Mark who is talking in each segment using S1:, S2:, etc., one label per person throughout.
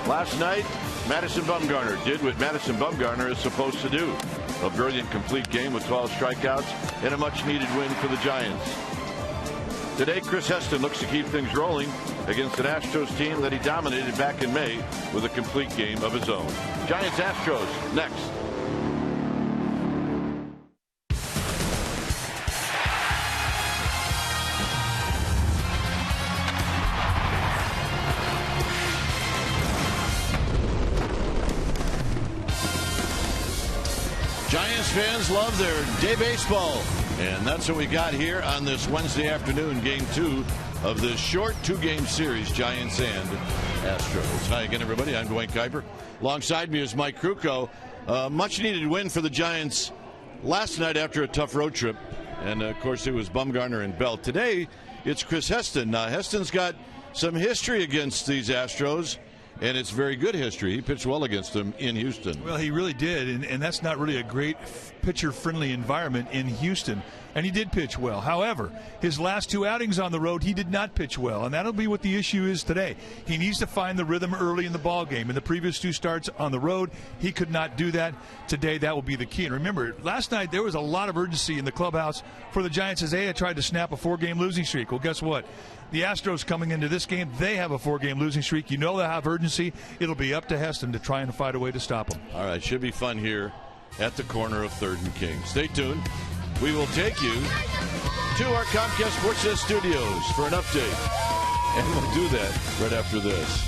S1: Last night, Madison Bumgarner did what Madison Bumgarner is supposed to do. A brilliant complete game with 12 strikeouts and a much-needed win for the Giants. Today, Chris Heston looks to keep things rolling against an Astros team that he dominated back in May with a complete game of his own. Giants-Astros next. Giants fans love their day baseball, and that's what we got here on this Wednesday afternoon, Game 2 of this short 2-game series, Giants and Astros. Hi again, everybody. I'm Dwayne Kuiper. Alongside me is Mike Krukow. Much-needed win for the Giants last night after a tough road trip, and, of course, it was Bumgarner and Belt. Today, it's Chris Heston. Heston's got some history against these Astros, and it's very good history. He pitched well against them in Houston.
S2: Well, he really did, and that's not really a great pitcher-friendly environment in Houston, and he did pitch well. However, his last 2 outings on the road, he did not pitch well, and that'll be what the issue is today. He needs to find the rhythm early in the ball game. In the previous 2 starts on the road, he could not do that. Today, that will be the key. And remember, last night there was a lot of urgency in the clubhouse for the Giants as they had tried to snap a 4-game losing streak. Well, guess what? The Astros coming into this game, they have a 4-game losing streak. You know they have urgency. It'll be up to Heston to try and find a way to stop them. All
S1: right, should be fun here at the corner of 3rd and King. Stay tuned. We will take you to our Comcast Sportsnet studios for an update. And we'll do that right after this.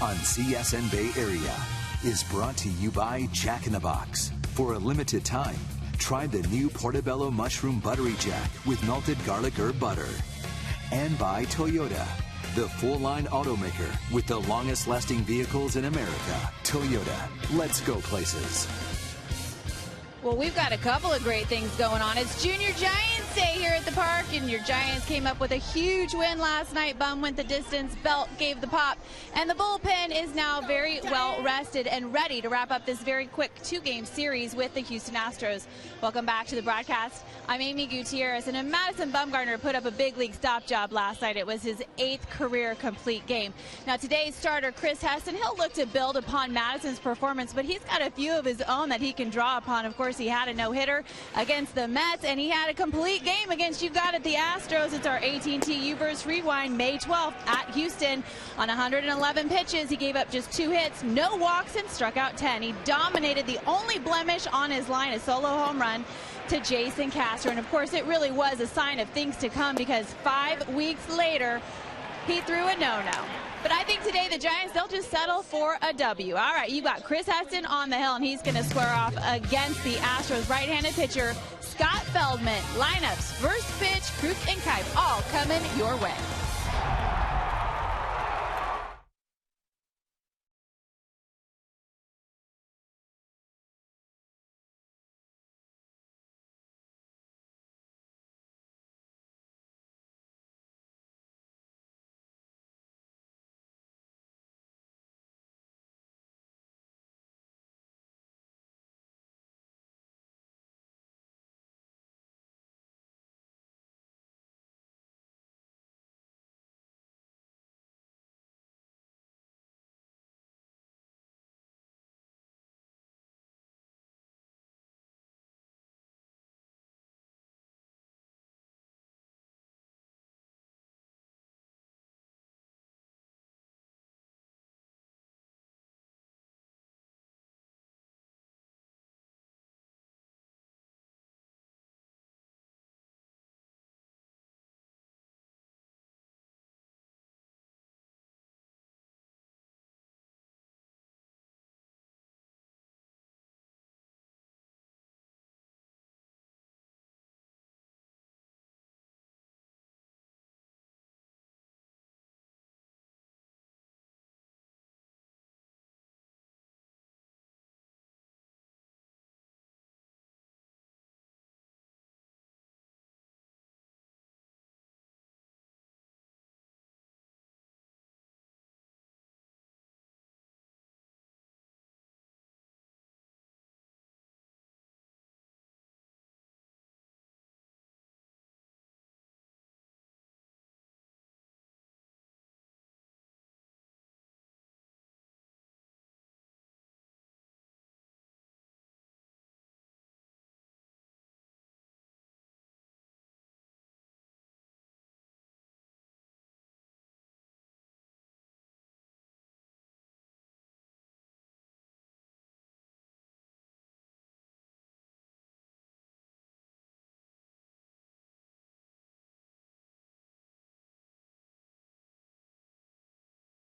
S3: on CSN Bay Area is brought to you by Jack in the Box. For a limited time, try the new Portobello Mushroom Buttery Jack with melted garlic herb butter. And by Toyota, the full-line automaker with the longest-lasting vehicles in America. Toyota, let's go places.
S4: Well, we've got a couple of great things going on. It's Junior Giants Day here at the park, and your Giants came up with a huge win last night. Bum went the distance, Belt gave the pop, and the bullpen is now very well rested and ready to wrap up this very quick two-game series with the Houston Astros. Welcome back to the broadcast. I'm Amy Gutierrez, and Madison Bumgarner put up a big league stop job last night. It was his 8th career complete game. Now today's starter, Chris Heston, he'll look to build upon Madison's performance, but he's got a few of his own that he can draw upon. Of course, he had a no-hitter against the Mets, and he had a complete game against You Got It, the Astros. It's our AT&T Uverse Rewind, May 12th at Houston. On 111 pitches, he gave up just 2 hits, no walks, and struck out 10. He dominated. The only blemish on his line, a solo home run to Jason Castro. And of course, it really was a sign of things to come, because 5 weeks later, he threw a no-no. But I think today the Giants, they'll just settle for a W. All right, you got Chris Heston on the hill, and he's going to square off against the Astros right-handed pitcher, Scott Feldman. Lineups, first pitch, Kruk and Kipe, all coming your way.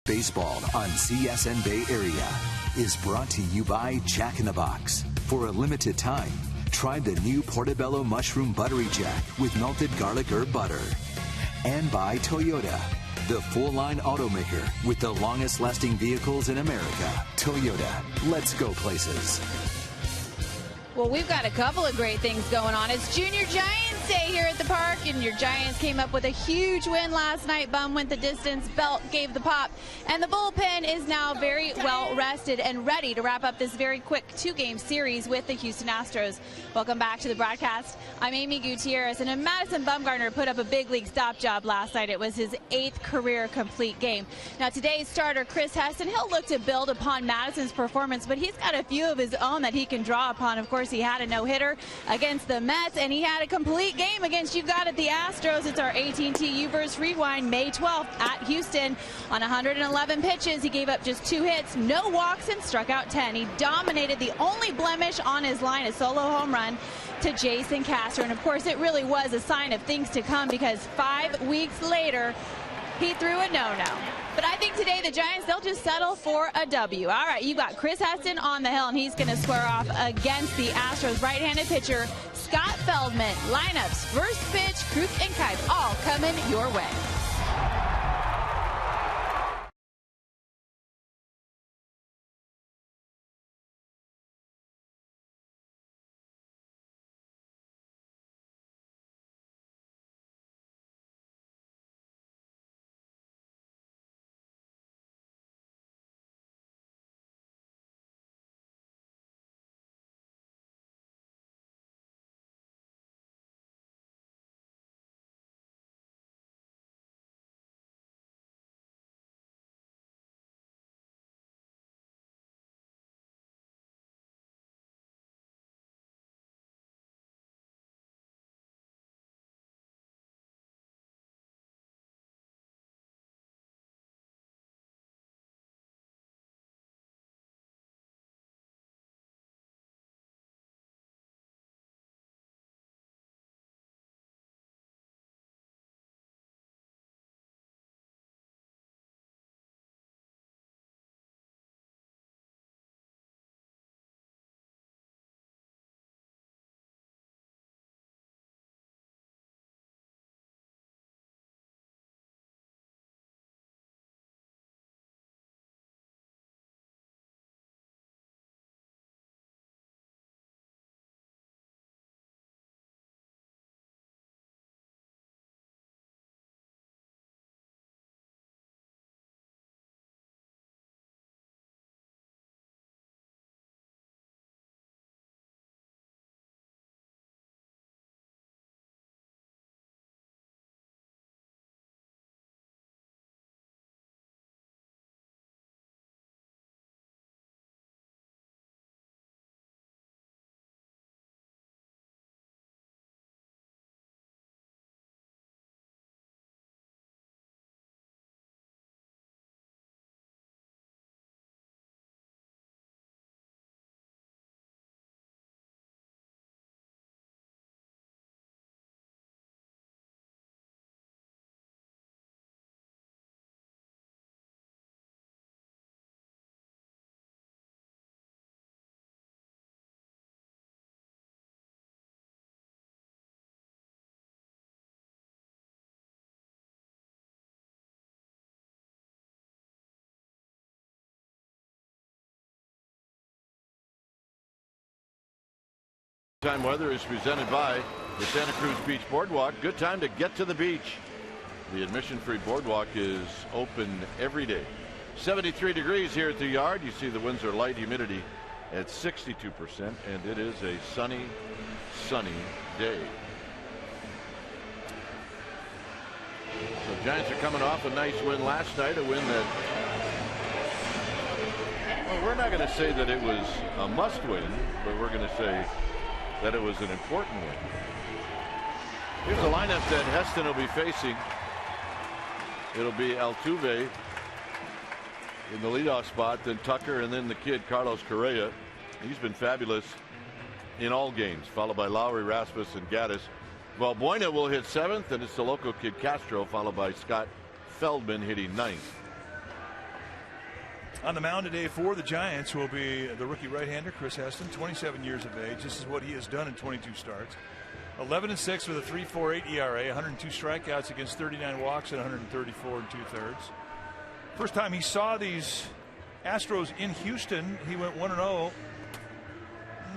S3: Baseball on CSN Bay Area is brought to you by Jack in the Box. For a limited time, try the new Portobello Mushroom Buttery Jack with melted garlic herb butter. And by Toyota, the full-line automaker with the longest-lasting vehicles in America. Toyota, let's go places.
S4: Well, we've got a couple of great things going on. It's Junior Giants Day here at the park, and your Giants came up with a huge win last night. Bum went the distance, Belt gave the pop, and the bullpen is now very well rested and ready to wrap up this very quick two-game series with the Houston Astros. Welcome back to the broadcast. I'm Amy Gutierrez, and Madison Bumgarner put up a big league stop job last night. It was his 8th career complete game. Now today's starter, Chris Heston, he'll look to build upon Madison's performance, but he's got a few of his own that he can draw upon. Of course, he had a no-hitter against the Mets, and he had a complete game against You Got It, the Astros. It's our AT&T Uverse Rewind, May 12th at Houston. On 111 pitches, he gave up just 2 hits, no walks, and struck out 10. He dominated. The only blemish on his line, a solo home run to Jason Castro. And of course, it really was a sign of things to come, because 5 weeks later, he threw a no-no. But I think today the Giants, they'll just settle for a W. All right, you got Chris Heston on the hill, and he's going to square off against the Astros right-handed pitcher, Scott Feldman. Lineups, first pitch, Kruk and Kipe, all coming your way.
S1: Time weather is presented by the Santa Cruz Beach Boardwalk. Good time to get to the beach. The admission-free boardwalk is open every day. 73 degrees here at the yard. You see the winds are light, humidity at 62%, and it is a sunny day. The Giants are coming off a nice win last night, a win that, well, we're not going to say that it was a must win, but we're going to say that it was an important win. Here's the lineup that Heston will be facing. It'll be Altuve in the leadoff spot, then Tucker, and then the kid Carlos Correa. He's been fabulous in all games, followed by Lowry, Rasmus, and Gaddis. Valbuena will hit 7th, and it's the local kid Castro, followed by Scott Feldman hitting 9th.
S2: On the mound today for the Giants will be the rookie right-hander Chris Heston, 27 years of age. This is what he has done in 22 starts. 11-6 with a 3.48 ERA, 102 strikeouts against 39 walks and 134 2/3. First time he saw these Astros in Houston, he went 1-0.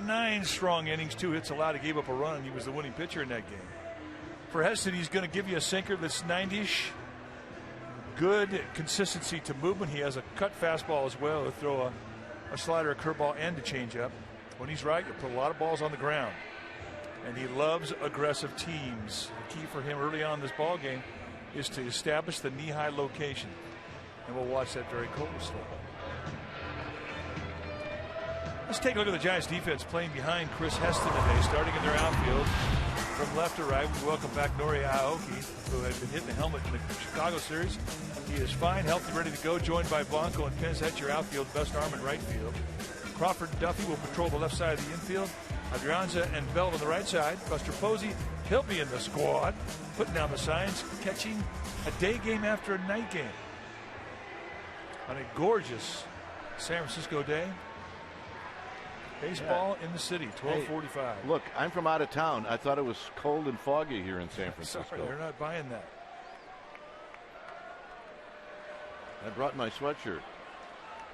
S2: 9 strong innings, 2 hits allowed. He gave up a run. He was the winning pitcher in that game. For Heston, he's going to give you a sinker that's 90-ish. Good consistency to movement. He has a cut fastball as well. He'll throw a slider, a curveball, and a changeup. When he's right, he'll put a lot of balls on the ground. And he loves aggressive teams. The key for him early on in this ball game is to establish the knee-high location. And we'll watch that very closely. Let's take a look at the Giants defense playing behind Chris Heston today, starting in their outfield. From left to right, we welcome back Nori Aoki, who had been hitting the helmet in the Chicago series. He is fine, healthy, ready to go, joined by Blanco and Pence at your outfield, best arm in right field. Crawford and Duffy will patrol the left side of the infield. Adrianza and Bell on the right side. Buster Posey, he'll be in the squad, putting down the signs, catching a day game after a night game. On a gorgeous San Francisco day. Baseball in the city, 12:45.
S1: Hey, look, I'm from out of town. I thought it was cold and foggy here in San Francisco.
S2: Sorry, they're not buying that.
S1: I brought my sweatshirt.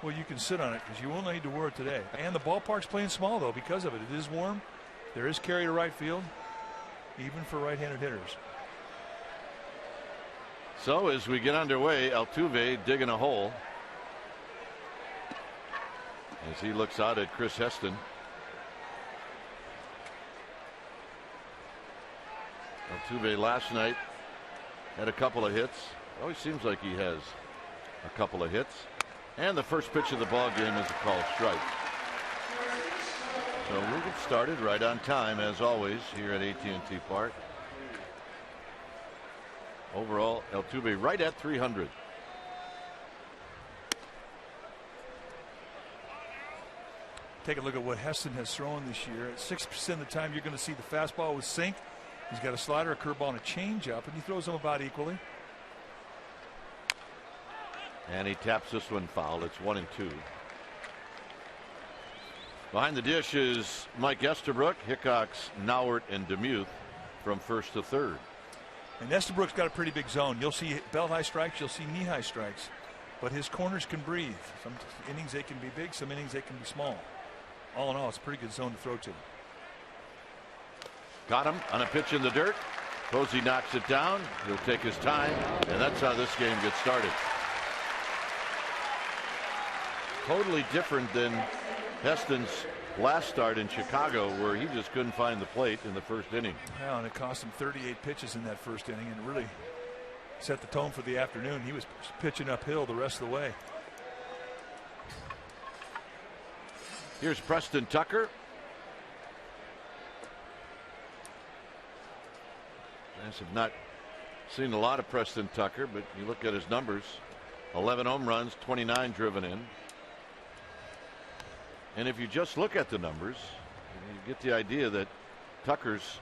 S2: Well, you can sit on it because you won't need to wear it today. And the ballpark's playing small, though, because of it. It is warm. There is carry to right field, even for right-handed hitters.
S1: So as we get underway, Altuve digging a hole as he looks out at Chris Heston. Altuve last night had a couple of hits. Always seems like he has a couple of hits. And the first pitch of the ball game is a called strike. So we'll get started right on time, as always, here at AT&T Park. Overall, Altuve right at 300.
S2: Take a look at what Heston has thrown this year. At 6% of the time, you're going to see the fastball with sink. He's got a slider, a curveball, and a changeup, and he throws them about equally.
S1: And he taps this one foul. It's 1-2. Behind the dish is Mike Estabrook, Hickox, Nowert, and Demuth from first to third.
S2: And Estabrook's got a pretty big zone. You'll see belt-high strikes. You'll see knee-high strikes. But his corners can breathe. Some innings they can be big. Some innings they can be small. All in all, it's a pretty good zone to throw to.
S1: Got him on a pitch in the dirt. Posey knocks it down. He'll take his time. And that's how this game gets started. Totally different than Heston's last start in Chicago, where he just couldn't find the plate in the first inning.
S2: Well, and it cost him 38 pitches in that first inning and really set the tone for the afternoon. He was pitching uphill the rest of the way.
S1: Here's Preston Tucker. I have not seen a lot of Preston Tucker, but you look at his numbers. 11 home runs, 29 driven in. And if you just look at the numbers, you get the idea that Tucker's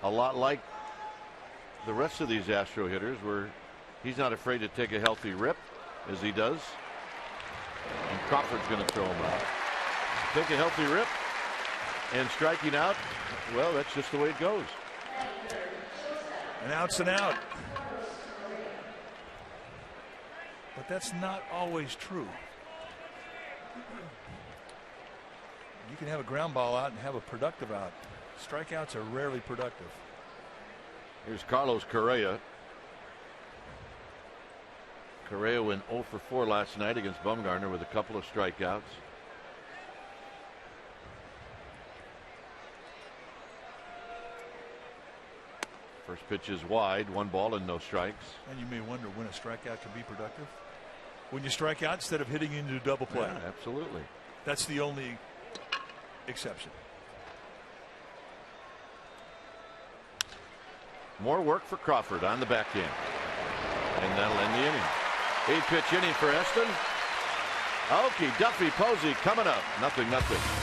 S1: a lot like the rest of these Astro hitters, where he's not afraid to take a healthy rip, as he does. And Crawford's going to throw him out. Take a healthy rip, and striking out, well, that's just the way it goes.
S2: And out's an out. But that's not always true. You can have a ground ball out and have a productive out. Strikeouts are rarely productive.
S1: Here's Carlos Correa. Correa went 0 for 4 last night against Bumgarner with a couple of strikeouts. First pitch is wide, 1 ball and no strikes.
S2: And you may wonder when a strikeout can be productive. When you strike out instead of hitting into a double play.
S1: Yeah, absolutely.
S2: That's the only exception.
S1: More work for Crawford on the backhand. And that'll end the inning. 8-pitch inning for Eston. Aoki, Duffy, Posey coming up. 0-0.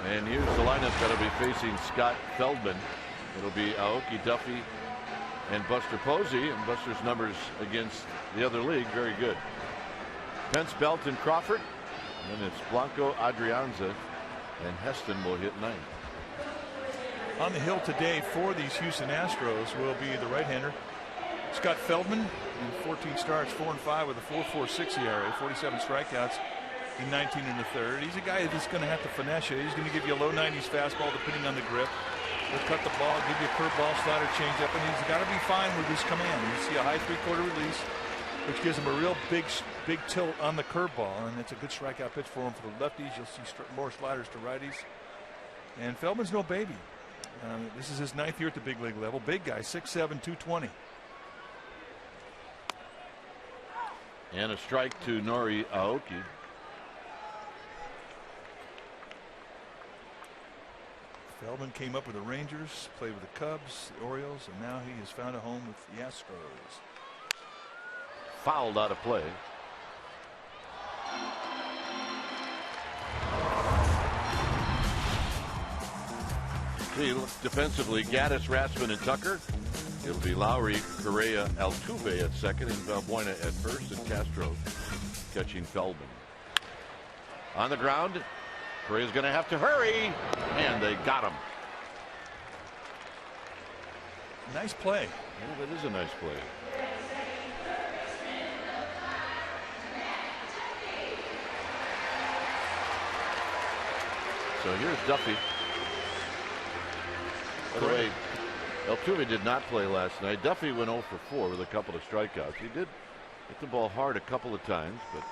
S1: And here's the lineup that'll be facing Scott Feldman. It'll be Aoki, Duffy, and Buster Posey. And Buster's numbers against the other league, very good. Pence, Belt, and Crawford. And then it's Blanco, Adrianza, and Heston will hit 9th.
S2: On the hill today for these Houston Astros will be the right-hander Scott Feldman. In 14 starts, 4-5 with a 4.46 ERA, 47 strikeouts in 19 1/3. He's a guy that's going to have to finesse you. He's going to give you a low 90s fastball depending on the grip. He'll cut the ball, give you a curveball, slider, changeup, and he's got to be fine with his command. You see a high 3/4 release, which gives him a real big tilt on the curveball, and it's a good strikeout pitch for him for the lefties. You'll see more sliders to righties. And Feldman's no baby. This is his 9th year at the big league level. Big guy, 6'7", 220.
S1: And a strike to Nori Aoki.
S2: Feldman came up with the Rangers, played with the Cubs, the Orioles, and now he has found a home with the Astros.
S1: Fouled out of play. See, defensively, Gaddis, Rassman, and Tucker. It'll be Lowry, Correa, Altuve at second, and Valbuena at first, and Castro catching Feldman. On the ground, Correa's going to have to hurry, and they got him.
S2: Nice play.
S1: Yeah, that is a nice play. So here's Duffy. By the way, Altuve did not play last night. Duffy went 0 for 4 with a couple of strikeouts. He did hit the ball hard a couple of times, but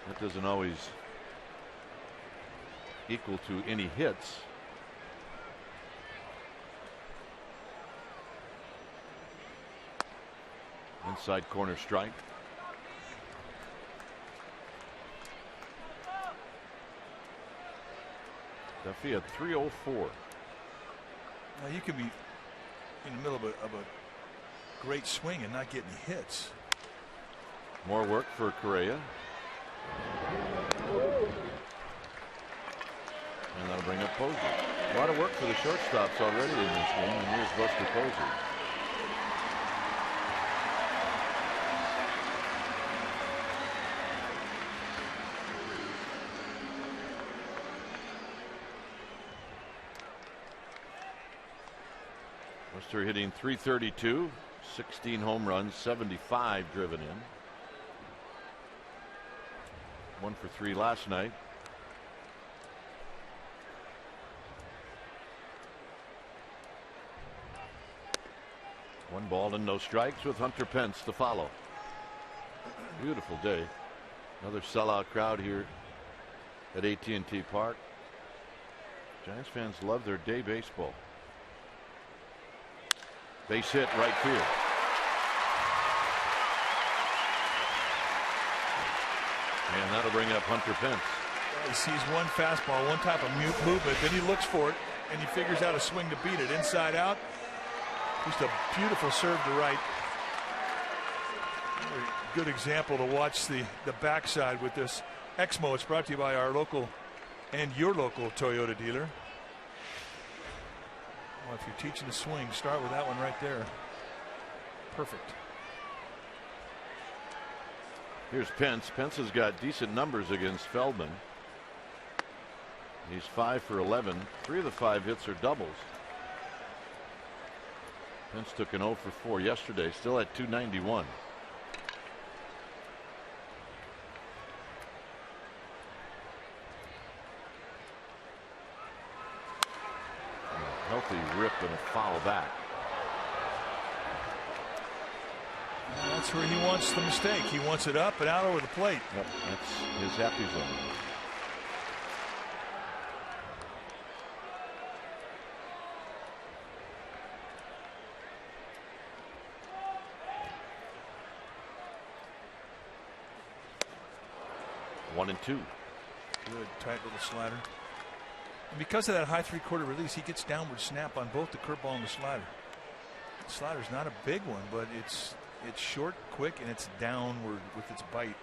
S1: that doesn't always equal to any hits. Inside corner strike. Duffy at 304.
S2: Now you can be in the middle of a great swing and not get any hits.
S1: More work for Correa. And that'll bring up Posey. A lot of work for the shortstops already in this game, and here's Buster Posey. Forster hitting .332, 16 home runs, 75 driven in. 1 for 3 last night. One ball and no strikes with Hunter Pence to follow. Beautiful day. Another sellout crowd here at AT&T Park. Giants fans love their day baseball. Base hit right field. And that'll bring up Hunter Pence.
S2: He sees one fastball, one type of movement, then he looks for it, and he figures out a swing to beat it. Inside out. Just a beautiful serve to right. Very good example to watch the backside with this Exmo. It's brought to you by our local and your local Toyota dealer. Well, if you're teaching a swing, start with that one right there. Perfect.
S1: Here's Pence. Pence has got decent numbers against Feldman. He's 5 for 11. 3 of the 5 hits are doubles. Pence took an 0 for 4 yesterday, still at 291. A healthy rip and a foul back.
S2: That's where he wants the mistake. He wants it up and out over the plate.
S1: Yep, that's his happy zone. One and two.
S2: Good tight little slider. And because of that high 3/4 release, he gets downward snap on both the curveball and the slider. The slider's not a big one, but it's short, quick, and it's downward with its bite.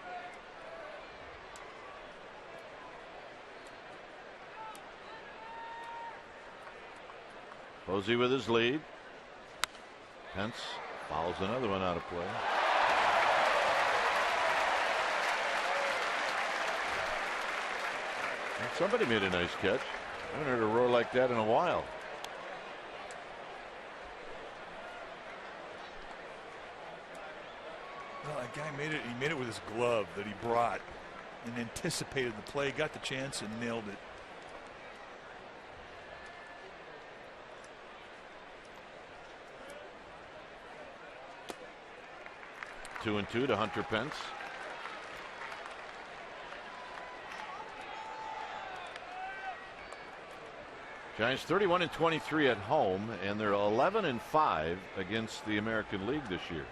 S1: Posey with his lead. Pence fouls another one out of play. And somebody made a nice catch. I haven't heard a roar like that in a while.
S2: Well, that guy made it. He made it with his glove that he brought and anticipated the play, got the chance, and nailed it.
S1: Two and two to Hunter Pence. Giants 31 and 23 at home, and they're 11 and 5 against the American League this year.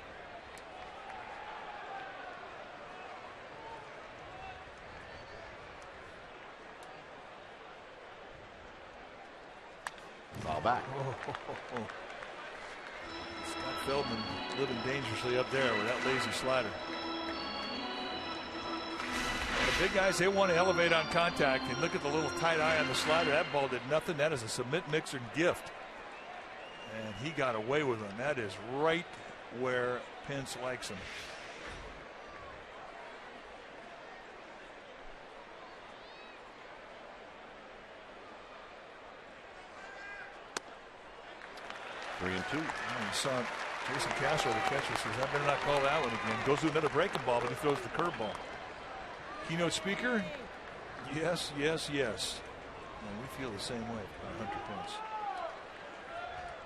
S1: Foul back.
S2: Scott Feldman living dangerously up there with that lazy slider. The big guys, they want to elevate on contact, and look at the little tight eye on the slider. That ball did nothing. That is a submit mixer gift, and he got away with him. That is right where Pence likes him.
S1: Three and two.
S2: You saw Jason Castro, the catcher, says, I better not call that one again. Goes to another breaking ball, but he throws the curveball. Keynote speaker, yes, yes, yes. And we feel the same way about Hunter Pence.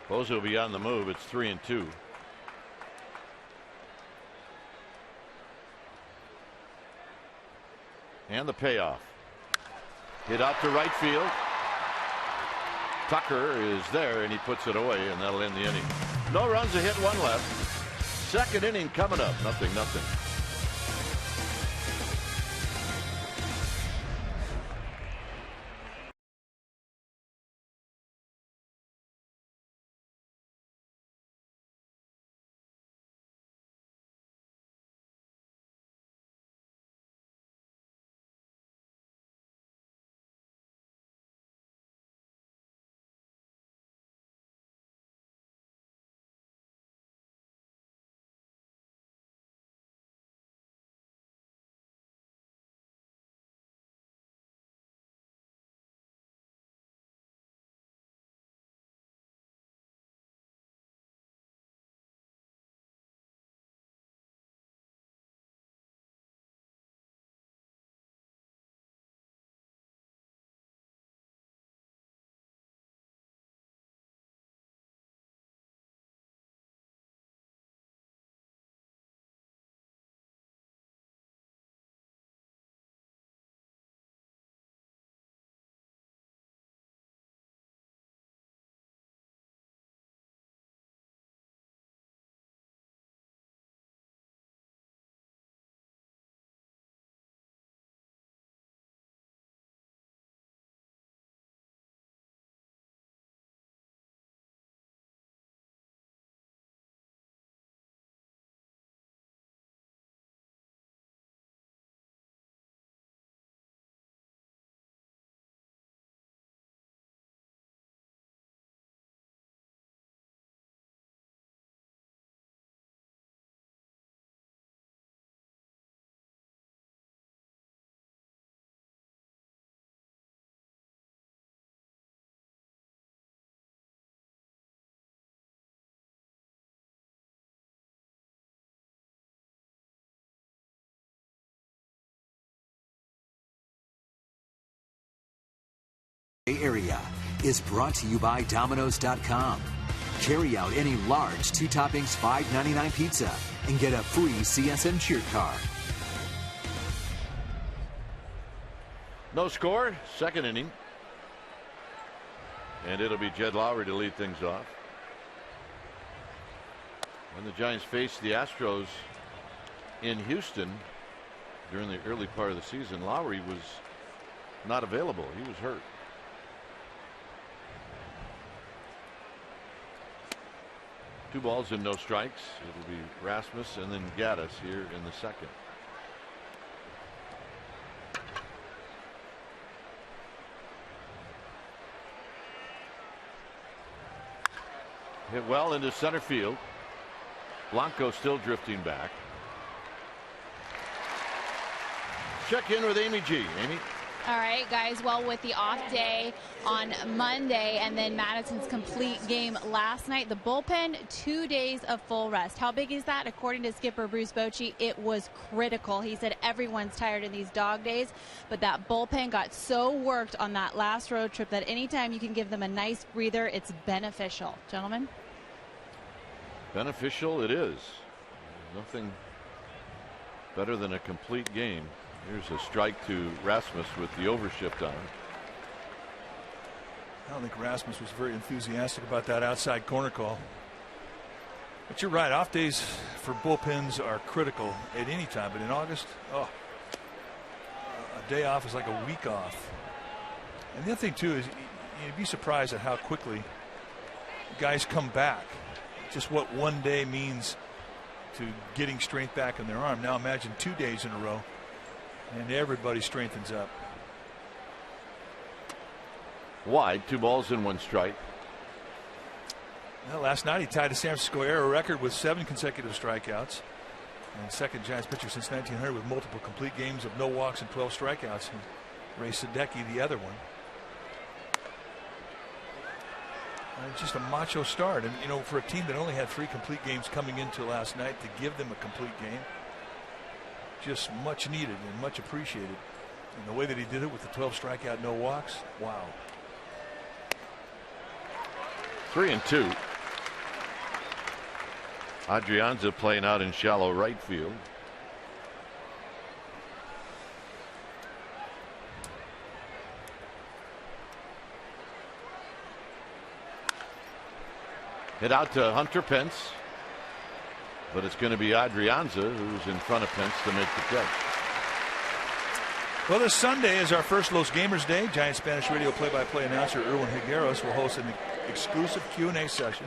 S1: Bozo will be on the move. It's 3 and 2. And the payoff. Hit out to right field. Tucker is there, and he puts it away, and that'll end the inning. No runs, a hit, one left. Second inning coming up. 0-0.
S3: area is brought to you by Domino's.com. Carry out any large 2 toppings $5.99 pizza and get a free CSN cheer card.
S1: No score, second inning. And it'll be Jed Lowry to lead things off. When the Giants faced the Astros in Houston during the early part of the season, Lowry was not available. He was hurt. Two balls and no strikes. It'll be Rasmus and then Gaddis here in the second. Hit well into center field. Blanco still drifting back. Check in with Amy G. Amy.
S4: All right, guys. Well, with the off day on Monday and then Madison's complete game last night, the bullpen 2 days of full rest. How big is that? According to skipper Bruce Bochy, it was critical. He said everyone's tired in these dog days, but that bullpen got so worked on that last road trip that anytime you can give them a nice breather, it's beneficial. Gentlemen?
S1: Beneficial it is. Nothing better than a complete game. Here's a strike to Rasmus with the overshift on.
S2: I don't think Rasmus was very enthusiastic about that outside corner call. But you're right, off days for bullpens are critical at any time, but in August, a day off is like a week off. And the other thing too is you'd be surprised at how quickly guys come back. Just what 1 day means to getting strength back in their arm. Now imagine 2 days in a row and everybody strengthens up.
S1: Wide, 2 balls and 1 strike.
S2: Well, last night he tied the San Francisco era record with 7 consecutive strikeouts. And second Giants pitcher since 1900 with multiple complete games of no walks and 12 strikeouts. And Ray Sadecki the other one. Just a macho start, and you know, for a team that only had 3 complete games coming into last night, to give them a complete game, just much needed and much appreciated. And the way that he did it with the 12 strikeout, no walks, wow.
S1: 3-2. Adrianza playing out in shallow right field. Hit out to Hunter Pence, but it's going to be Adrianza who's in front of Pence to make the catch.
S2: Well, this Sunday is our first Los Gamers Day. Giant Spanish radio play-by-play announcer Erwin Higueros will host an exclusive Q&A session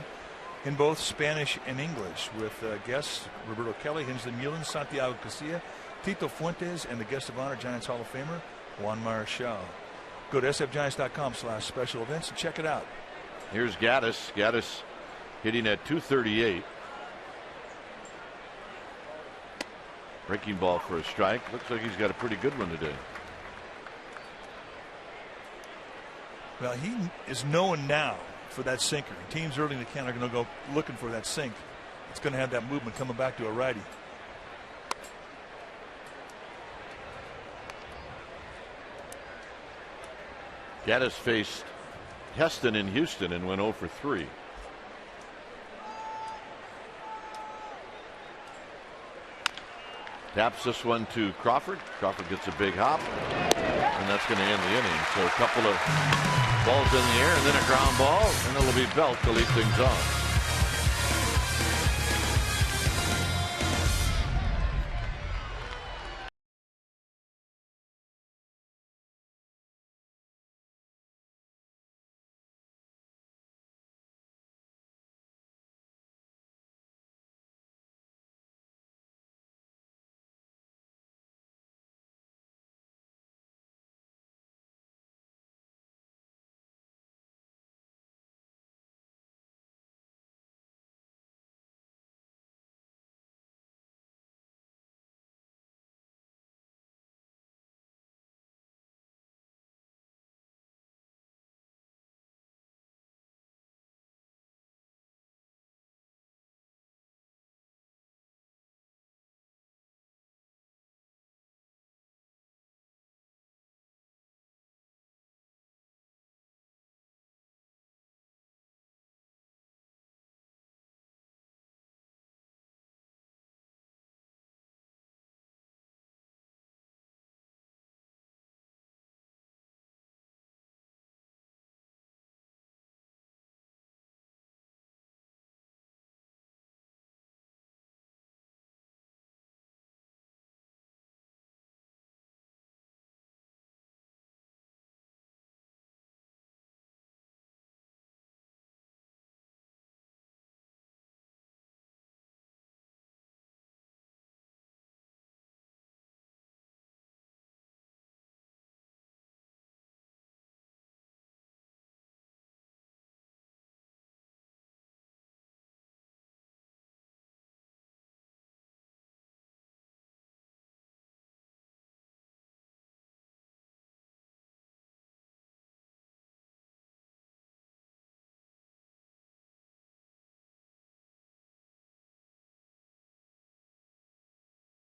S2: in both Spanish and English with guests Roberto Kelly, Hinsley Mullen, Santiago Casilla, Tito Fuentes, and the guest of honor, Giants Hall of Famer Juan Marichal. Go to sfgiants.com/special events and check it out.
S1: Here's Gaddis. Gaddis hitting at 238. Breaking ball for a strike. Looks like he's got a pretty good one today.
S2: Well, he is known now for that sinker. Teams early in the count are going to go looking for that sink. It's going to have that movement coming back to a righty.
S1: Gaddis faced Heston in Houston and went 0 for 3. Taps this one to Crawford. Crawford gets a big hop, and that's going to end the inning. So a couple of balls in the air and then a ground ball, and it'll be Belt to lead things off.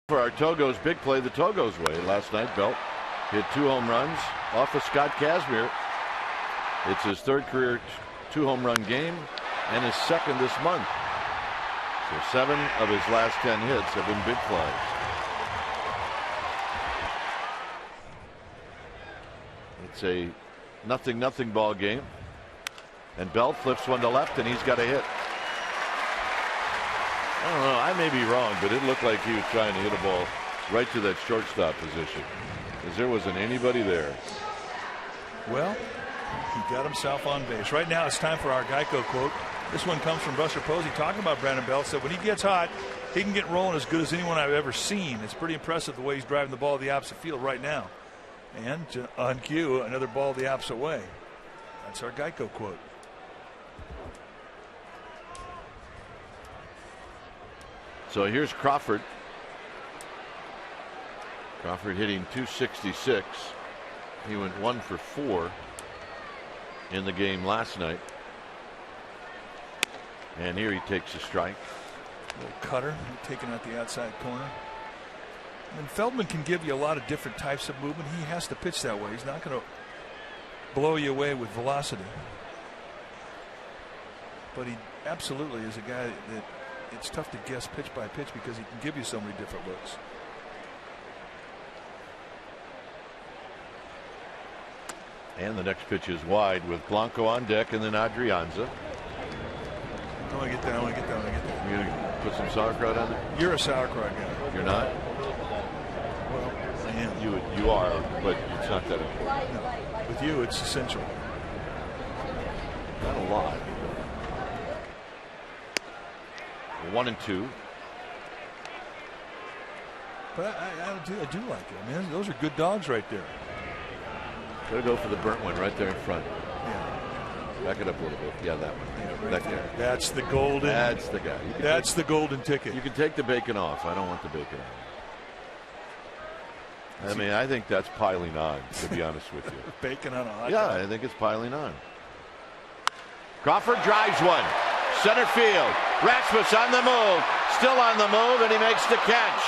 S1: For our Togo's big play the Togo's way. Last night, Belt hit 2 home runs off of Scott Kazmir. It's his 3rd career 2 home run game and his 2nd this month. So 7 of his last 10 hits have been big plays. It's a 0-0 ball game. And Belt flips one to left and he's got a hit. I don't know, I may be wrong, but it looked like he was trying to hit a ball right to that shortstop position, because there wasn't anybody there.
S2: Well, he got himself on base. Right now it's time for our Geico quote. This one comes from Buster Posey talking about Brandon Belt. Said when he gets hot, he can get rolling as good as anyone I've ever seen. It's pretty impressive the way he's driving the ball to the opposite field right now. And on cue, another ball the opposite way. That's our Geico quote.
S1: So here's Crawford. Crawford hitting .266. He went 1 for 4 in the game last night. And here he takes a strike.
S2: Little cutter taken out the outside corner. And Feldman can give you a lot of different types of movement. He has to pitch that way. He's not going to blow you away with velocity. But he absolutely is a guy that it's tough to guess pitch by pitch because he can give you so many different looks.
S1: And the next pitch is wide with Blanco on deck and then Adrianza.
S2: I want to get that. I want to get that. I want to get that.
S1: You're going to put some sauerkraut on there?
S2: You're a sauerkraut guy.
S1: You're not?
S2: Well, I am.
S1: You are, but it's not that important.
S2: No. With you, it's essential.
S1: Not a lot. 1-2.
S2: But I do like it. I mean, those are good dogs right there.
S1: Gotta go for the burnt one right there in front.
S2: Yeah.
S1: Back it up a little bit. Yeah, that one.
S2: Yeah, right
S1: that
S2: there.
S1: guy.
S2: That's the golden.
S1: That's the guy.
S2: That's the golden ticket.
S1: You can take the bacon off. I don't want the bacon on. I mean, I think that's piling on, to be honest with you.
S2: Bacon on a hot
S1: Yeah,
S2: dog.
S1: I think it's piling on. Crawford drives one. Center field. Rasmus on the move. Still on the move, and he makes the catch.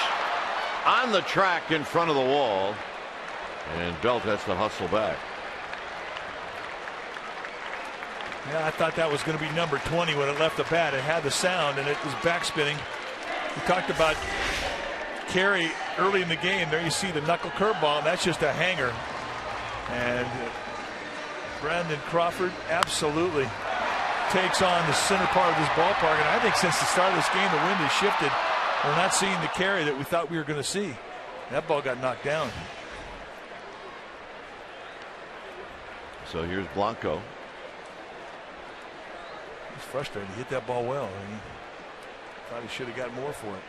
S1: On the track in front of the wall. And Belt has to hustle back.
S2: Yeah, I thought that was going to be number 20 when it left the bat. It had the sound, and it was backspinning. We talked about Carey early in the game. There you see the knuckle curveball, and that's just a hanger. And Brandon Crawford absolutely takes on the center part of this ballpark. And I think since the start of this game, the wind has shifted. We're not seeing the Carey that we thought we were going to see. That ball got knocked down.
S1: So here's Blanco.
S2: He's frustrated. He hit that ball well. He thought he should have got more for it.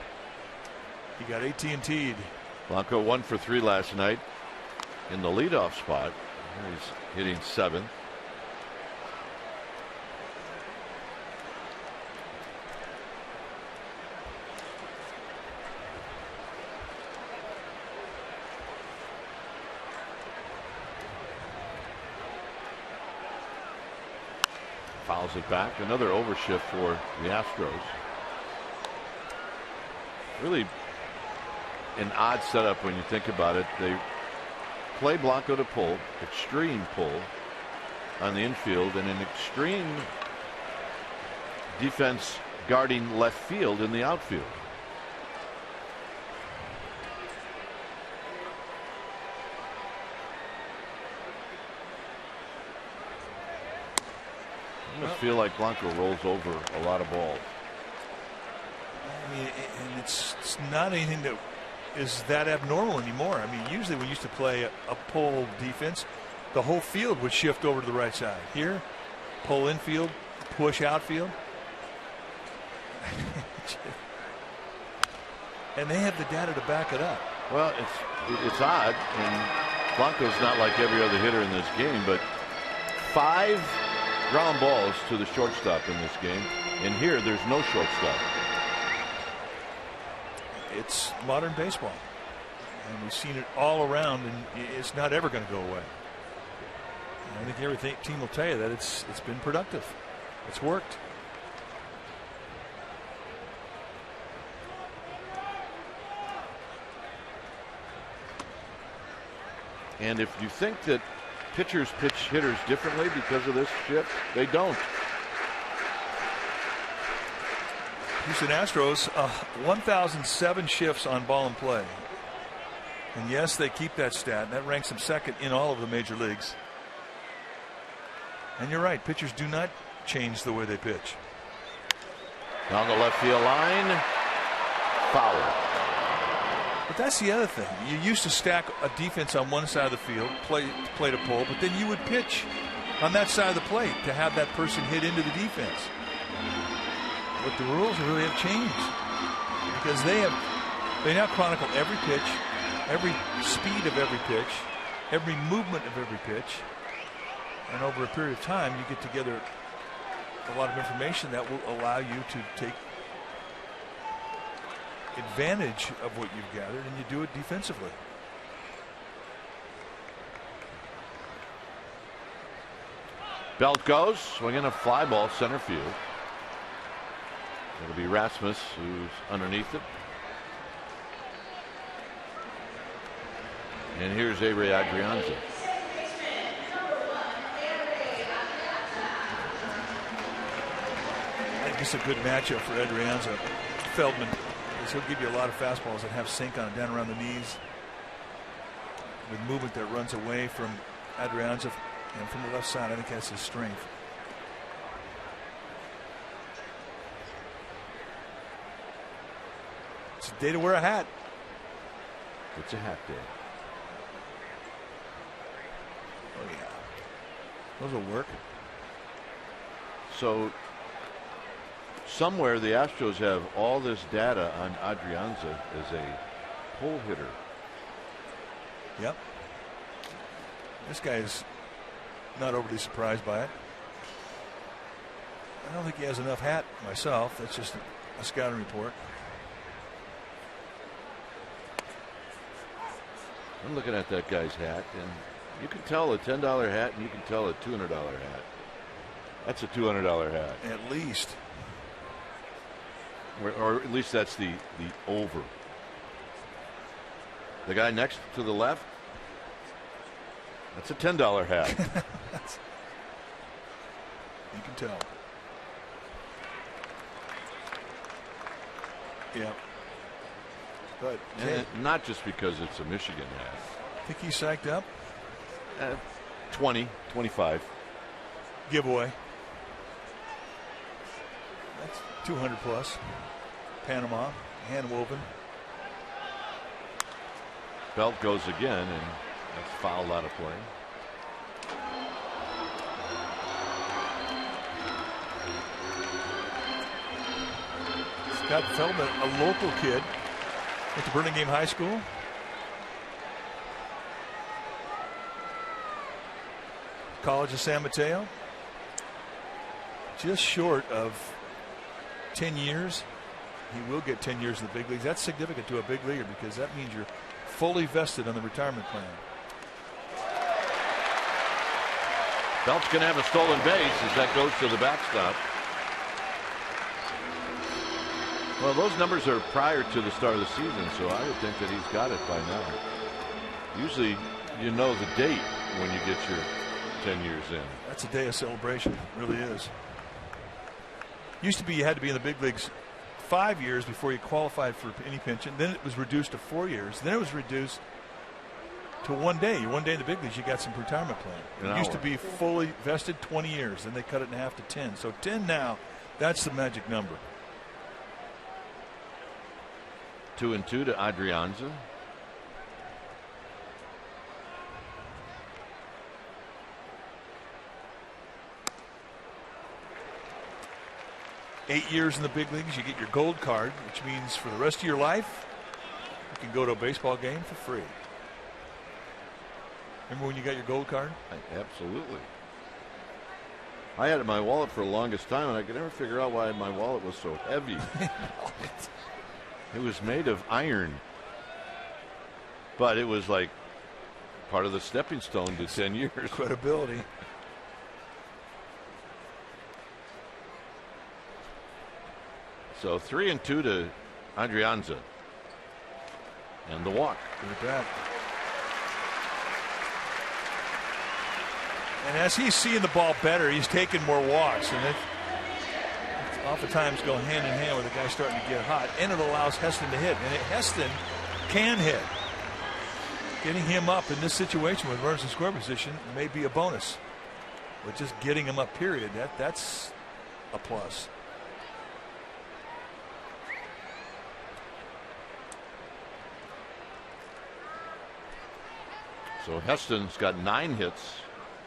S2: He got AT&T'd.
S1: Blanco 1 for 3 last night in the leadoff spot. He's hitting 7th. Fouls it back. Another overshift for the Astros. Really an odd setup when you think about it. They play Blanco to pull, extreme pull on the infield, and an extreme defense guarding left field in the outfield. I must feel like Blanco rolls over a lot of balls.
S2: I mean, and it's not anything that is that abnormal anymore. I mean, usually we used to play a pull defense, the whole field would shift over to the right side. Here, pull infield, push outfield. And they have the data to back it up.
S1: Well, it's odd, and Blanco's not like every other hitter in this game, but 5 ground balls to the shortstop in this game, and here there's no shortstop.
S2: It's modern baseball, and we've seen it all around, and it's not ever going to go away. And I think every team will tell you that it's been productive. It's worked.
S1: And if you think that pitchers pitch hitters differently because of this shift, they don't.
S2: Houston Astros, 1,007 shifts on ball and play. And yes, they keep that stat. And that ranks them second in all of the major leagues. And you're right, pitchers do not change the way they pitch.
S1: Down the left field line, foul.
S2: But that's the other thing. You used to stack a defense on one side of the field, play to pull, but then you would pitch on that side of the plate to have that person hit into the defense. But the rules really have changed because they now chronicle every pitch, every speed of every pitch, every movement of every pitch, and over a period of time you get together a lot of information that will allow you to take advantage of what you've gathered, and you do it defensively.
S1: Belt goes, swinging a fly ball center field. It'll be Rasmus who's underneath it. And here's Avery Adrianza.
S2: I think it's a good matchup for Adrianza. Feldman, because he'll give you a lot of fastballs that have sink on it down around the knees with movement that runs away from Adrianza and from the left side. I think that's his strength. It's a day to wear a hat.
S1: It's a hat day.
S2: Oh yeah, those will work.
S1: So somewhere the Astros have all this data on Adrianza as a pull hitter.
S2: Yep. This guy is not overly surprised by it. I don't think he has enough hat myself. That's just a scouting report.
S1: I'm looking at that guy's hat, and you can tell a $10 hat and you can tell a $200 hat. That's a $200 hat.
S2: At least.
S1: Or at least that's the over. The guy next to the left, that's a $10 hat.
S2: You can tell. Yeah. But
S1: and not just because it's a Michigan hat.
S2: Think he's psyched up?
S1: 20, 25.
S2: Giveaway. That's 200 plus. Panama, hand woven.
S1: Belt goes again, and that's fouled out of play.
S2: Scott Feldman, a local kid, went to Burlingame High School. College of San Mateo. Just short of 10 years. He will get 10 years in the big leagues. That's significant to a big leaguer because that means you're fully vested on the retirement plan.
S1: Belt's going to have a stolen base as that goes to the backstop. Well, those numbers are prior to the start of the season, so I would think that he's got it by now. Usually you know the date when you get your 10 years in.
S2: That's a day of celebration. It really is. Used to be you had to be in the big leagues 5 years before you qualified for any pension. Then it was reduced to 4 years. Then it was reduced to 1 day. One day in the big leagues, you got some retirement plan. It used to be fully vested 20 years. Then they cut it in half to 10. So 10 now, that's the magic number.
S1: 2-2 to Adrianza.
S2: Eight years in the big leagues, you get your gold card, which means for the rest of your life, you can go to a baseball game for free. Remember when you got your gold card?
S1: Absolutely. I had it in my wallet for the longest time, and I could never figure out why my wallet was so heavy. It was made of iron. But it was like part of the stepping stone to 10 years.
S2: Credibility.
S1: So 3-2 to Adrianza. And the walk.
S2: Good at that. And as he's seeing the ball better, he's taking more walks, and it oftentimes go hand in hand with the guy starting to get hot, and it allows Heston to hit. And Heston can hit. Getting him up in this situation with runners in scoring position may be a bonus, but just getting him up, period, that's a plus.
S1: So Heston's got 9 hits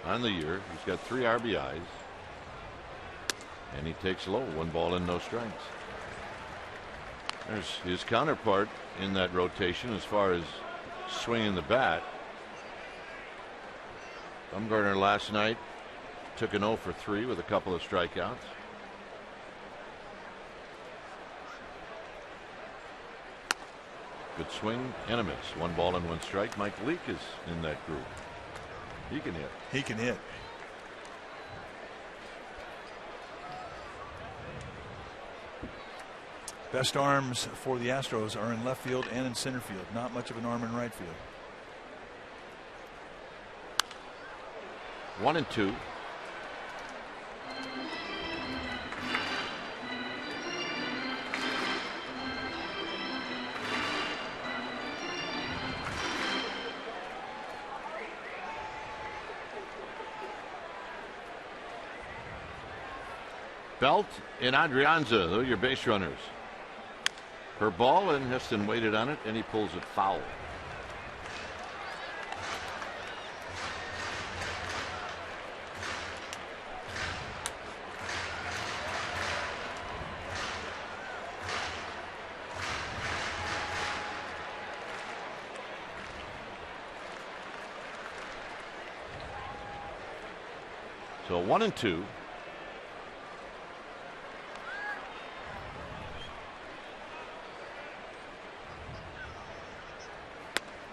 S1: on the year. He's got 3 RBIs. And he takes low, 1 ball and no strikes. There's his counterpart in that rotation as far as swinging the bat. Bumgarner last night took an 0 for 3 with a couple of strikeouts. Good swing and a miss. 1 ball and 1 strike. Mike Leake is in that group. He can hit.
S2: He can hit. Best arms for the Astros are in left field and in center field. Not much of an arm in right field.
S1: 1-2. Belt and Adrianza, those are your base runners. Per ball, and Heston waited on it, and he pulls it foul. So 1-2.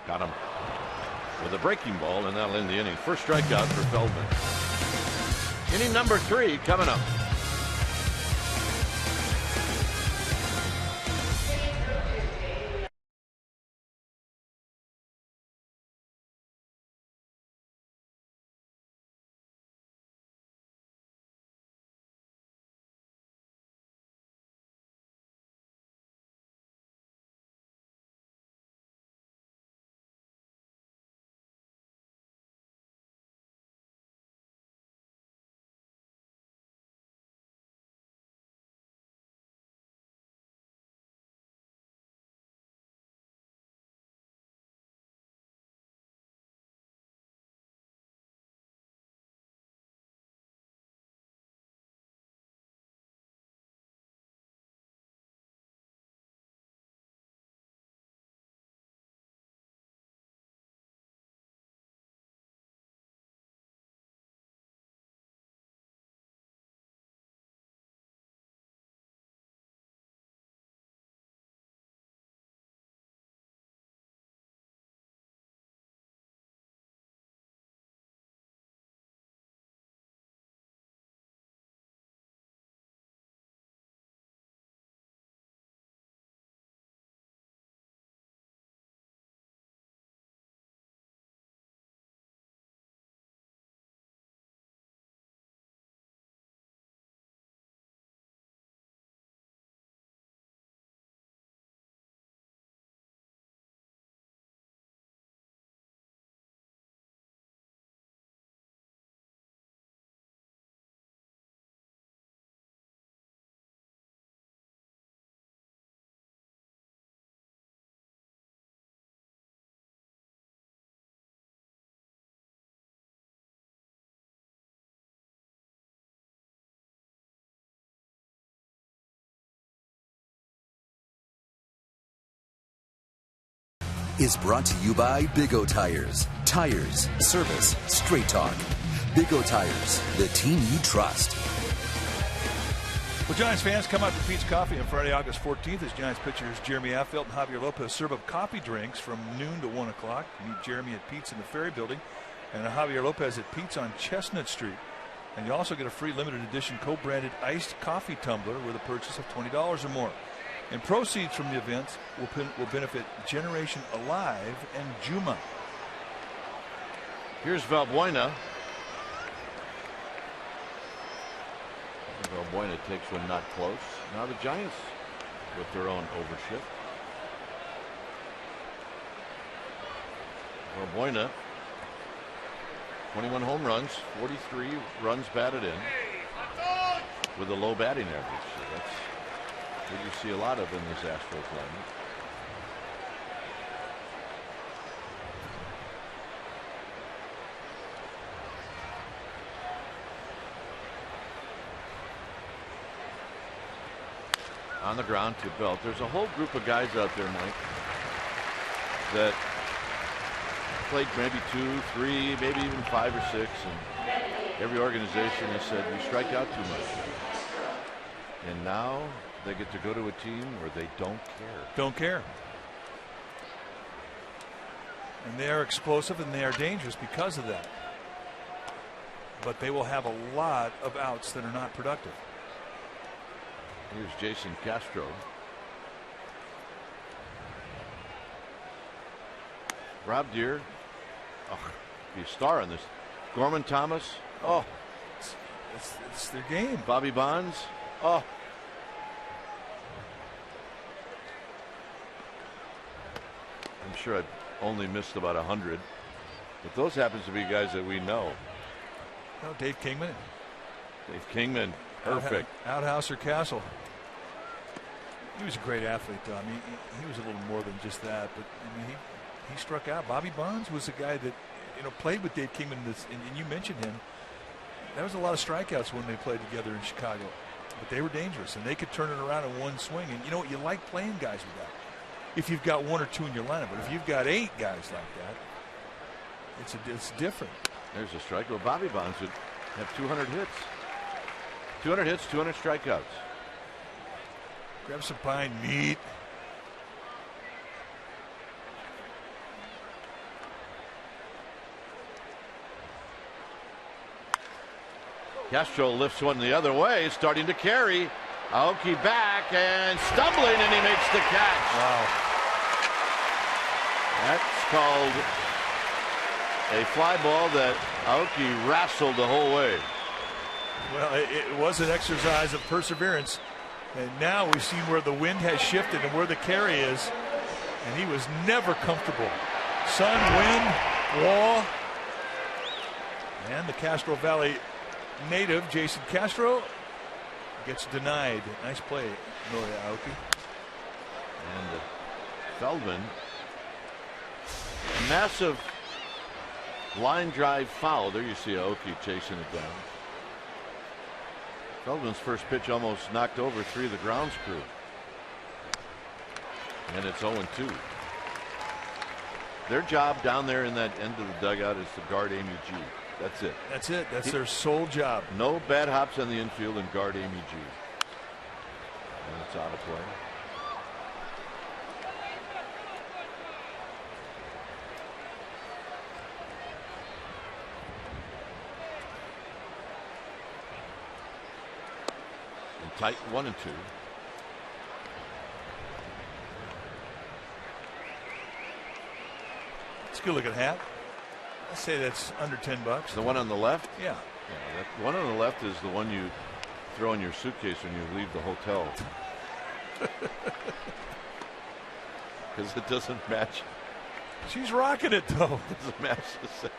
S1: Got him with a breaking ball, and that'll end the inning. First strikeout for Feldman. Inning number 3 coming up.
S3: Is brought to you by Big O Tires. Tires, service, straight talk. Big O Tires, the team you trust.
S2: Well, Giants fans, come out to Pete's Coffee on Friday, August 14th as Giants pitchers Jeremy Affeldt and Javier Lopez serve up coffee drinks from noon to 1 o'clock. Meet Jeremy at Pete's in the Ferry Building and Javier Lopez at Pete's on Chestnut Street. And you also get a free limited edition co-branded iced coffee tumbler with a purchase of $20 or more. And proceeds from the events will benefit Generation Alive and Juma.
S1: Here's Valbuena. Valbuena takes one not close. Now the Giants with their own overshift. Valbuena, 21 home runs, 43 runs batted in, with a low batting average. So that's what you see a lot of in this Astros lineup. On the ground to Belt. There's a whole group of guys out there, Mike, that played maybe 2, 3, maybe even 5 or 6, and every organization has said you strike out too much. And now they get to go to a team where they don't care.
S2: Don't care. And they are explosive and they are dangerous because of that. But they will have a lot of outs that are not productive.
S1: Here's Jason Castro. Rob Deere. Oh, be a star on this. Gorman Thomas. Oh,
S2: it's their game.
S1: Bobby Bonds. Oh. I'm sure I've only missed about 100. But those happens to be guys that we know.
S2: No, Dave Kingman.
S1: Dave Kingman. Perfect.
S2: Outhouse or Castle. He was a great athlete, though. I mean, he was a little more than just that. But I mean, he struck out. Bobby Bonds was a guy that played with Dave Kingman. And you mentioned him. There was a lot of strikeouts when they played together in Chicago. But they were dangerous, and they could turn it around in one swing. And you know what? You like playing guys with that. If you've got 1 or 2 in your lineup, but if you've got 8 guys like that, it's different.
S1: There's a strike. Well, Bobby Bonds would have 200 hits. 200 hits, 200 strikeouts.
S2: Grab some pine meat.
S1: Castro lifts one the other way, starting to carry. Aoki back and stumbling, and he makes the catch.
S2: Wow.
S1: That's called a fly ball that Aoki wrestled the whole way.
S2: Well, it was an exercise of perseverance. And now we've seen where the wind has shifted and where the carry is. And he was never comfortable. Sun, wind, wall. And the Castro Valley native, Jason Castro, gets denied. Nice play, Nori Aoki.
S1: And Feldman. Massive line drive foul. There you see Aoki chasing it down. Feldman's first pitch almost knocked over 3 of the grounds crew. And it's 0-2. Their job down there in that end of the dugout is to guard Amy G. That's it.
S2: That's it. That's their sole job.
S1: No bad hops on the infield and guard Amy G. And it's out of play. Tight 1-2.
S2: Let's go look at hat. I say that's under $10.
S1: The one on the left?
S2: Yeah.
S1: That one on the left is the one you throw in your suitcase when you leave the hotel. Because it doesn't match.
S2: She's rocking it, though.
S1: It doesn't match the same.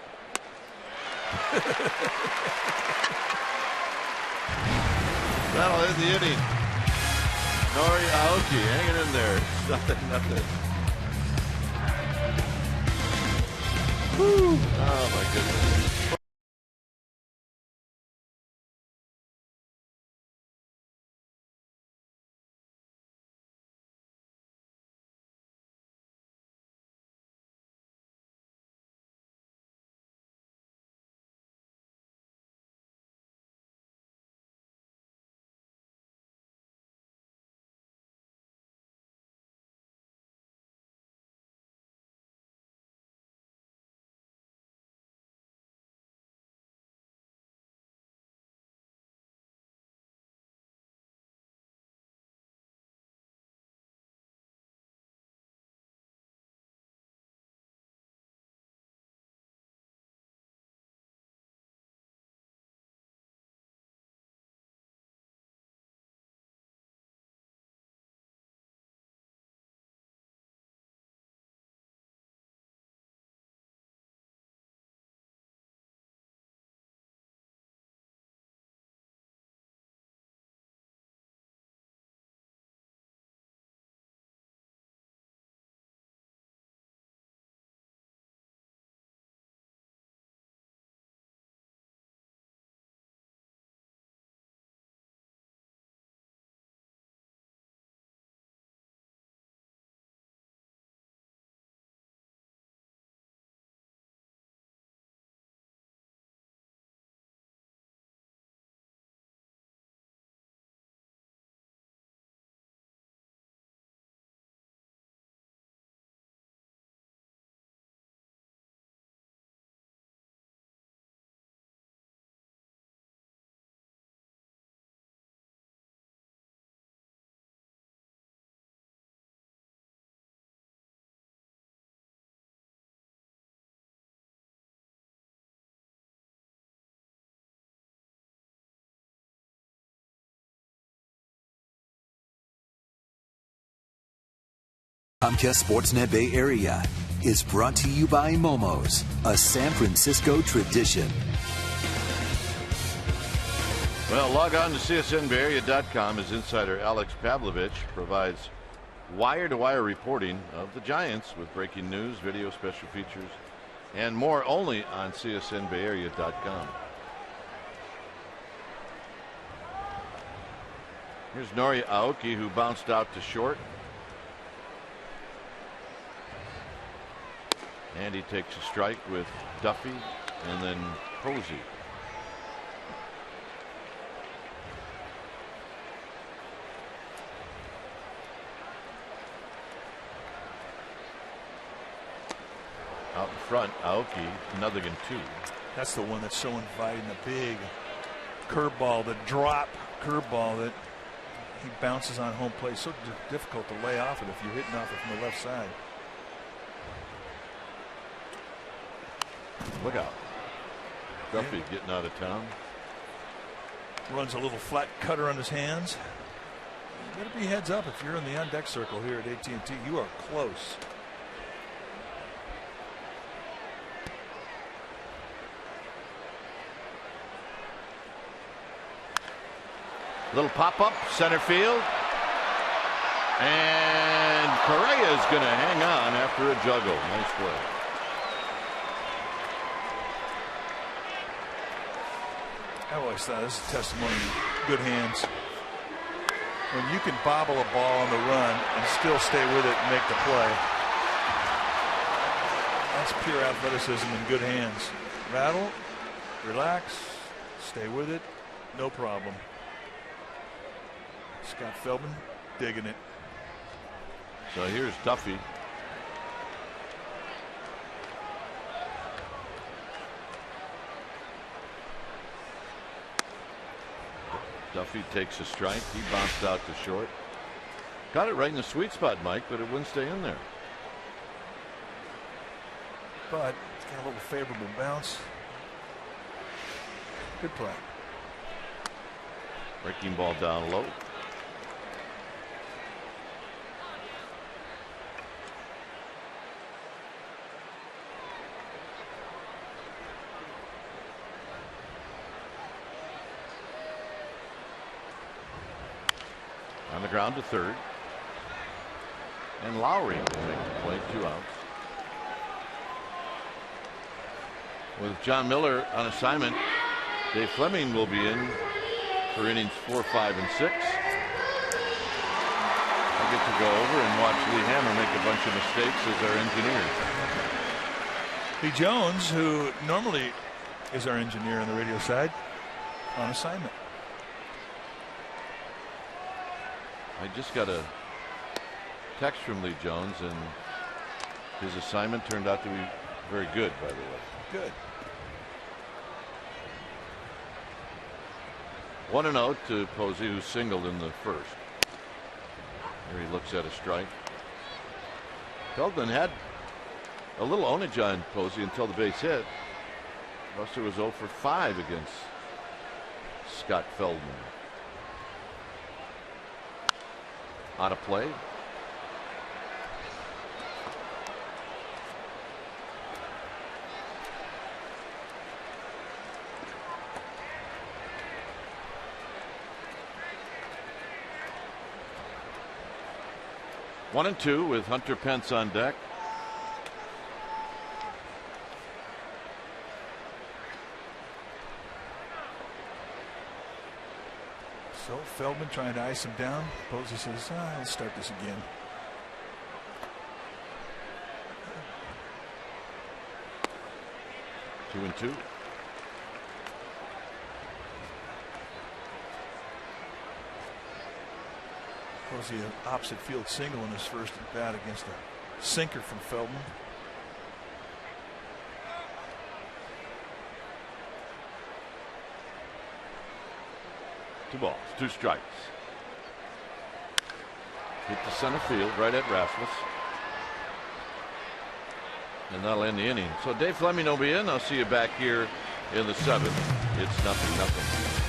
S1: That'll end the inning. Nori Aoki hanging in there. Nothing. Woo. Oh, my goodness.
S3: Comcast Sportsnet Bay Area is brought to you by Momo's, a San Francisco tradition.
S1: Well, log on to csnbayarea.com as insider Alex Pavlovich provides wire-to-wire reporting of the Giants with breaking news, video, special features, and more only on csnbayarea.com. Here's Nori Aoki, who bounced out to short. And he takes a strike with Duffy and then Posey. Out in front, Aoki, 0-2.
S2: That's the one that's so inviting, the big curveball, the drop curveball that he bounces on home plate. So difficult to lay off it if you're hitting off it from the left side.
S1: Look out. Duffy getting out of town.
S2: Runs a little flat cutter on his hands. You better be heads up if you're in the on-deck circle here at AT&T. You are close.
S1: Little pop-up, center field. And Correa is going to hang on after a juggle. Nice play.
S2: I always thought this is a testimony of good hands. When you can bobble a ball on the run and still stay with it and make the play. That's pure athleticism in good hands. Rattle, relax, stay with it, no problem. Scott Feldman digging it.
S1: So here's Duffy. Duffy takes a strike. He bounced out to short. Got it right in the sweet spot, Mike, but it wouldn't stay in there.
S2: But it's got a little favorable bounce. Good play.
S1: Breaking ball down low. On the ground to third. And Lowry will make the play, 2 outs. With John Miller on assignment, Dave Fleming will be in for innings 4, 5, and 6. I get to go over and watch Lee Hammer make a bunch of mistakes as our engineer.
S2: Lee Jones, who normally is our engineer on the radio side, on assignment.
S1: I just got a text from Lee Jones, and his assignment turned out to be very good, by the way.
S2: Good.
S1: 1-0 to Posey, who singled in the first. Here he looks at a strike. Feldman had a little onage on Posey until the base hit. Buster was 0 for 5 against Scott Feldman. Out of play. One and two with Hunter Pence on deck.
S2: So Feldman trying to ice him down. Posey says, let's start this again.
S1: Two and two.
S2: Posey an opposite field single in his first at bat against a sinker from Feldman.
S1: Two balls, 2 strikes. Hit to center field right at Rasmus. And that'll end the inning. So Dave Fleming will be in. I'll see you back here in the 7th. It's 0-0.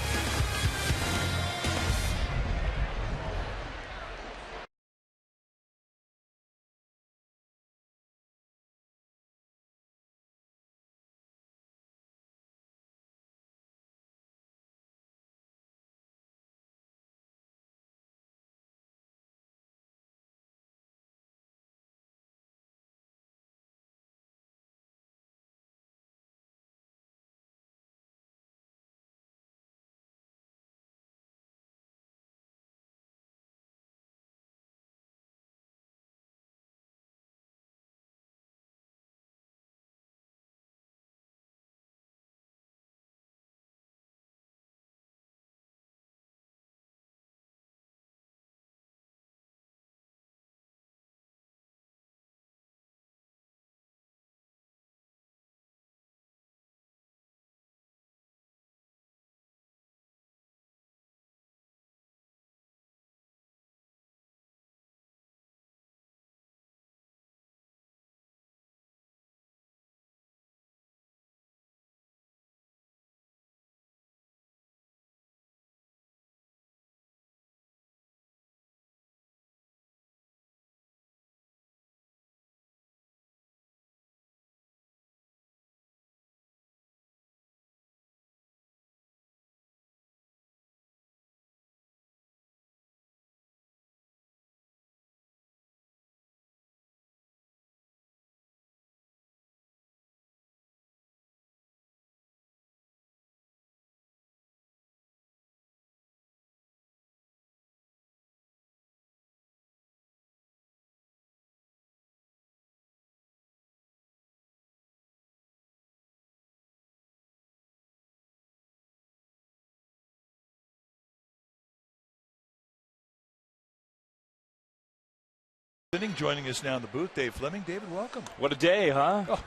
S2: Inning, joining us now in the booth, Dave Fleming. David, welcome.
S5: What a day, huh?
S2: Oh,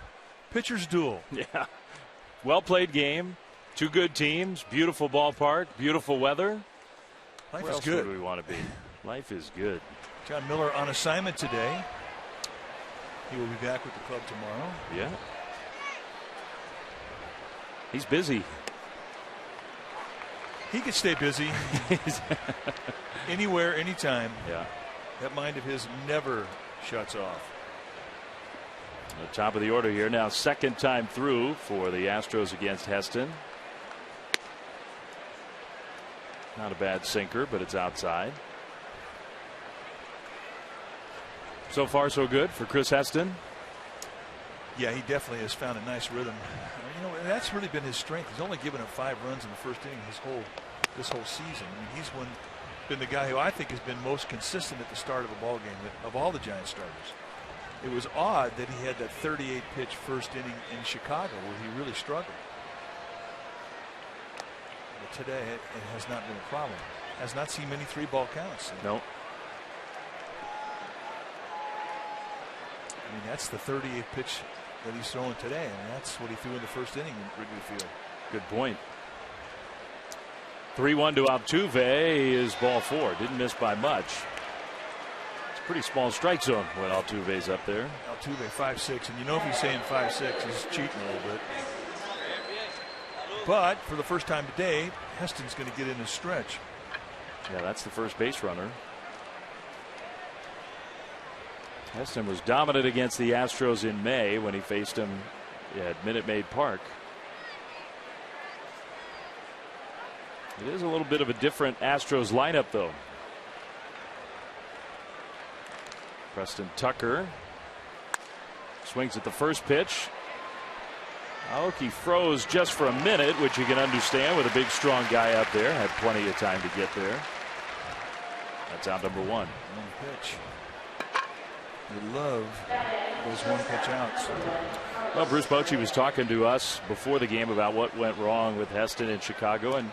S2: pitcher's duel.
S5: Yeah. Well played game. Two good teams. Beautiful ballpark. Beautiful weather.
S2: Life
S5: Where
S2: is
S5: else
S2: good.
S5: would we want to be? Life is good.
S2: John Miller on assignment today. He will be back with the club tomorrow.
S5: Yeah. He's busy.
S2: He could stay busy anywhere, anytime.
S5: Yeah.
S2: That mind of his never shuts off.
S5: The top of the order here now, second time through for the Astros against Heston. Not a bad sinker, but it's outside. So far, so good for Chris Heston.
S2: Yeah, he definitely has found a nice rhythm. You know, and that's really been his strength. He's only given up 5 runs in the first inning this whole season. I mean, he's been the guy who I think has been most consistent at the start of a ball game of all the Giants starters. It was odd that he had that 38 pitch first inning in Chicago where he really struggled. But today it has not been a problem. Has not seen many 3-ball counts.
S5: No.
S2: I mean, that's the 38th pitch that he's throwing today, and that's what he threw in the first inning in Wrigley Field.
S5: Good point. 3-1 to Altuve is ball 4. Didn't miss by much. It's a pretty small strike zone when Altuve's up there.
S2: Altuve 5'6", and you know if he's saying 5'6", he's cheating a little bit. But for the first time today, Heston's going to get in his stretch.
S5: Yeah, that's the first base runner. Heston was dominant against the Astros in May when he faced him at Minute Maid Park. It is a little bit of a different Astros lineup, though. Preston Tucker swings at the first pitch. Aoki froze just for a minute, which you can understand with a big, strong guy up there. Had plenty of time to get there. That's out number 1.
S2: One pitch. They love those one-pitch outs.
S5: Well, Bruce Bochy was talking to us before the game about what went wrong with Heston in Chicago, and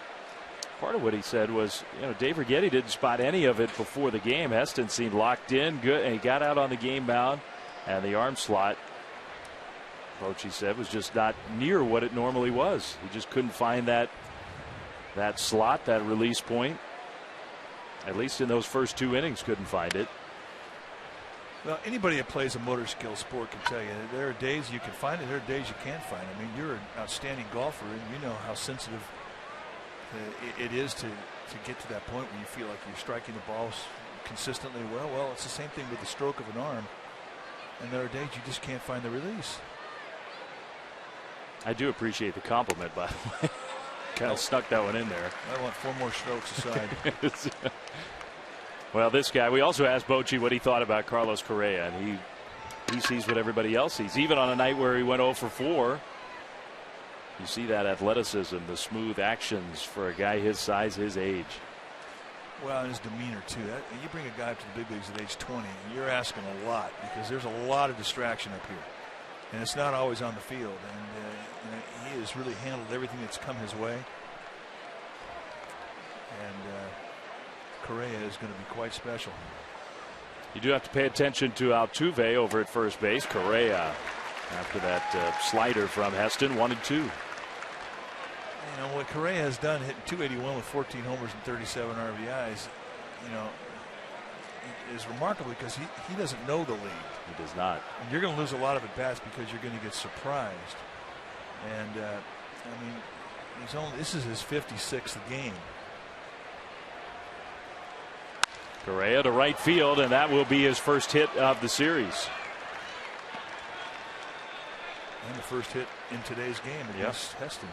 S5: part of what he said was, you know, Dave Righetti didn't spot any of it before the game. Heston seemed locked in, good, and he got out on the game mound, and the arm slot, Bochy said, was just not near what it normally was. He just couldn't find that slot, that release point. At least in those first 2 innings, couldn't find it.
S2: Well, anybody that plays a motor skill sport can tell you there are days you can find it, there are days you can't find it. I mean, you're an outstanding golfer, and you know how sensitive it is to get to that point where you feel like you're striking the balls consistently well. Well, it's the same thing with the stroke of an arm, and there are days you just can't find the release.
S5: I do appreciate the compliment, by the way. Kind of snuck that one in there.
S2: I want 4 more strokes aside.
S5: Well, this guy, we also asked Bochy what he thought about Carlos Correa, and he sees what everybody else sees. Even on a night where he went 0 for 4, you see that athleticism, the smooth actions for a guy his size, his age.
S2: Well, and his demeanor, too. You bring a guy up to the big leagues at age 20, and you're asking a lot because there's a lot of distraction up here. And it's not always on the field. And he has really handled everything that's come his way. And Correa is going to be quite special.
S5: You do have to pay attention to Altuve over at first base. Correa, after that slider from Heston, 1-2.
S2: You know what Correa has done, hitting .281 with 14 homers and 37 RBIs, you know, is remarkable because he doesn't know the league.
S5: He does not.
S2: And you're going to lose a lot of at bats because you're going to get surprised. And I mean, this is his 56th game.
S5: Correa to right field, and that will be his first hit of the series.
S2: And the first hit in today's game against Heston.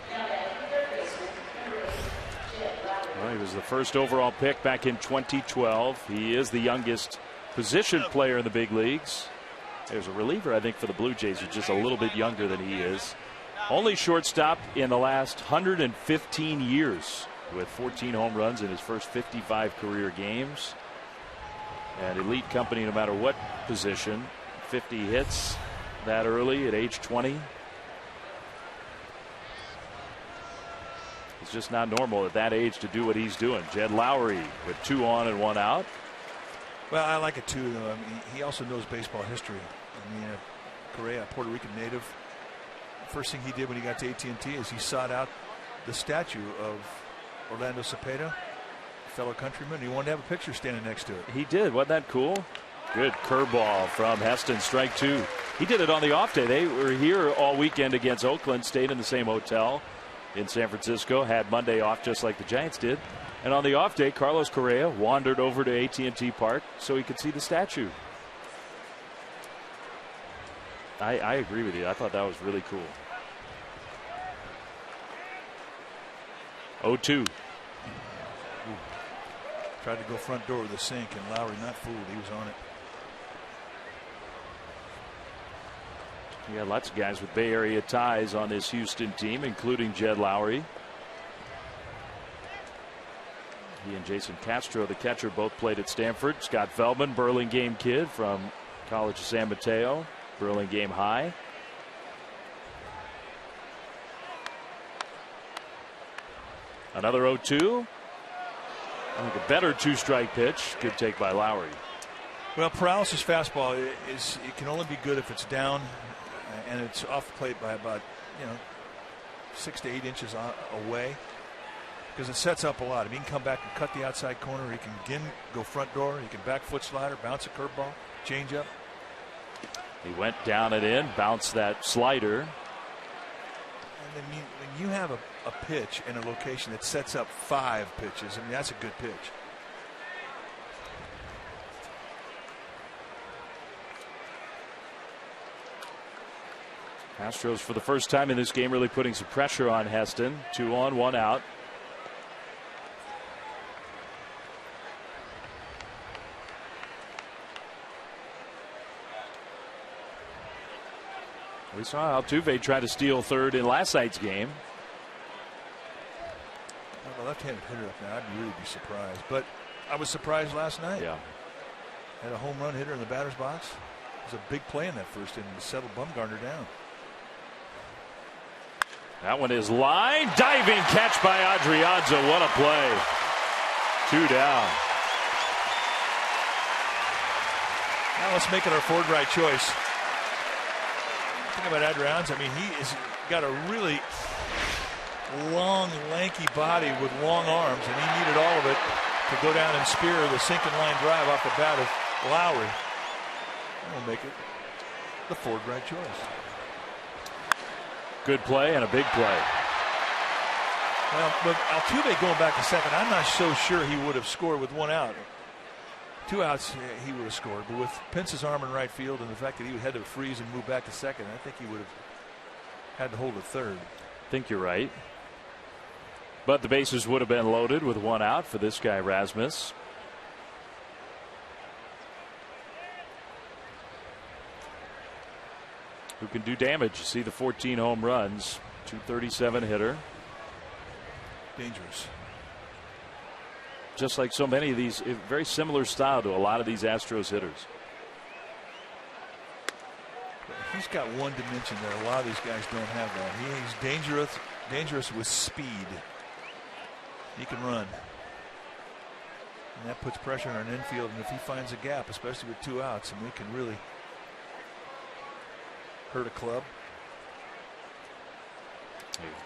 S5: Well, he was the first overall pick back in 2012. He is the youngest position player in the big leagues. There's a reliever, I think, for the Blue Jays who's just a little bit younger than he is. Only shortstop in the last 115 years with 14 home runs in his first 55 career games. And elite company no matter what position. 50 hits that early at age 20. It's just not normal at that age to do what he's doing. Jed Lowry with 2 on and 1 out.
S2: Well, I like it too, though. I mean, he also knows baseball history. I mean, Correa, a Puerto Rican native. First thing he did when he got to AT&T is he sought out the statue of Orlando Cepeda, fellow countryman. He wanted to have a picture standing next to it.
S5: He did. Wasn't that cool? Good curveball from Heston. Strike 2. He did it on the off day. They were here all weekend against Oakland, stayed in the same hotel in San Francisco, had Monday off just like the Giants did. And on the off day, Carlos Correa wandered over to AT&T Park so he could see the statue. I agree with you. I thought that was really cool. 0-2.
S2: Tried to go front door with the sink, and Lowry not fooled. He was on it.
S5: You got lots of guys with Bay Area ties on this Houston team, including Jed Lowry. He and Jason Castro, the catcher, both played at Stanford. Scott Feldman, Burlingame kid from College of San Mateo, Burlingame High. Another 0-2. I think a better 2-strike pitch. Good take by Lowry.
S2: Well, paralysis fastball it can only be good if it's down and it's off the plate by about 6 to 8 inches away, because it sets up a lot. I mean, he can come back and cut the outside corner. He can again go front door. He can back foot slider, bounce a curveball, change up.
S5: He went down and in, bounced that slider.
S2: And then when you have a pitch in a location that sets up 5 pitches, I mean, that's a good pitch.
S5: Astros, for the first time in this game, really putting some pressure on Heston. 2 on, 1 out. We saw Altuve try to steal third in last night's game.
S2: Well, the left-handed hitter up now, I'd really be surprised. But I was surprised last night.
S5: Yeah.
S2: Had a home run hitter in the batter's box. It was a big play in that first inning to settle Bumgarner down.
S5: That one is line. Diving catch by Adrianza. What a play. 2 down.
S2: Now let's make it our Ford right choice. Think about Adrianza. I mean, he's got a really long, lanky body with long arms, and he needed all of it to go down and spear the sinking line drive off the bat of Lowry. That will make it the Ford right choice.
S5: Good play and a big play.
S2: Well, but Altuve going back to second, I'm not so sure he would have scored with 1 out. 2 outs, he would have scored. But with Pence's arm in right field and the fact that he had to freeze and move back to second, I think he would have had to hold a third.
S5: I think you're right. But the bases would have been loaded with 1 out for this guy, Rasmus. Who can do damage. You see the 14 home runs, 237 hitter.
S2: Dangerous.
S5: Just like so many of these, very similar style to a lot of these Astros hitters.
S2: He's got one dimension that a lot of these guys don't have. That he's dangerous with speed. He can run, and that puts pressure on an infield. And if he finds a gap, especially with 2 outs, I mean, it can really hurt a club.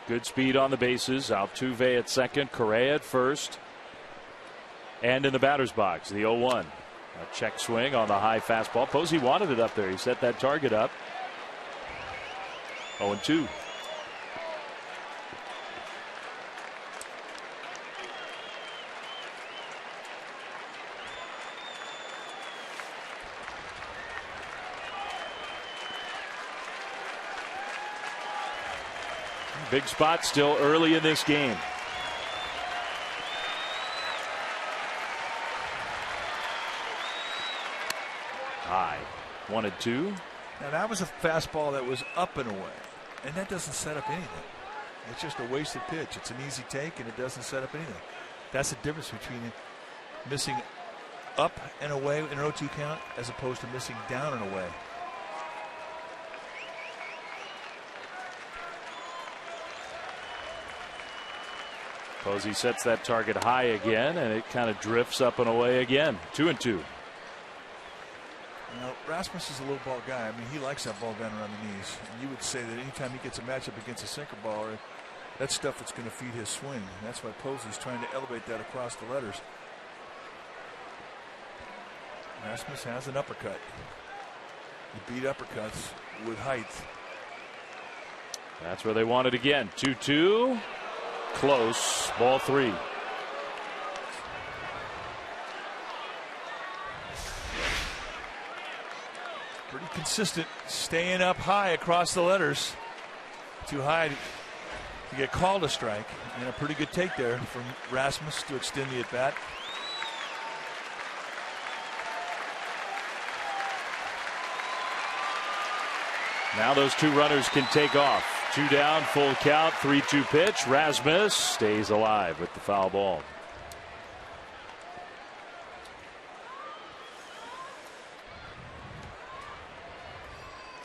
S5: Good speed on the bases. Altuve at second, Correa at first. And in the batter's box, the 0-1. A check swing on the high fastball. Posey wanted it up there. He set that target up. 0-2. Big spot still early in this game. High. 1-2.
S2: Now that was a fastball that was up and away, and that doesn't set up anything. It's just a wasted pitch. It's an easy take, and it doesn't set up anything. That's the difference between missing up and away in an 0-2 count as opposed to missing down and away.
S5: Posey sets that target high again, and it kind of drifts up and away again. 2-2.
S2: Rasmus is a low ball guy. I mean, he likes that ball down around the knees. And you would say that anytime he gets a matchup against a sinker baller, that's stuff that's going to feed his swing. And that's why Posey's trying to elevate that across the letters. Rasmus has an uppercut. He beat uppercuts with height.
S5: That's where they want it again. 2-2. Close. Ball 3.
S2: Pretty consistent, staying up high across the letters. Too high to get called a strike. And a pretty good take there from Rasmus to extend the at-bat.
S5: Now those 2 runners can take off. 2 down, full count, 3-2 pitch. Rasmus stays alive with the foul ball.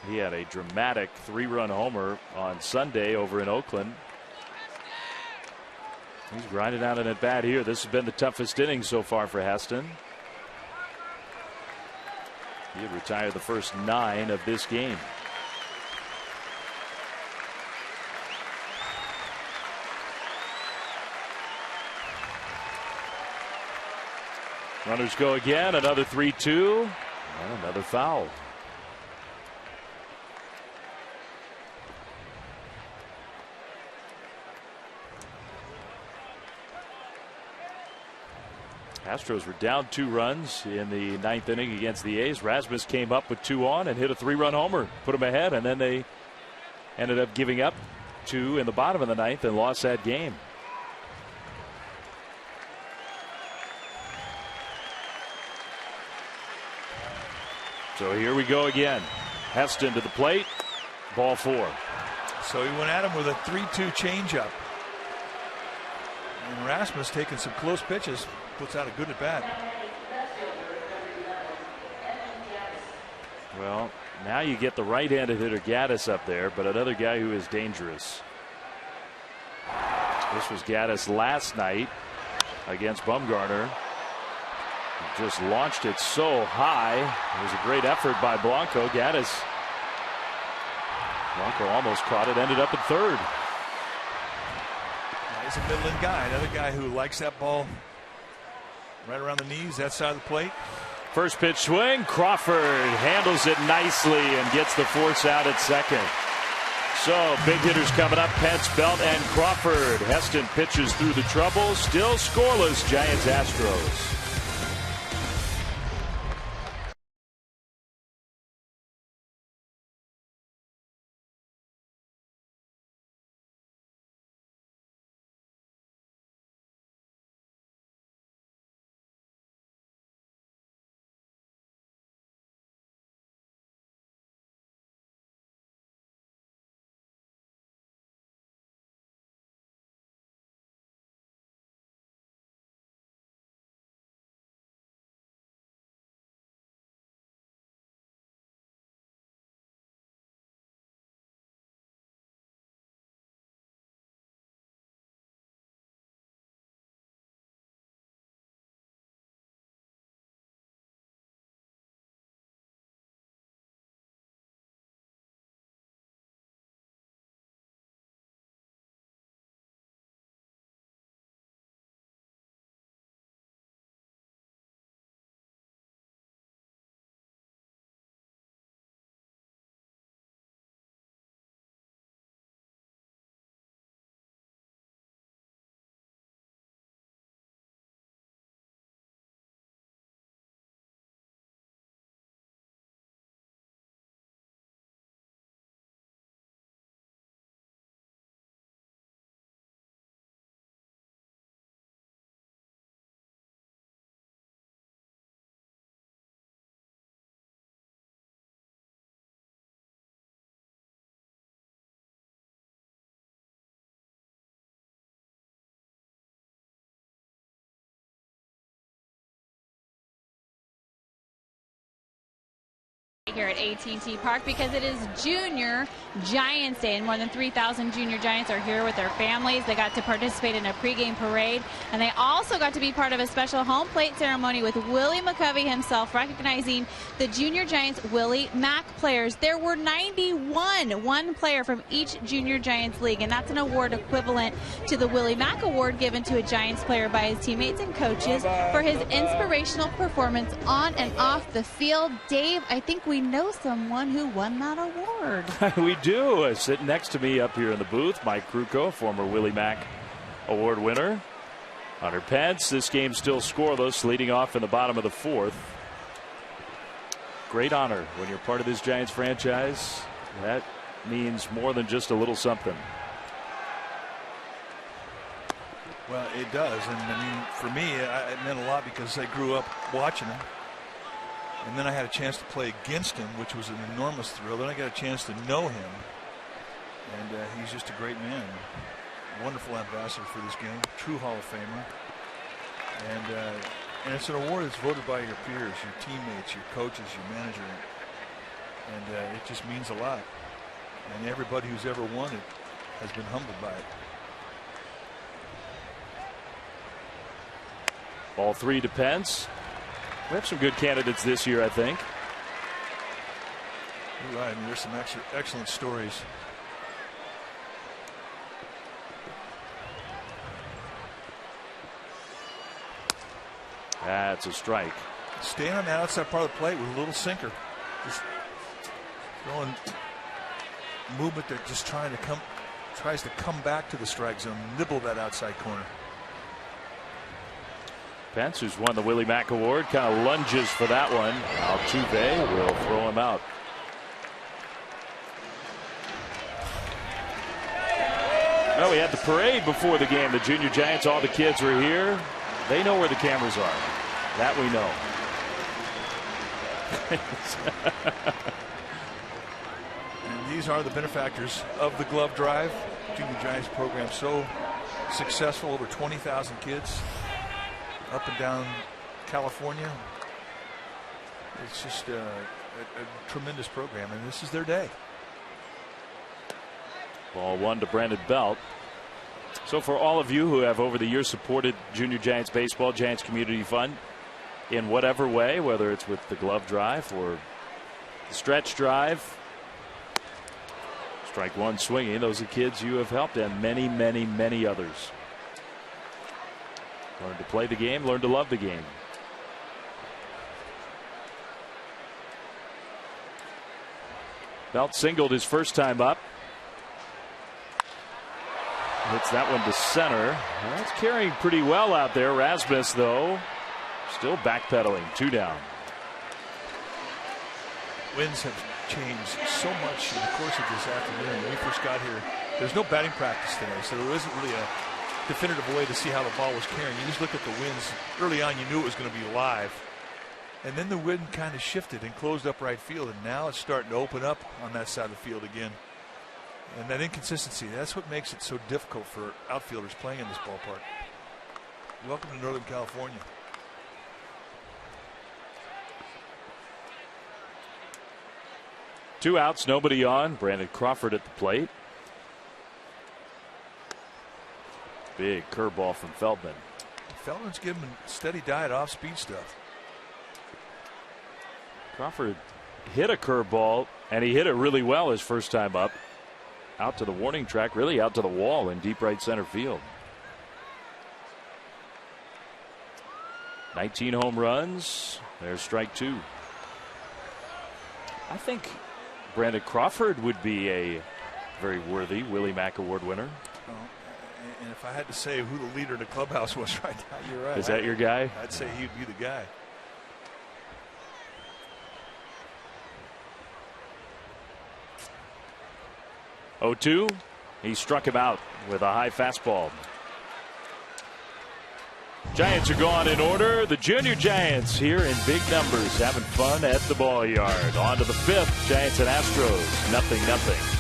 S5: He had a dramatic 3-run homer on Sunday over in Oakland. He's grinding out an at-bat here. This has been the toughest inning so far for Heston. He had retired the first 9 of this game. Runners go again. Another 3-2 and another foul. Astros were down 2 runs in the 9th inning against the A's. Rasmus came up with 2 on and hit a 3-run homer, put them ahead, and then they ended up giving up 2 in the bottom of the 9th and lost that game. So here we go again. Heston to the plate. Ball 4.
S2: So he went at him with a 3-2 changeup. And Rasmus taking some close pitches. Puts out a good at bat.
S5: Well, now you get the right-handed hitter Gaddis up there, but another guy who is dangerous. This was Gaddis last night against Bumgarner. He just launched it so high. It was a great effort by Blanco. Gaddis. Blanco almost caught it, ended up at third.
S2: He's a middling guy, another guy who likes that ball right around the knees, that side of the plate.
S5: First pitch swing. Crawford handles it nicely and gets the force out at second. So big hitters coming up. Pence, Belt, and Crawford. Heston pitches through the trouble. Still scoreless. Giants Astros.
S4: here at AT&T Park because it is Junior Giants Day, and more than 3,000 Junior Giants are here with their families. They got to participate in a pregame parade, and they also got to be part of a special home plate ceremony with Willie McCovey himself, recognizing the Junior Giants Willie Mack players. There were 91, one player from each Junior Giants league, and that's an award equivalent to the Willie Mack Award given to a Giants player by his teammates and coaches for his inspirational performance on and off the field. Dave, I think we know someone who won that award.
S5: We do. Sitting next to me up here in the booth, Mike Krukow, former Willie Mack Award winner. Hunter Pence. This game still scoreless, leading off in the bottom of the fourth. Great honor when you're part of this Giants franchise. That means more than just a little something.
S2: Well, it does, and I mean, for me, it meant a lot because I grew up watching him. And then I had a chance to play against him, which was an enormous thrill. Then I got a chance to know him. And he's just a great man. Wonderful ambassador for this game. True Hall of Famer. And it's an award that's voted by your peers, your teammates, your coaches, your manager. And it just means a lot. And everybody who's ever won it has been humbled by it.
S5: Ball three to Pence. We have some good candidates this year, I think.
S2: You're right. I mean, there's some excellent stories.
S5: That's a strike.
S2: Staying on the outside part of the plate with a little sinker. Just throwing movement that just tries to come back to the strike zone, nibble that outside corner.
S5: Pence, who's won the Willie Mack Award, kind of lunges for that one. Altuve will throw him out. Well, we had the parade before the game. The Junior Giants, all the kids were here. They know where the cameras are. That we know.
S2: And these are the benefactors of the glove drive. Junior Giants program so successful, over 20,000 kids up and down California. It's just a tremendous program, and this is their day.
S5: Ball one to Brandon Belt. So for all of you who have over the years supported Junior Giants baseball, Giants Community Fund in whatever way, whether it's with the glove drive or the stretch drive, strike one swinging, those are kids you have helped, and many, many, many others. Learn to play the game, learn to love the game. Belt singled his first time up. Hits that one to center. That's carrying pretty well out there. Rasmus, though, still backpedaling. Two down.
S2: Winds have changed so much in the course of this afternoon. When we first got here, there's no batting practice today, so there isn't really a definitive way to see how the ball was carrying. You just look at the winds. Early on, you knew it was going to be live. And then the wind kind of shifted and closed up right field, and now it's starting to open up on that side of the field again. And that inconsistency, that's what makes it so difficult for outfielders playing in this ballpark. Welcome to Northern California.
S5: Two outs, nobody on. Brandon Crawford at the plate. Big curveball from Feldman.
S2: Feldman's giving him a steady diet off speed stuff.
S5: Crawford hit a curveball, and he hit it really well his first time up. Out to the warning track, really out to the wall in deep right center field. 19 home runs. There's strike two. I think Brandon Crawford would be a very worthy Willie Mack Award winner.
S2: Oh, and if I had to say who the leader in the clubhouse was right now, you're right.
S5: Is that your guy?
S2: I'd say he'd be the guy.
S5: Oh-2. He struck him out with a high fastball. Giants are gone in order. The Junior Giants here in big numbers, having fun at the ball yard. On to the fifth. Giants and Astros. 0-0.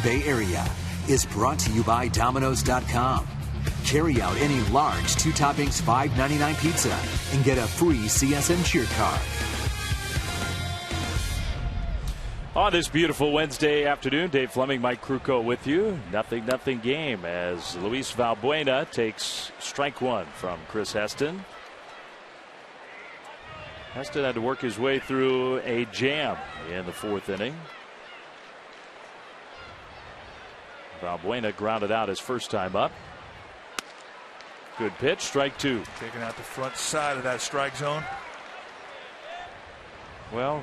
S3: Bay Area is brought to you by Domino's.com. Carry out any large 2 toppings $5.99 pizza and get a free CSN cheer card.
S5: On this beautiful Wednesday afternoon, Dave Fleming, Mike Krukow with you. 0-0 game as Luis Valbuena takes strike 1 from Chris Heston. Heston had to work his way through a jam in the 4th inning. Valbuena grounded out his first time up. Good pitch, strike 2.
S2: Taking out the front side of that strike zone.
S5: Well,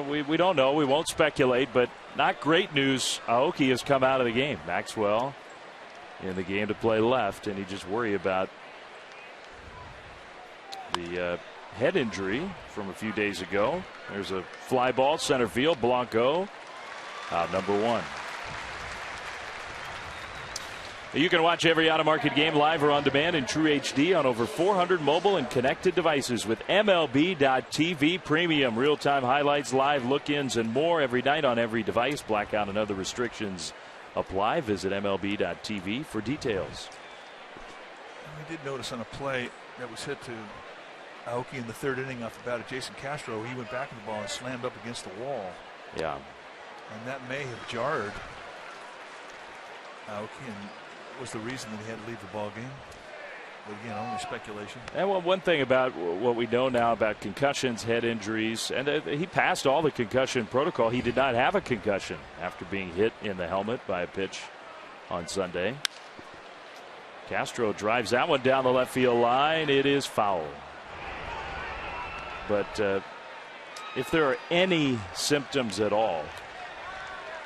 S5: we don't know. We won't speculate, but not great news. Aoki has come out of the game. Maxwell in the game to play left, and you just worry about the head injury from a few days ago. There's a fly ball, center field. Blanco out number 1. You can watch every out-of-market game live or on demand in True HD on over 400 mobile and connected devices with MLB.TV Premium. Real-time highlights, live look-ins, and more every night on every device. Blackout and other restrictions apply. Visit MLB.TV for details.
S2: We did notice on a play that was hit to Aoki in the 3rd inning off the bat of Jason Castro. He went back to the ball and slammed up against the wall.
S5: Yeah.
S2: And that may have jarred Aoki and was the reason that he had to leave the ball game. But again, only speculation.
S5: And well, one thing about what we know now about concussions, head injuries, and he passed all the concussion protocol. He did not have a concussion after being hit in the helmet by a pitch on Sunday. Castro drives that one down the left field line. It is foul. But if there are any symptoms at all,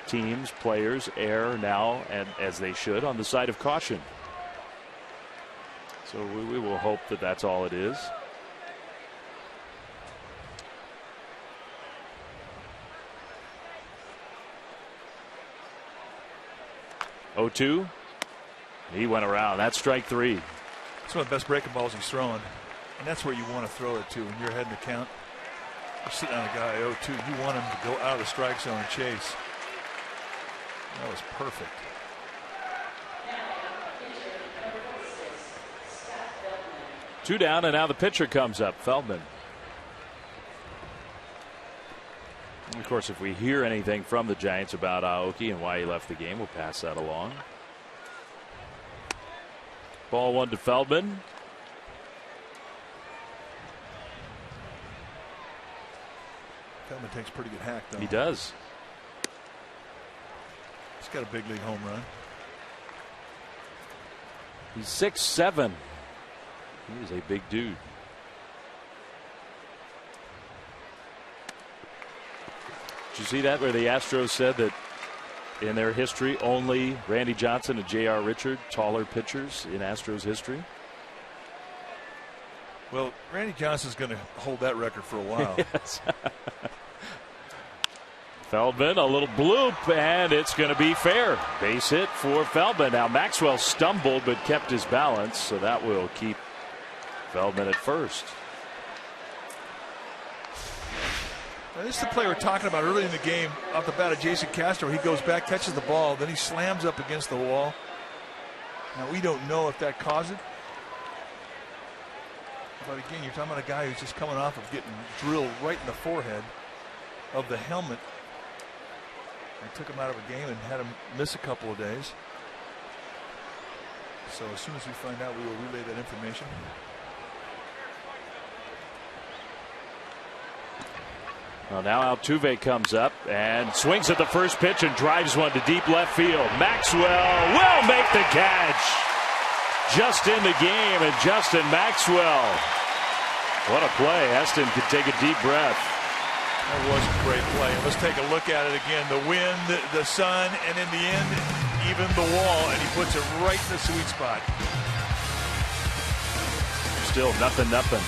S5: teams, players err now, and as they should, on the side of caution. So we will hope that that's all it is. Oh, 2. He went around. That's strike 3.
S2: It's one of the best breaking balls he's throwing, and that's where you want to throw it to when you're heading the count. You're sitting on a guy 0-2. You want him to go out of the strike zone and chase. That was perfect.
S5: Two down, and now the pitcher comes up, Feldman. And of course, if we hear anything from the Giants about Aoki and why he left the game, we'll pass that along. Ball 1 to Feldman.
S2: Feldman takes a pretty good hack, though.
S5: He does.
S2: He's got a big league home run.
S5: He's 6'7". He is a big dude. Did you see that where the Astros said that in their history only Randy Johnson and J.R. Richard, taller pitchers in Astros history?
S2: Well, Randy Johnson's going to hold that record for a while.
S5: Yes. Feldman, a little bloop, and it's going to be fair. Base hit for Feldman. Now Maxwell stumbled but kept his balance, so that will keep Feldman at first.
S2: Now, this is the play we're talking about early in the game. Off the bat of Jason Castro, he goes back, catches the ball, then he slams up against the wall. Now we don't know if that caused it. But again, you're talking about a guy who's just coming off of getting drilled right in the forehead of the helmet. They took him out of a game and had him miss a couple of days. So as soon as we find out, we will relay that information.
S5: Well, now Altuve comes up and swings at the first pitch and drives one to deep left field. Maxwell will make the catch. Just in the game, and Justin Maxwell. What a play. Heston could take a deep breath.
S2: That was a great play. Let's take a look at it again. The wind, the sun, and in the end, even the wall, and he puts it right in the sweet spot.
S5: Still 0-0.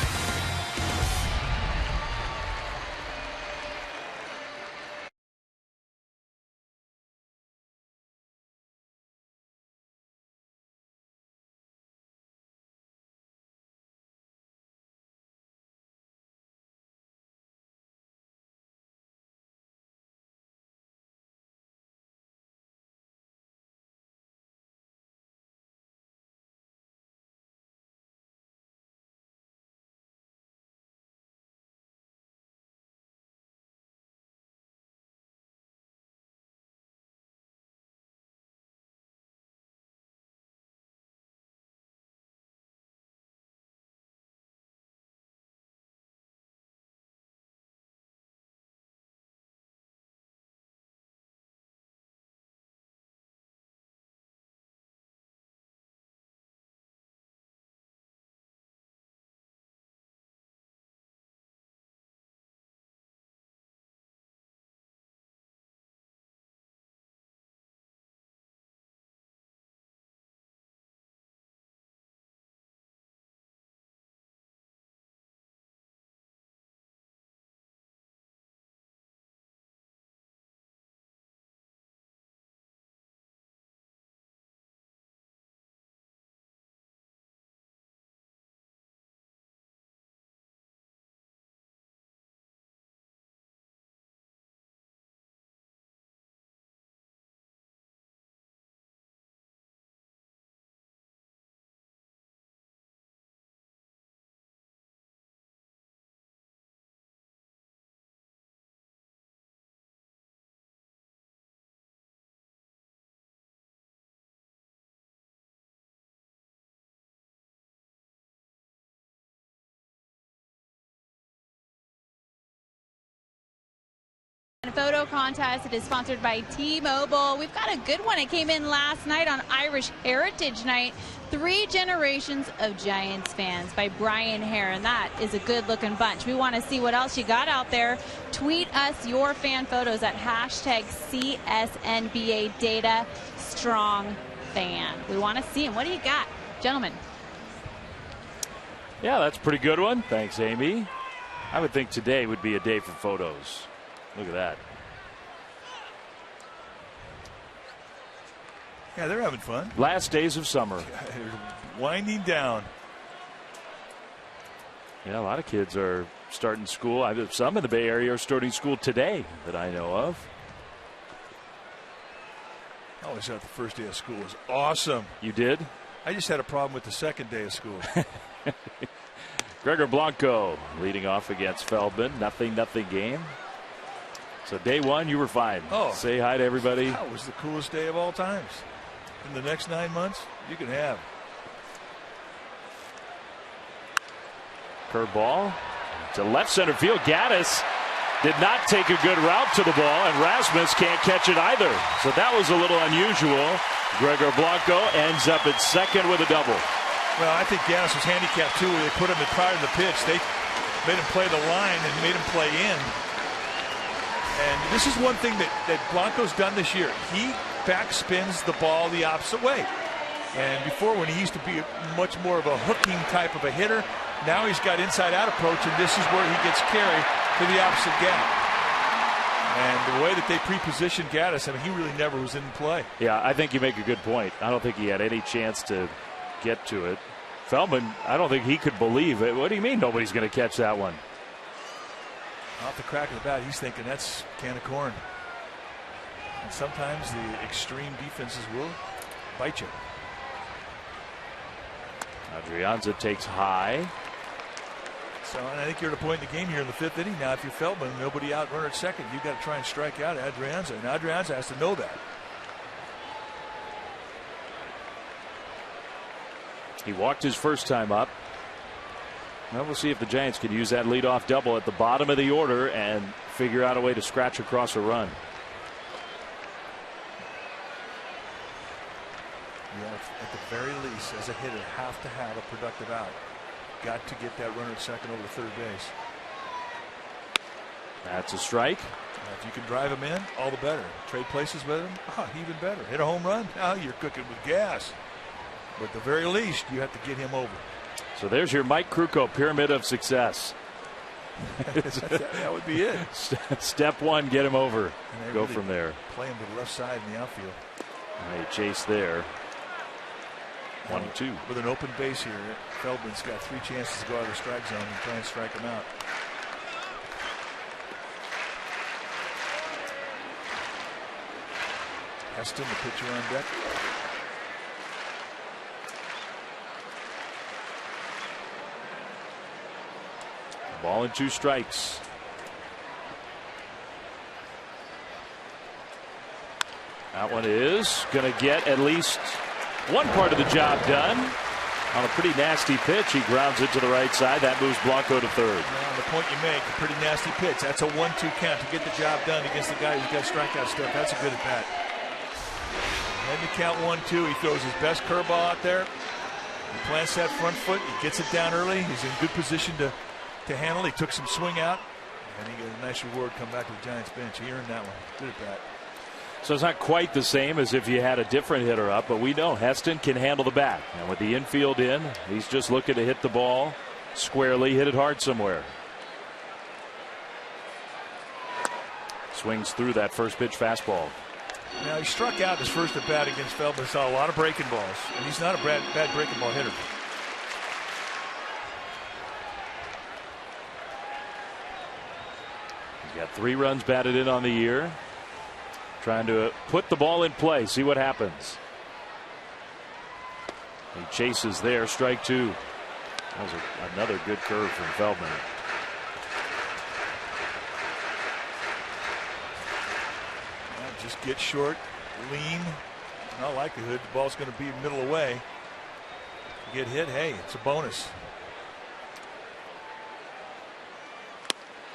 S4: Photo contest. It is sponsored by T-Mobile. We've got a good one. It came in last night on Irish Heritage Night. 3 generations of Giants fans by Brian Hare, and that is a good-looking bunch. We want to see what else you got out there. Tweet us your fan photos at #CSNBA Data Strong Fan. We want to see them. What do you got, gentlemen?
S5: Yeah, that's a pretty good one. Thanks, Amy. I would think today would be a day for photos. Look at that.
S2: Yeah, they're having fun.
S5: Last days of summer.
S2: Winding down.
S5: Yeah, a lot of kids are starting school. Some in the Bay Area are starting school today that I know of.
S2: I always thought the first day of school was awesome.
S5: You did?
S2: I just had a problem with the second day of school.
S5: Gregor Blanco leading off against Feldman. 0-0 game. So day one, you were fine.
S2: Oh,
S5: say hi to everybody.
S2: That was the coolest day of all times. In the next 9 months, you can have.
S5: Curveball to left center field. Gaddis did not take a good route to the ball, and Rasmus can't catch it either. So that was a little unusual. Gregor Blanco ends up at second with a double.
S2: Well, I think Gaddis was handicapped too. They put him in prior to the pitch. They made him play the line and made him play in. And this is one thing that Blanco's done this year. He backspins the ball the opposite way. And before, when he used to be much more of a hooking type of a hitter, now he's got inside-out approach, and this is where he gets carry to the opposite gap. And the way that they pre-positioned Gaddis, I mean, he really never was in play.
S5: Yeah, I think you make a good point. I don't think he had any chance to get to it. Feldman, I don't think he could believe it. What do you mean nobody's going to catch that one?
S2: Off the crack of the bat, he's thinking that's a can of corn. And sometimes the extreme defenses will bite you.
S5: Adrianza takes high.
S2: So, and I think you're at a point in the game here in the 5th inning now. If you're Feldman, nobody out, runner at second, you've got to try and strike out Adrianza. And Adrianza has to know that.
S5: He walked his first time up. Well, we'll see if the Giants can use that leadoff double at the bottom of the order and figure out a way to scratch across a run.
S2: You have, at the very least, as a hitter, have to have a productive out. Got to get that runner at second over to third base.
S5: That's a strike.
S2: If you can drive him in, all the better. Trade places with him, even better. Hit a home run, you're cooking with gas. But at the very least, you have to get him over.
S5: So there's your Mike Krukow pyramid of success.
S2: That would be it.
S5: Step one, get him over. Go
S2: really
S5: from there.
S2: Play him to the left side in the outfield.
S5: A chase there. 1-2.
S2: With an open base here, Feldman's got 3 chances to go out of the strike zone and try and strike him out. Heston, the pitcher on deck.
S5: Ball and 2 strikes. That one is going to get at least one part of the job done. On a pretty nasty pitch, he grounds it to the right side. That moves Blanco to third.
S2: Well, the point you make, a pretty nasty pitch. That's a 1-2 count to get the job done against the guy who's got strikeout stuff. That's a good at bat. Then to count 1-2, he throws his best curveball out there. He plants that front foot. He gets it down early. He's in good position to handle. He took some swing out, and he got a nice reward come back to the Giants bench. He earned that one. Good at bat.
S5: So it's not quite the same as if you had a different hitter up, but we know Heston can handle the bat. And with the infield in, he's just looking to hit the ball squarely, hit it hard somewhere. Swings through that first pitch fastball.
S2: Now, he struck out his first at bat against Feldman. Saw a lot of breaking balls, and he's not a bad breaking ball hitter.
S5: He's got 3 runs batted in on the year. Trying to put the ball in play, see what happens. He chases there, strike 2. That was another good curve from Feldman.
S2: Just get short, lean. No likelihood the ball's going to be middle away. Get hit, hey, it's a bonus.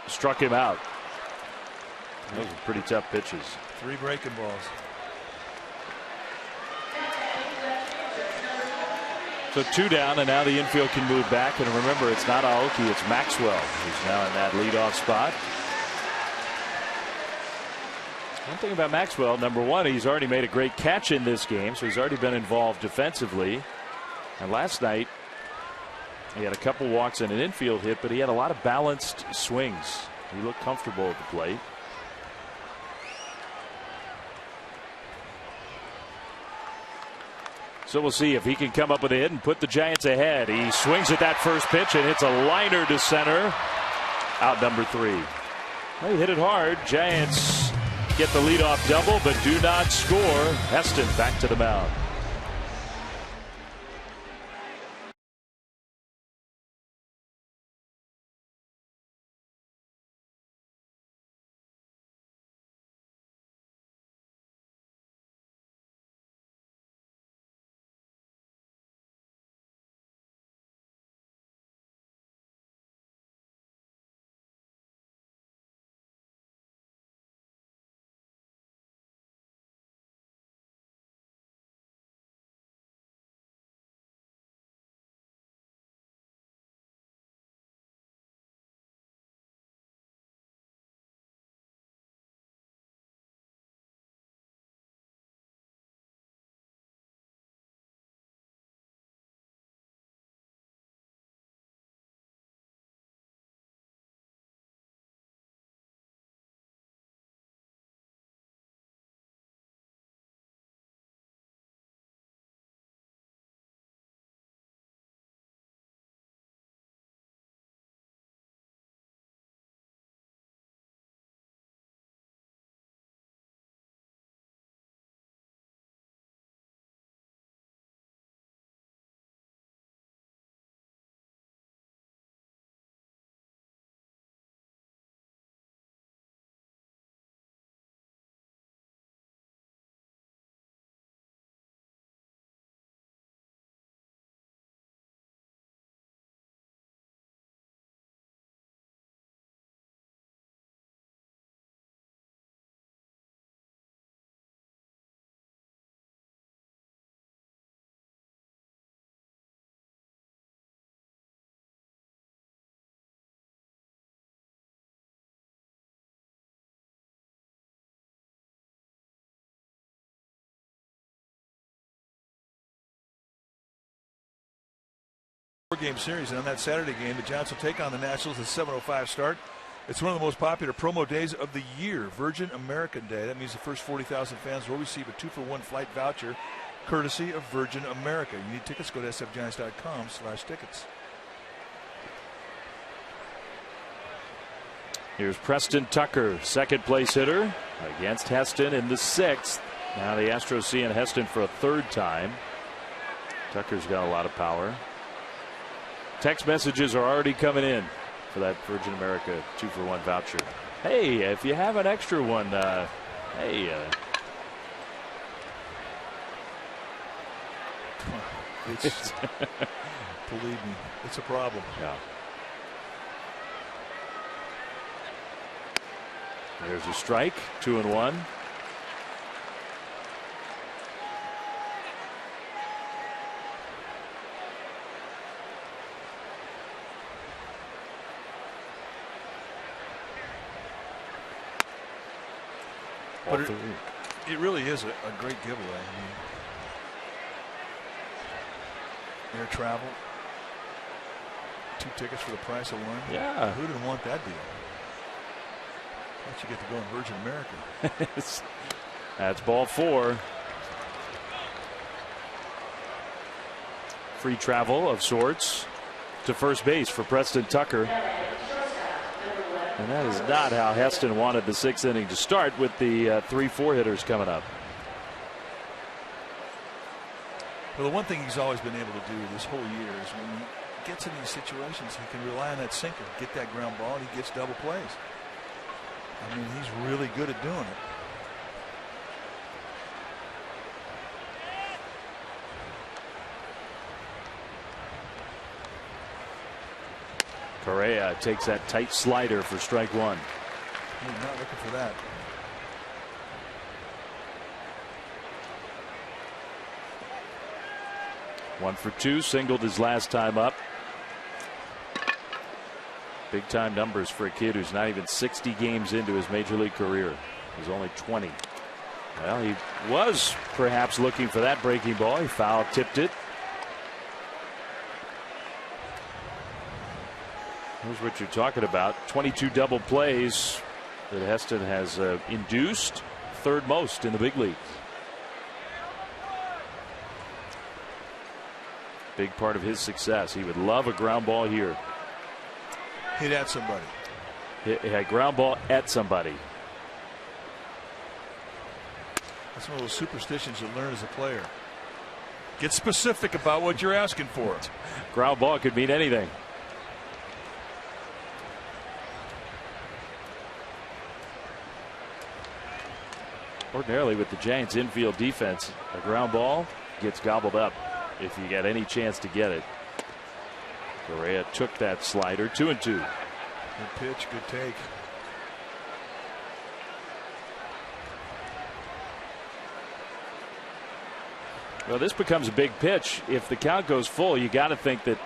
S5: Struck him out. Those are pretty tough pitches.
S2: 3 breaking balls.
S5: So 2 down, and now the infield can move back. And remember, it's not Aoki, it's Maxwell who's now in that leadoff spot. One thing about Maxwell, number one, he's already made a great catch in this game, so he's already been involved defensively. And last night, he had a couple walks and an infield hit, but he had a lot of balanced swings. He looked comfortable at the plate. So we'll see if he can come up with a hit and put the Giants ahead. He swings at that first pitch and hits a liner to center. Out number 3. Well, he hit it hard. Giants get the leadoff double, but do not score. Heston back to the mound.
S2: Game series, and on that Saturday game, the Giants will take on the Nationals at 7:05 start. It's one of the most popular promo days of the year, Virgin American Day. That means the first 40,000 fans will receive a 2-for-1 flight voucher courtesy of Virgin America. You need tickets, go to sfgiants.com/tickets.
S5: Here's Preston Tucker, second place hitter against Heston in the 6th. Now the Astros seeing Heston for a 3rd time. Tucker's got a lot of power. Text messages are already coming in for that Virgin America 2-for-1 voucher. Hey, if you have an extra one, hey.
S2: Believe me, it's a problem.
S5: Yeah. There's a strike, 2-1.
S2: But it really is a great giveaway. I mean, air travel, 2 tickets for the price of 1.
S5: Yeah.
S2: Who didn't want that deal? Thought you get to go in Virgin America.
S5: That's ball 4. Free travel of sorts to first base for Preston Tucker. And that is not how Heston wanted the 6th inning to start, with the 3-4 hitters coming up.
S2: Well, the one thing he's always been able to do this whole year is when he gets in these situations, he can rely on that sinker, get that ground ball, and he gets double plays. I mean, he's really good at doing it.
S5: Correa takes that tight slider for strike 1.
S2: He's not looking for that.
S5: One for two, singled his last time up. Big time numbers for a kid who's not even 60 games into his major league career. He's only 20. Well, he was perhaps looking for that breaking ball. He foul tipped it. Here's what you're talking about. 22 double plays that Heston has induced, third most in the big leagues. Big part of his success. He would love a ground ball here.
S2: Hit at somebody.
S5: Hit a ground ball at somebody.
S2: That's one of those superstitions you learn as a player. Get specific about what you're asking for.
S5: Ground ball could mean anything. Ordinarily, with the Giants' infield defense, a ground ball gets gobbled up if you get any chance to get it. Correa took that slider. 2-2.
S2: Good pitch, good take.
S5: Well, this becomes a big pitch. If the count goes full, you got to think that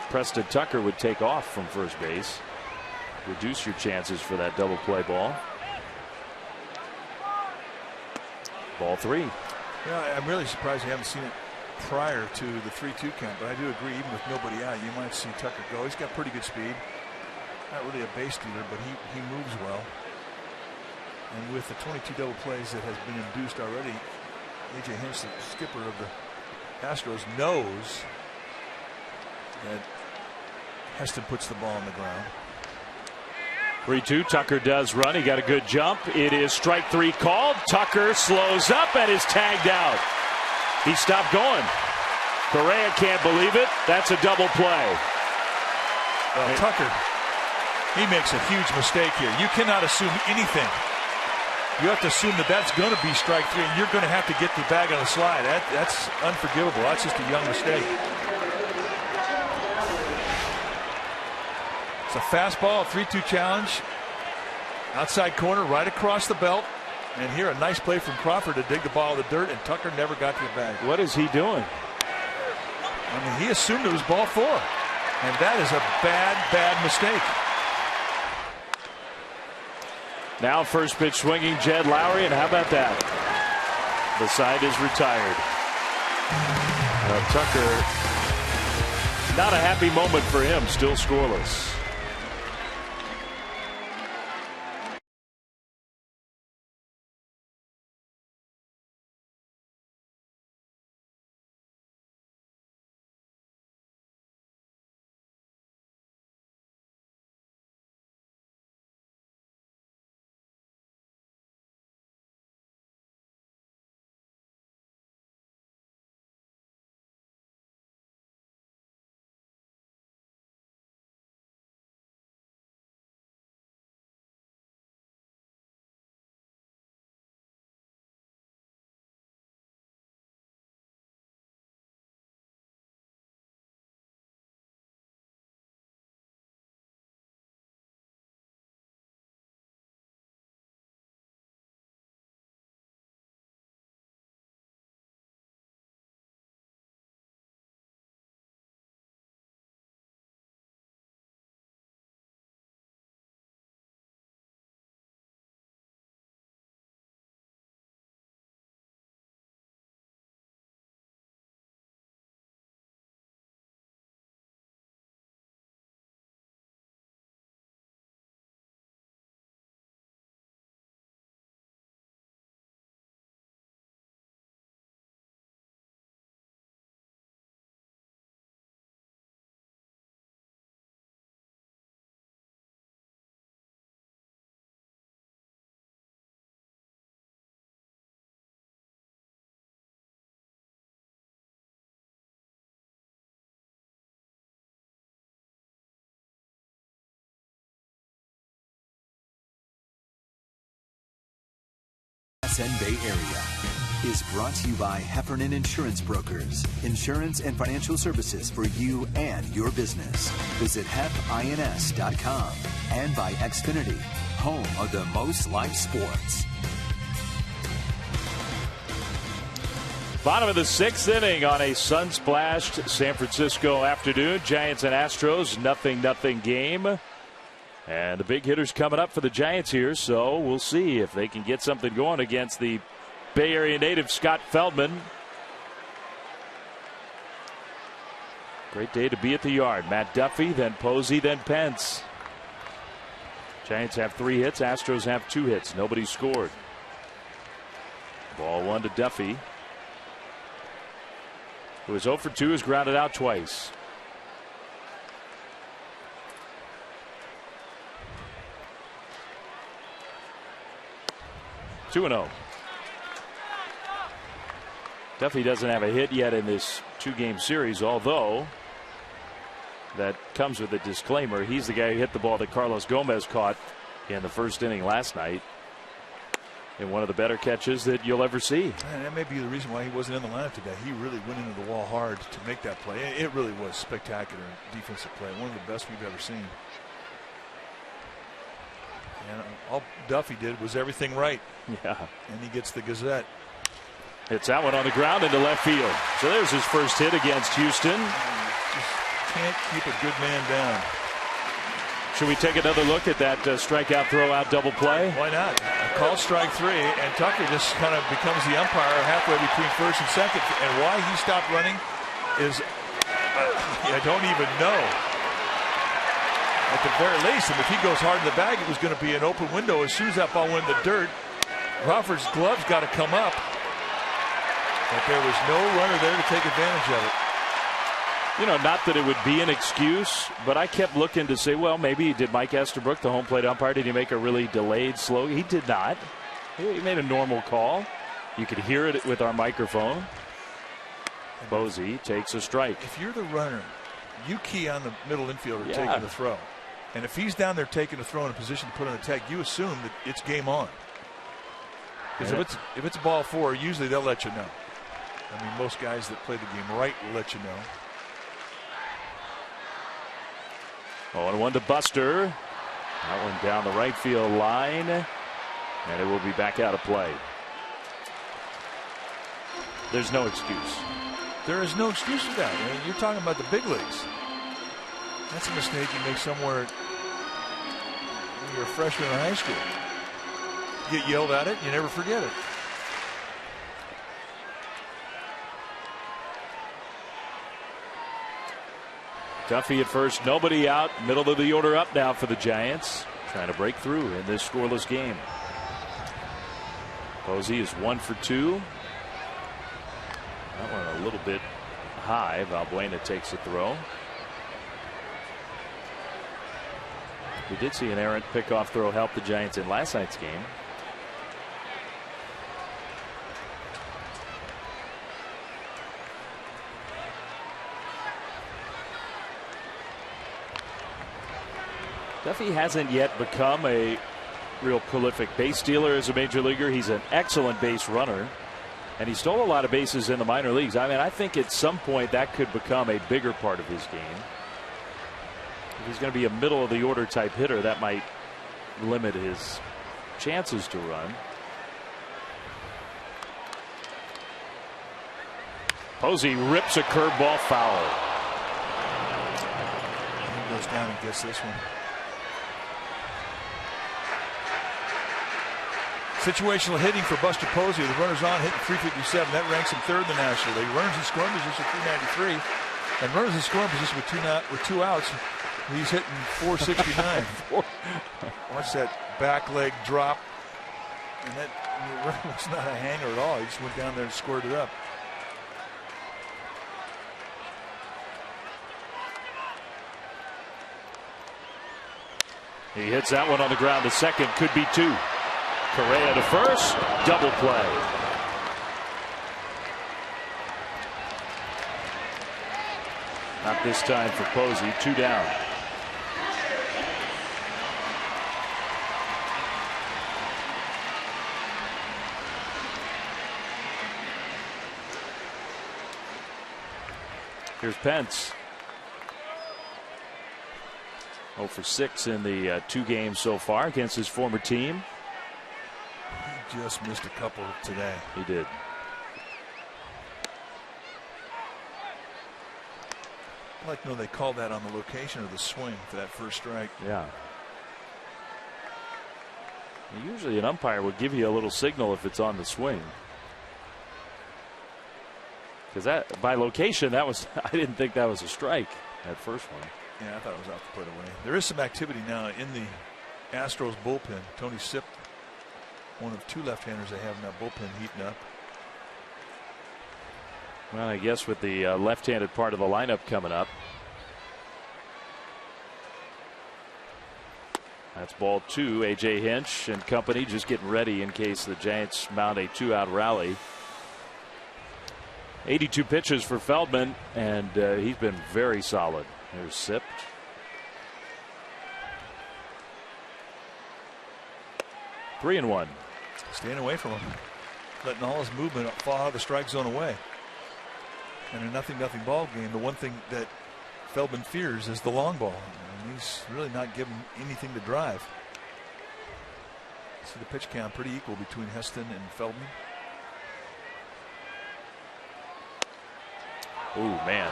S5: Preston Tucker would take off from first base. Reduce your chances for that double play ball. Ball three.
S2: Yeah, I'm really surprised you haven't seen it prior to the 3-2 count, but I do agree, even with nobody out, you might see Tucker go. He's got pretty good speed. Not really a base stealer, but he moves well. And with the 22 double plays that has been induced already, A.J. Hinch, the skipper of the Astros, knows that Heston puts the ball on the ground.
S5: 3-2. Tucker does run. He got a good jump. It is strike three called. Tucker slows up and is tagged out. He stopped going. Correa can't believe it. That's a double play.
S2: Well, Tucker, he makes a huge mistake here. You cannot assume anything. You have to assume that that's going to be strike three, and you're going to have to get the bag on the slide. That's unforgivable. That's just a young mistake. It's a fastball, a 3-2 challenge. Outside corner, right across the belt. And here a nice play from Crawford to dig the ball in the dirt, and Tucker never got to the bag.
S5: What is he doing?
S2: I mean, he assumed it was ball four. And that is a bad mistake.
S5: Now first pitch swinging, Jed Lowry, and how about that? The side is retired. Tucker, not a happy moment for him, still scoreless.
S3: SN Bay Area is brought to you by Heffernan Insurance Brokers. Insurance and financial services for you and your business. Visit hefins.com. And by Xfinity, home of the most live sports.
S5: Bottom of the 6th inning on a sun-splashed San Francisco afternoon. Giants and Astros, 0-0 game. And the big hitters coming up for the Giants here, so we'll see if they can get something going against the Bay Area native Scott Feldman. Great day to be at the yard. Matt Duffy, then Posey, then Pence. Giants have 3 hits. Astros have 2 hits. Nobody scored. Ball 1 to Duffy, who is 0 for 2, is grounded out twice. Two and 0. Duffy doesn't have a hit yet in this 2-game series, although that comes with a disclaimer. He's the guy who hit the ball that Carlos Gomez caught in the first inning last night, in one of the better catches that you'll ever see.
S2: And that may be the reason why he wasn't in the lineup today. He really went into the wall hard to make that play. It really was spectacular defensive play, one of the best we've ever seen. And all Duffy did was everything right.
S5: Yeah.
S2: And he gets the Gazette.
S5: Hits that one on the ground into left field. So there's his first hit against Houston.
S2: Just can't keep a good man down.
S5: Should we take another look at that strikeout throw-out double play?
S2: Why not? Call strike 3, and Tucker just kind of becomes the umpire halfway between first and second. And why he stopped running is I don't even know. At the very least, and if he goes hard in the bag, it was going to be an open window. As soon as that ball went in the dirt, Crawford's glove's got to come up. But there was no runner there to take advantage of it.
S5: You know, not that it would be an excuse, but I kept looking to say, well, maybe did Mike Estabrook, the home plate umpire, did he make a really delayed, slow? He did not. He made a normal call. You could hear it with our microphone. Posey takes a strike.
S2: If you're the runner, you key on the middle infielder taking the throw. And if he's down there taking the throw in a position to put on the tag, you assume that it's game on. Because if it's ball 4, usually they'll let you know. I mean, most guys that play the game right will let you know.
S5: 0-1 to Buster. That one down the right field line, and it will be back out of play. There's no excuse.
S2: There is no excuse for that. I mean, you're talking about the big leagues. That's a mistake you make somewhere when you're a freshman in high school. You get yelled at it, you never forget it.
S5: Duffy at first, nobody out. Middle of the order up now for the Giants, trying to break through in this scoreless game. Posey is 1 for 2. That one a little bit high. Valbuena takes a throw. We did see an errant pickoff throw help the Giants in last night's game. Duffy hasn't yet become a real prolific base stealer as a major leaguer. He's an excellent base runner, and he stole a lot of bases in the minor leagues. I mean, I think at some point that could become a bigger part of his game. If he's going to be a middle of the order type hitter, that might limit his chances to run. Posey rips a curveball foul.
S2: He goes down and gets this one. Situational hitting for Buster Posey. The runner's on, hitting 357. That ranks him 3rd in the National League. Runners in scoring position 393, and runners in scoring position with two outs. He's hitting 469. Watch that back leg drop, and that was not a hanger at all. He just went down there and squared it up.
S5: He hits that one on the ground to second. Could be 2. Correa to first, double play. Not this time for Posey. 2 down. Here's Pence. 0 for 6 in the 2 games so far against his former team.
S2: He just missed a couple today.
S5: He did.
S2: I like to know they called that on the location of the swing for that first strike.
S5: Yeah. Usually an umpire would give you a little signal if it's on the swing. Because that, by location, that was, I didn't think that was a strike, that first one.
S2: Yeah, I thought it was out to put away. There is some activity now in the Astros bullpen. Tony Sipp, one of 2 left-handers they have in that bullpen, heating up.
S5: Well, I guess with the left-handed part of the lineup coming up. That's ball 2. A.J. Hinch and company just getting ready in case the Giants mount a 2-out rally. 82 pitches for Feldman, and he's been very solid. There's Sipp. Three and 1.
S2: Staying away from him. Letting all his movement fall out of the strike zone away. In a 0-0 ball game, the one thing that Feldman fears is the long ball. And he's really not given anything to drive. See the pitch count pretty equal between Heston and Feldman.
S5: Oh, man.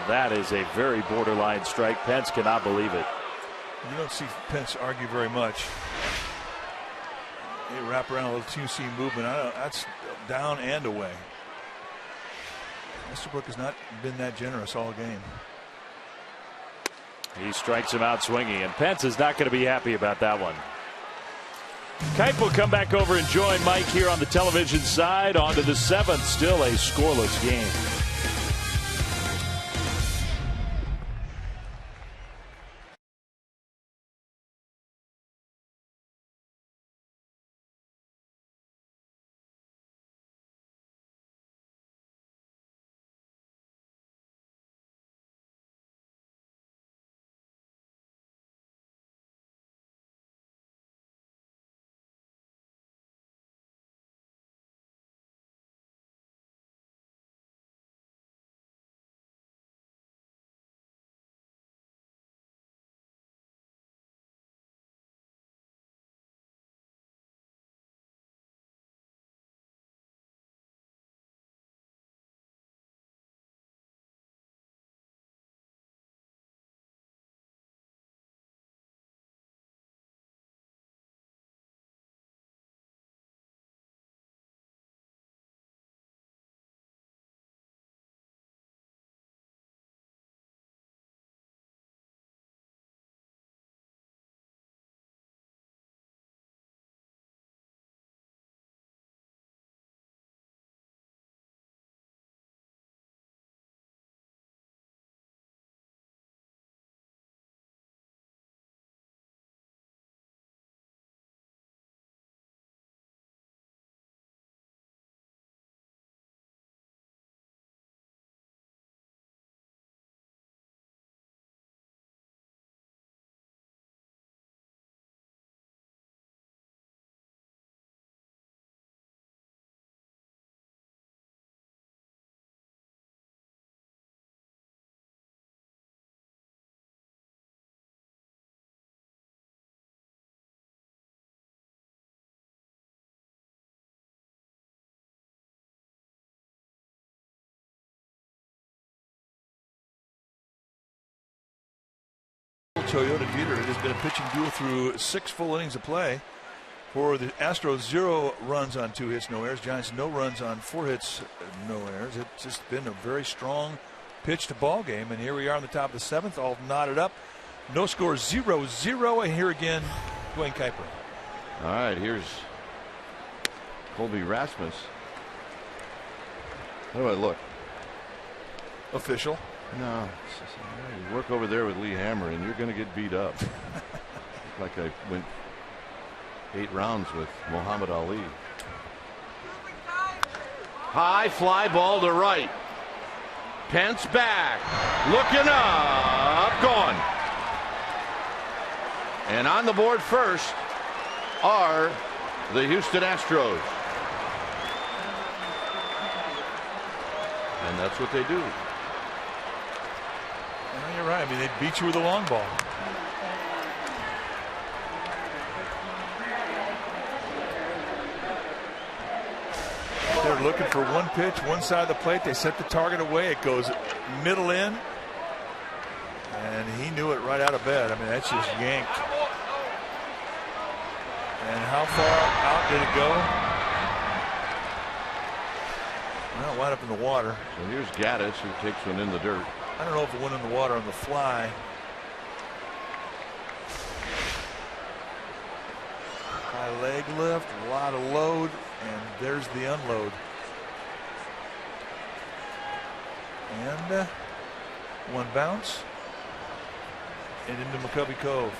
S5: That is a very borderline strike. Pence cannot believe it.
S2: You don't see Pence argue very much. They wrap around a little two-seam movement. That's down and away. Estabrook has not been that generous all game.
S5: He strikes him out swinging, and Pence is not going to be happy about that one. Kite will come back over and join Mike here on the television side. On to the 7th, still a scoreless game.
S2: Toyota Jeter. It has been a pitching duel through 6 full innings of play. For the Astros, 0 runs on 2 hits, no errors. Giants, no runs on 4 hits, no errors. It's just been a very strong pitched ball game. And here we are on the top of the 7th, all knotted up. No score, 0-0. And here again, Dwayne Kuiper.
S1: All right, here's Colby Rasmus. How do I look?
S2: Official.
S1: No, you work over there with Lee Hammer and you're going to get beat up. Like I went 8 rounds with Muhammad Ali. High fly ball to right. Pence back, looking up, gone. And on the board first are the Houston Astros. And that's what they do.
S2: Well, you're right. I mean, they beat you with a long ball. They're looking for one pitch, one side of the plate. They set the target away. It goes middle in. And he knew it right out of bed. I mean, that's just yanked. And how far out did it go? Well, it wound up in the water.
S1: So here's Gaddis, who takes one in the dirt.
S2: I don't know if it went in the water on the fly. High leg lift, a lot of load, and there's the unload. And one bounce and into McCovey Cove.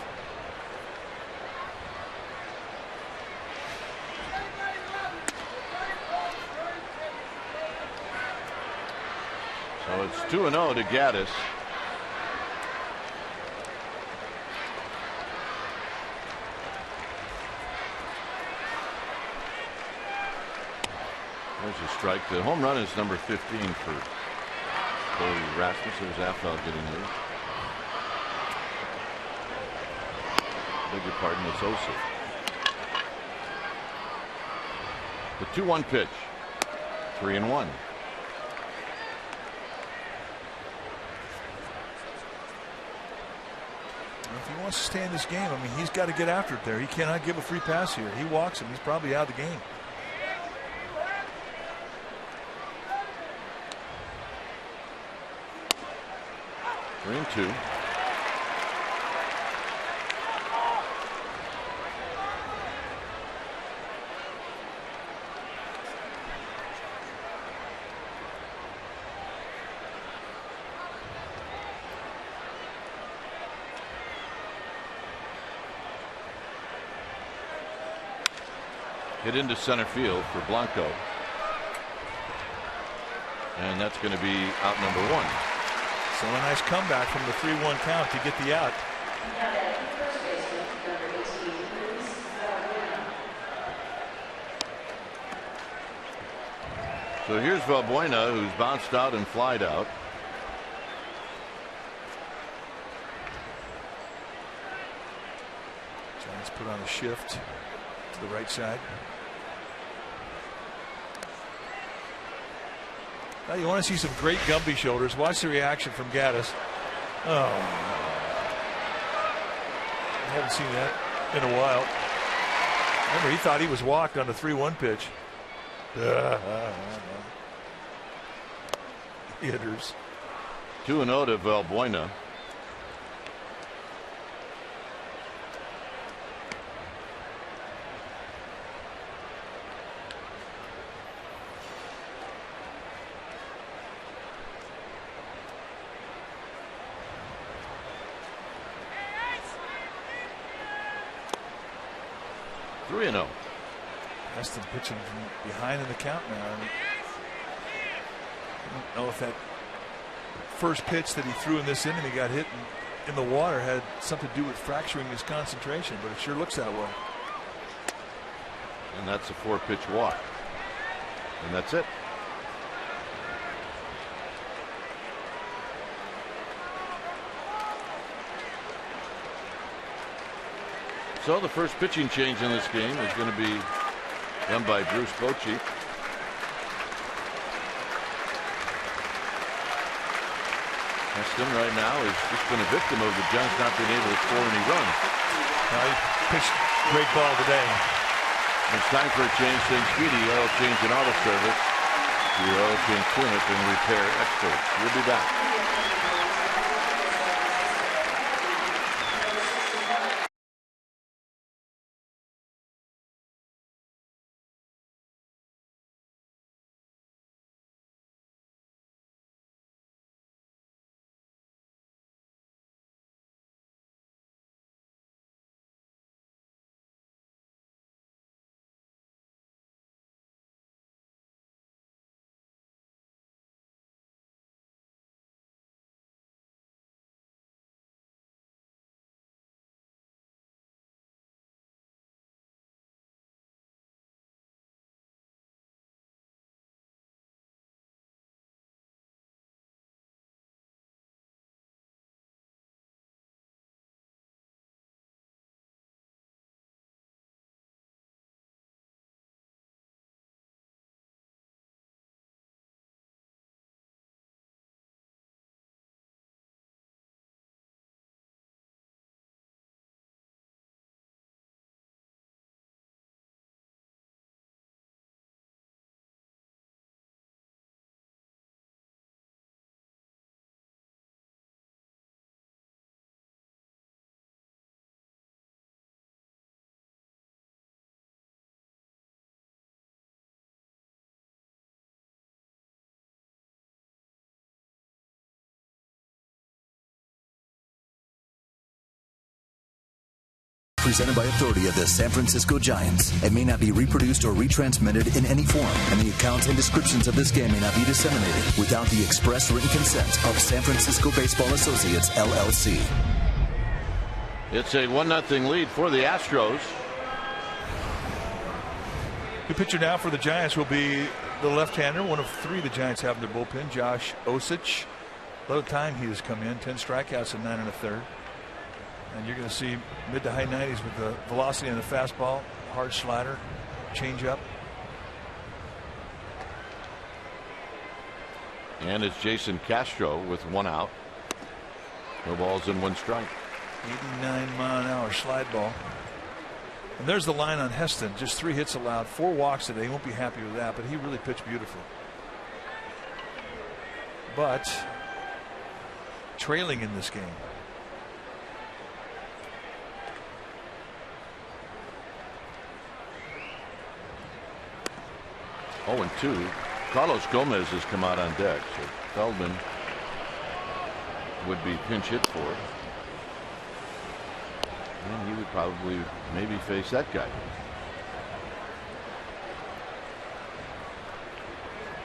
S1: So it's 2-0 to Gaddis. There's a strike. The home run is number 15 for Cody Rasmus. There's Aftal getting his. Beg your pardon, it's Osa. The 2-1 pitch. 3-1.
S2: If he wants to stay in this game, I mean, he's got to get after it there. He cannot give a free pass here. He walks him, he's probably out of the game.
S1: Three and two. Hit into center field for Blanco. And that's going to be out number one.
S2: So a nice comeback from the 3-1 count to get the out.
S1: So here's Valbuena, who's bounced out and flied out.
S2: Giants put on a shift to the right side. Now you want to see some great Gumby shoulders. Watch the reaction from Gaddis. Oh, I haven't seen that in a while. Remember, he thought he was walked on the 3-1 pitch. Hitters.
S1: 2-0 to Valbuena.
S2: Heston pitching from behind in the count now. I don't know if that first pitch that he threw in this inning, he got hit in the water, had something to do with fracturing his concentration, but it sure looks that way.
S1: And that's a 4-pitch walk. And that's it. So the first pitching change in this game is going to be done by Bruce Bochy. Heston right now has just been a victim of the Giants not being able to score any runs.
S2: Now he pitched great ball today.
S1: It's time for a change. St. Speedy Oil Change and Auto Service. Your oil change clinic and repair experts. We'll be back.
S3: presented by authority of the San Francisco Giants and may not be reproduced or retransmitted in any form. And the accounts and descriptions of this game may not be disseminated without the express written consent of San Francisco Baseball Associates, LLC.
S1: It's a 1-0 lead for the Astros.
S2: The pitcher now for the Giants will be the left-hander, one of 3 the Giants have in their bullpen, Josh Osich. A lot of time he has come in, 10 strikeouts in 9 1/3. And you're going to see mid to high 90s with the velocity on the fastball, hard slider, changeup.
S1: And it's Jason Castro with 1 out. No balls and 1 strike.
S2: 89-mile-an-hour slide ball. And there's the line on Heston. Just 3 hits allowed, 4 walks today. He won't be happy with that, but he really pitched beautifully. But trailing in this game.
S1: Oh, and 2. Carlos Gomez has come out on deck, so Feldman would be pinch hit for it. And he would probably maybe face that guy.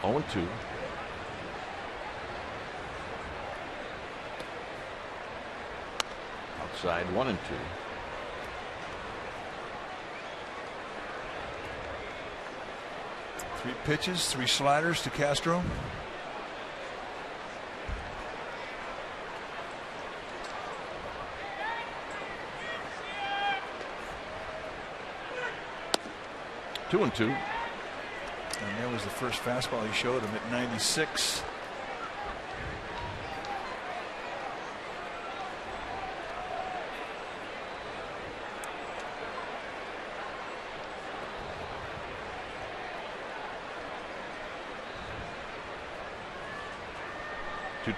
S1: 0-2. Outside 1-2.
S2: Three pitches, 3 sliders to Castro.
S1: Two and 2.
S2: And that was the first fastball he showed him at 96.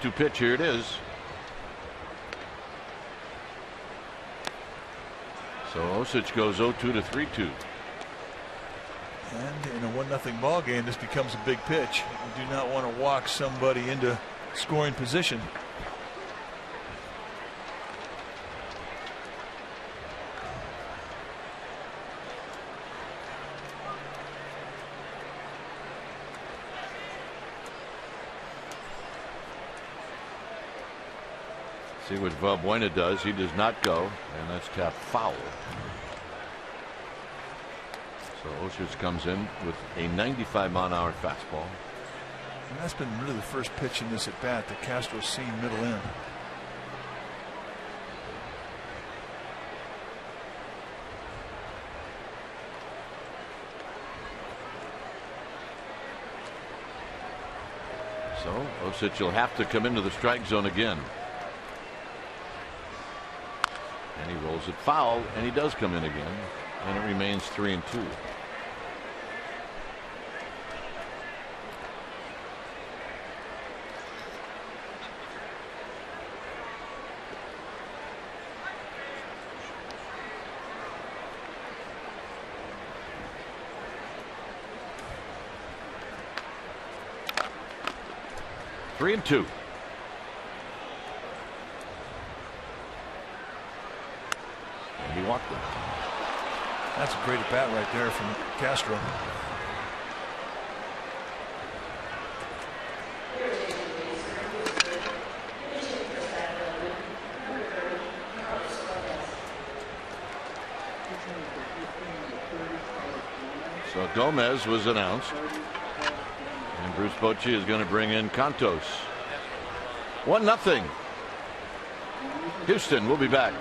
S1: Two pitch. Here it is. So Osich goes 0-2 to 3-2.
S2: And in a 1-0 ball game, this becomes a big pitch. You do not want to walk somebody into scoring position.
S1: See what Valbuena does. He does not go, and that's tapped foul. So Osich comes in with a 95-mile-an-hour fastball.
S2: And that's been really the first pitch in this at bat that Castro's seen middle in.
S1: So Osich will have to come into the strike zone again. And he rolls it foul, and he does come in again, and it remains 3-2. Three and 2. And he walked them.
S2: That's a great at bat right there from Castro.
S1: So Gomez was announced. And Bruce Bochy is going to bring in Cantos. 1-0. Houston, we'll be back.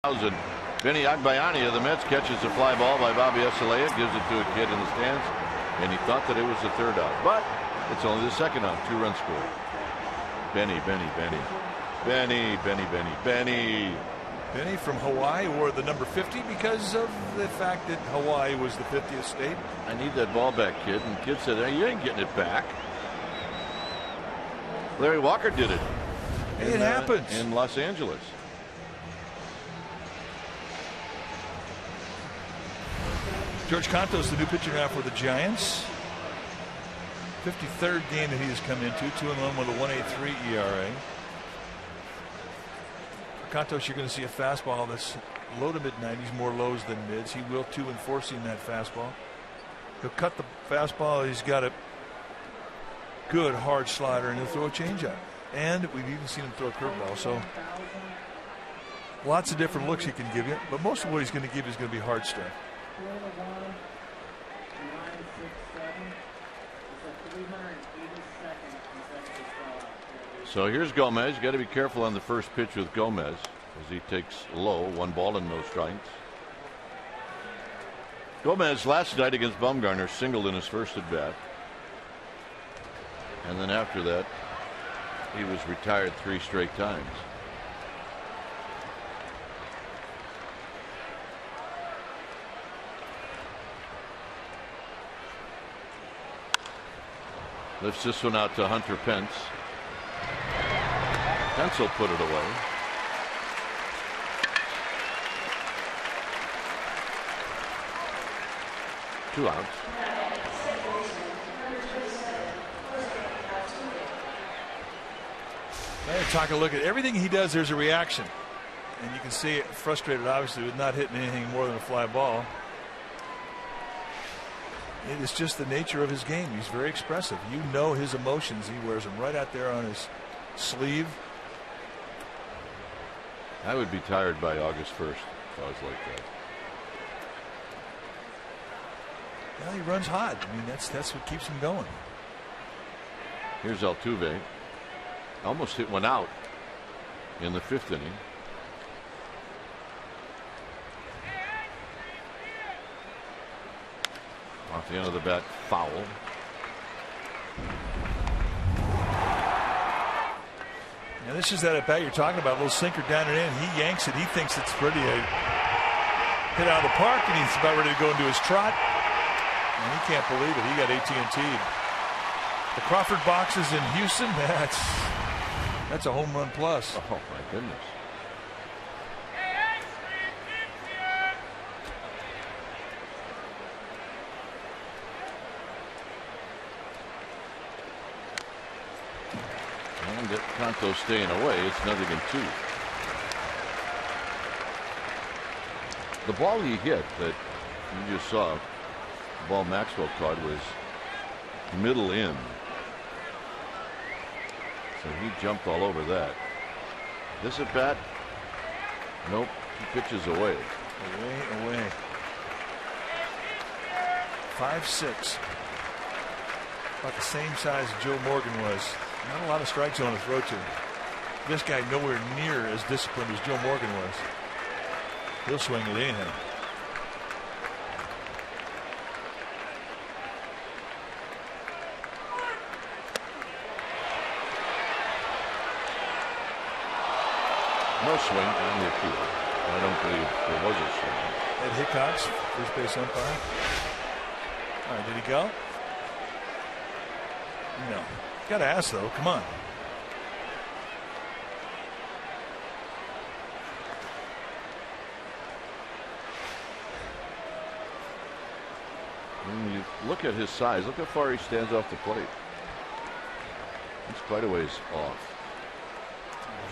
S1: And Benny Agbayani of the Mets catches a fly ball by Bobby Esalea, gives it to a kid in the stands, and he thought that it was the third out, but it's only the second out. 2-run score. Benny.
S2: Benny from Hawaii wore the number 50 because of the fact that Hawaii was the 50th state.
S1: I need that ball back, kid. And the kid said, hey, you ain't getting it back. Larry Walker did it.
S2: It happens.
S1: In Los Angeles.
S2: George Contos, the new pitcher now for the Giants. 53rd game that he has come into. 2-1 with a 1.83 ERA. For Contos, you're going to see a fastball that's low to mid-90s, more lows than mids. He will too, enforcing that fastball. He'll cut the fastball. He's got a good hard slider, and he'll throw a changeup. And we've even seen him throw a curveball. So lots of different looks he can give you, but most of what he's going to give you is going to be hard stuff.
S1: So here's Gomez. You got to be careful on the first pitch with Gomez as he takes low, 1 ball and no strikes. Gomez last night against Bumgarner singled in his first at bat, and then after that he was retired 3 straight times. Lifts this one out to Hunter Pence. Pence will put it away. Two outs.
S2: Take a look at everything he does. There's a reaction, and you can see it frustrated, obviously, with not hitting anything more than a fly ball. It is just the nature of his game. He's very expressive. You know his emotions. He wears them right out there on his sleeve.
S1: I would be tired by August 1st if I was like that.
S2: Well, he runs hot. I mean, that's what keeps him going.
S1: Here's Altuve. Almost hit one out in the 5th inning. Off the end of the bat, foul.
S2: Now this is that at bat you're talking about, a little sinker down and in. He yanks it. He thinks it's pretty hit out of the park, and he's about ready to go into his trot. And he can't believe it. He got AT&T'd. The Crawford boxes in Houston. That's a home run plus.
S1: Oh my goodness. And get Conto staying away. It's 0-2. The ball he hit that you just saw, the ball Maxwell caught, was middle in. So he jumped all over that. This at bat, nope, he pitches away.
S2: Away. 5'6". About the same size Joe Morgan was. Not a lot of strike zone to throw to. This guy nowhere near as disciplined as Joe Morgan was. He'll swing it anyhow.
S1: No swing on the appeal. I don't believe there was a swing.
S2: Ed Hickox, first base umpire. All right, did he go? No. Got to ask, though. Come on.
S1: When you look at his size, look how far he stands off the plate. He's quite a ways off.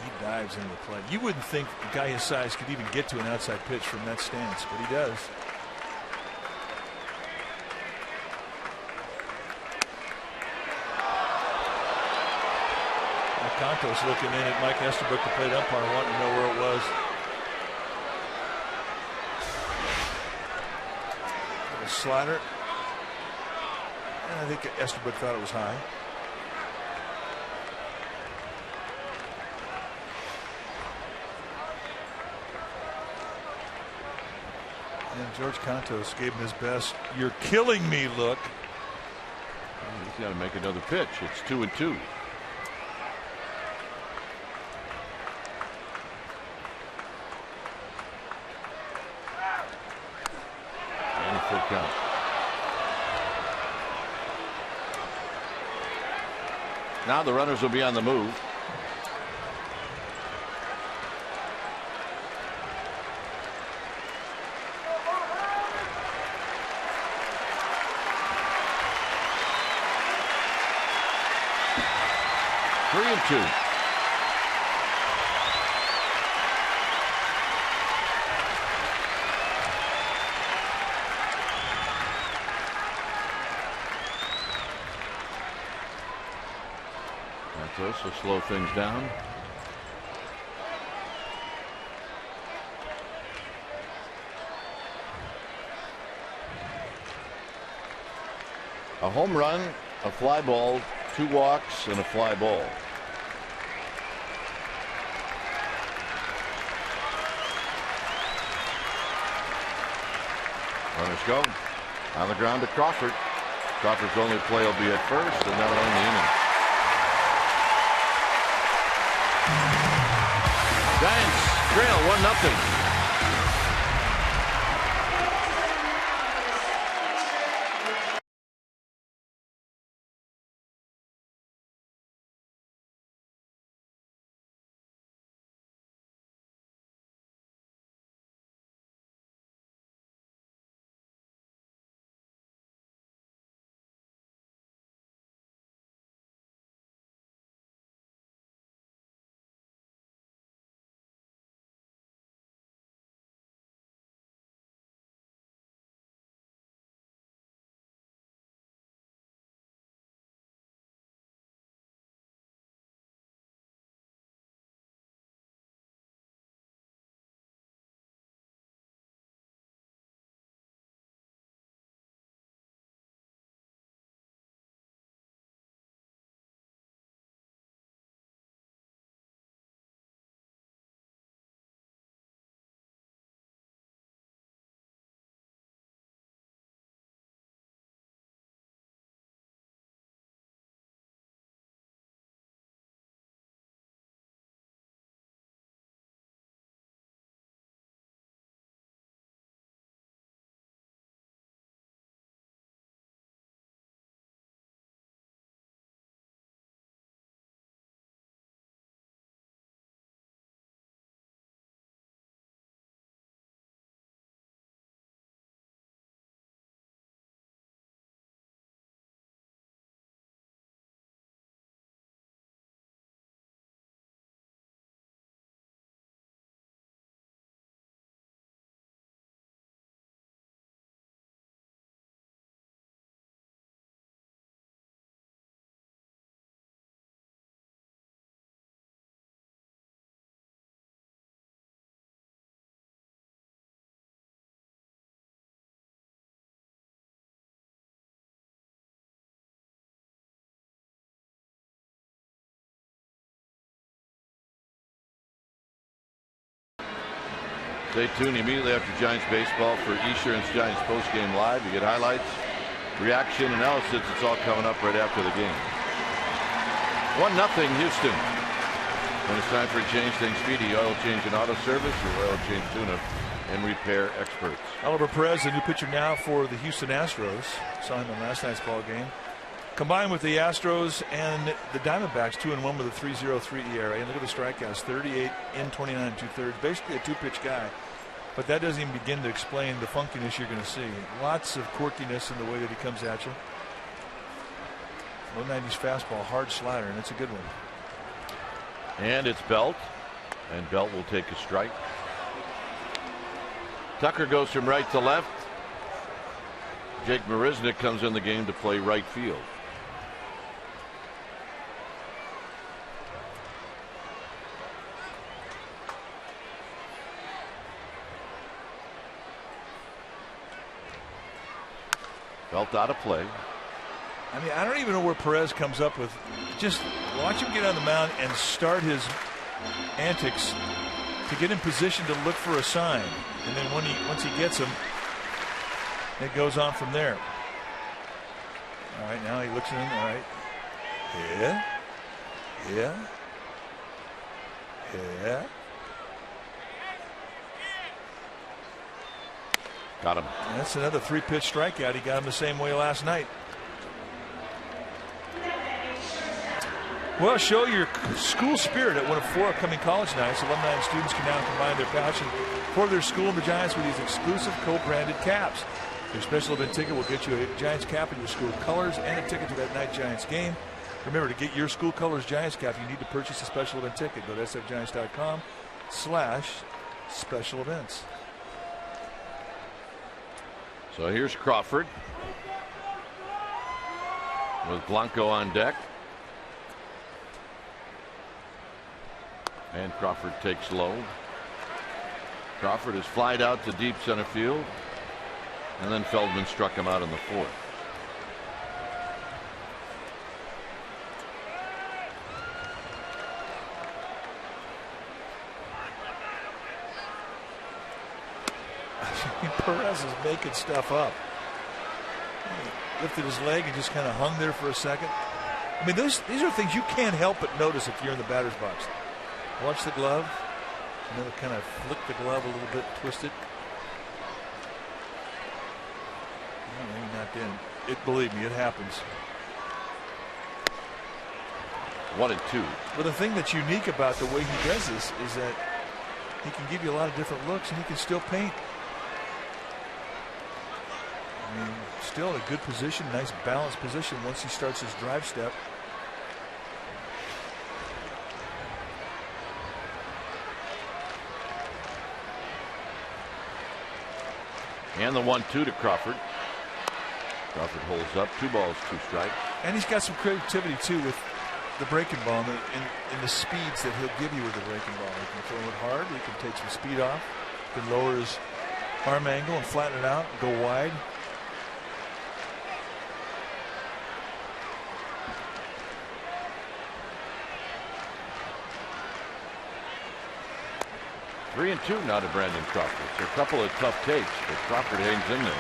S2: He dives into the plate. You wouldn't think a guy his size could even get to an outside pitch from that stance, but he does. Conto's looking in at Mike Estabrook, the plate umpire, wanting to know where it was. A slider. And I think Estabrook thought it was high. And George Cantos gave him his best "you're killing me" look.
S1: Well, he's got to make another pitch. It's 2-2. 4 count. Now the runners will be on the move. Three and 2. Will slow things down. A home run, a fly ball, 2 walks, and a fly ball. Runners go. On the ground to Crawford. Crawford's only play will be at first, and that'll end the inning. Giants trail 1-0. Stay tuned immediately after Giants baseball for Esurance Giants postgame live. You get highlights, reaction, analysis. It's all coming up right after the game. 1-0 Houston. When it's time for a change, things speedy. Oil change and auto service. Your oil change tune-up and repair experts.
S2: Oliver Perez, the new pitcher now for the Houston Astros. Saw him in last night's ball game. Combined with the Astros and the Diamondbacks, 2-1 with a 3.03 ERA. And look at the strikeouts, 38 in 29 2/3. Basically a 2-pitch guy. But that doesn't even begin to explain the funkiness you're going to see. Lots of quirkiness in the way that he comes at you. Low 90s fastball, hard slider, and it's a good one.
S1: And it's Belt. And Belt will take a strike. Tucker goes from right to left. Jake Marisnick comes in the game to play right field. Belt out of play.
S2: I mean, I don't even know where Perez comes up with. Just watch him get on the mound and start his antics to get in position to look for a sign. And then once he gets him, It goes on from there. All right, now he looks in. All right. Yeah. Yeah. Yeah.
S1: Got him.
S2: That's another 3-pitch strikeout. He got him the same way last night. Well, show your school spirit at one of 4 upcoming college nights. Alumni and students can now combine their passion for their school and the Giants with these exclusive co-branded caps. Your special event ticket will get you a Giants cap in your school colors and a ticket to that night Giants game. Remember, to get your school colors Giants cap, you need to purchase a special event ticket. Go to sfgiants.com/special events.
S1: So here's Crawford with Blanco on deck. And Crawford takes low. Crawford is flied out to deep center field. And then Feldman struck him out in the 4th.
S2: Perez is making stuff up. He lifted his leg and just kind of hung there for a second. I mean, these are things you can't help but notice if you're in the batter's box. Watch the glove. And then kind of flick the glove a little bit, twist it. No, maybe not then. Believe me, it happens.
S1: 1-2.
S2: But the thing that's unique about the way he does this is that he can give you a lot of different looks and he can still paint. I mean, still in a good position, nice balanced position once he starts his drive step.
S1: And the 1-2 to Crawford. Crawford holds up, 2 balls, 2 strikes.
S2: And he's got some creativity too with the breaking ball in the speeds that he'll give you with the breaking ball. He can throw it hard, he can take some speed off, he can lower his arm angle and flatten it out and go wide.
S1: Three and 2 now to Brandon Crawford. So a couple of tough takes, but Crawford hangs in there.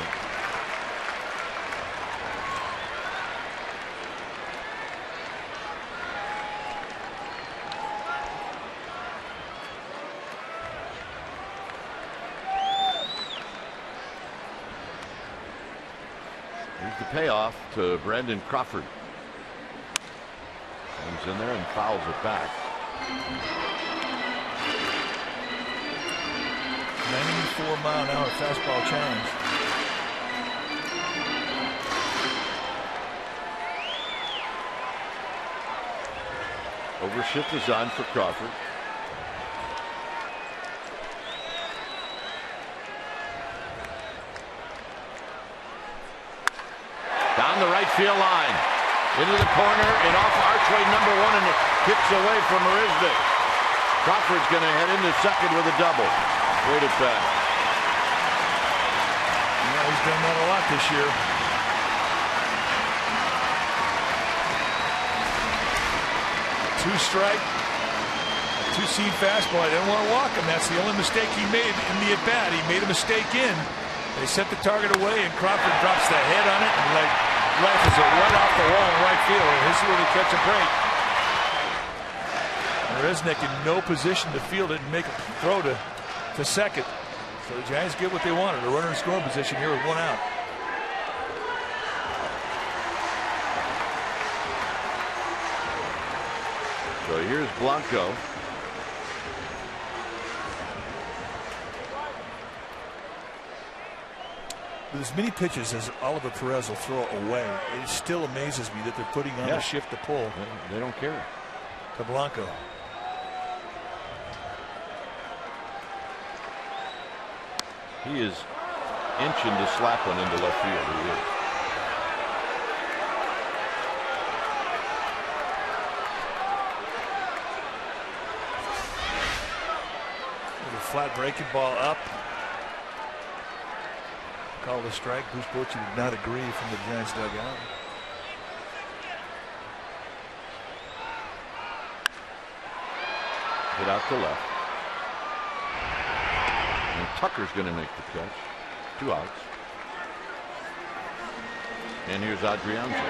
S1: Here's the payoff to Brandon Crawford. Hangs in there and fouls it back.
S2: 94-mile-an-hour fastball challenge.
S1: Overshift is on for Crawford. Down the right field line. Into the corner and off archway number 1, and it kicks away from Marisnik. Crawford's going to head into second with a double. Wait it back.
S2: Yeah, he's done that a lot this year. Two-strike, two-seam fastball. I didn't want to walk him. That's the only mistake he made in the at-bat. He made a mistake in. They set the target away, and Crawford drops the head on it and rifles it right off the wall in right field. This is where they catch a break. Marisnik in no position to field it and make a throw to second. So the Giants get what they wanted, a runner in scoring position here with 1 out.
S1: So here's Blanco.
S2: With as many pitches as Oliver Perez will throw away, it still amazes me that they're putting on the shift to pull.
S1: They don't care.
S2: To Blanco.
S1: He is inching to slap one into left field. He is.
S2: With a flat breaking ball up. Called a strike. Bruce Bochy did not agree from the Giants dugout.
S1: Hit out to left. And Tucker's going to make the catch. 2 outs. And here's Adrianza.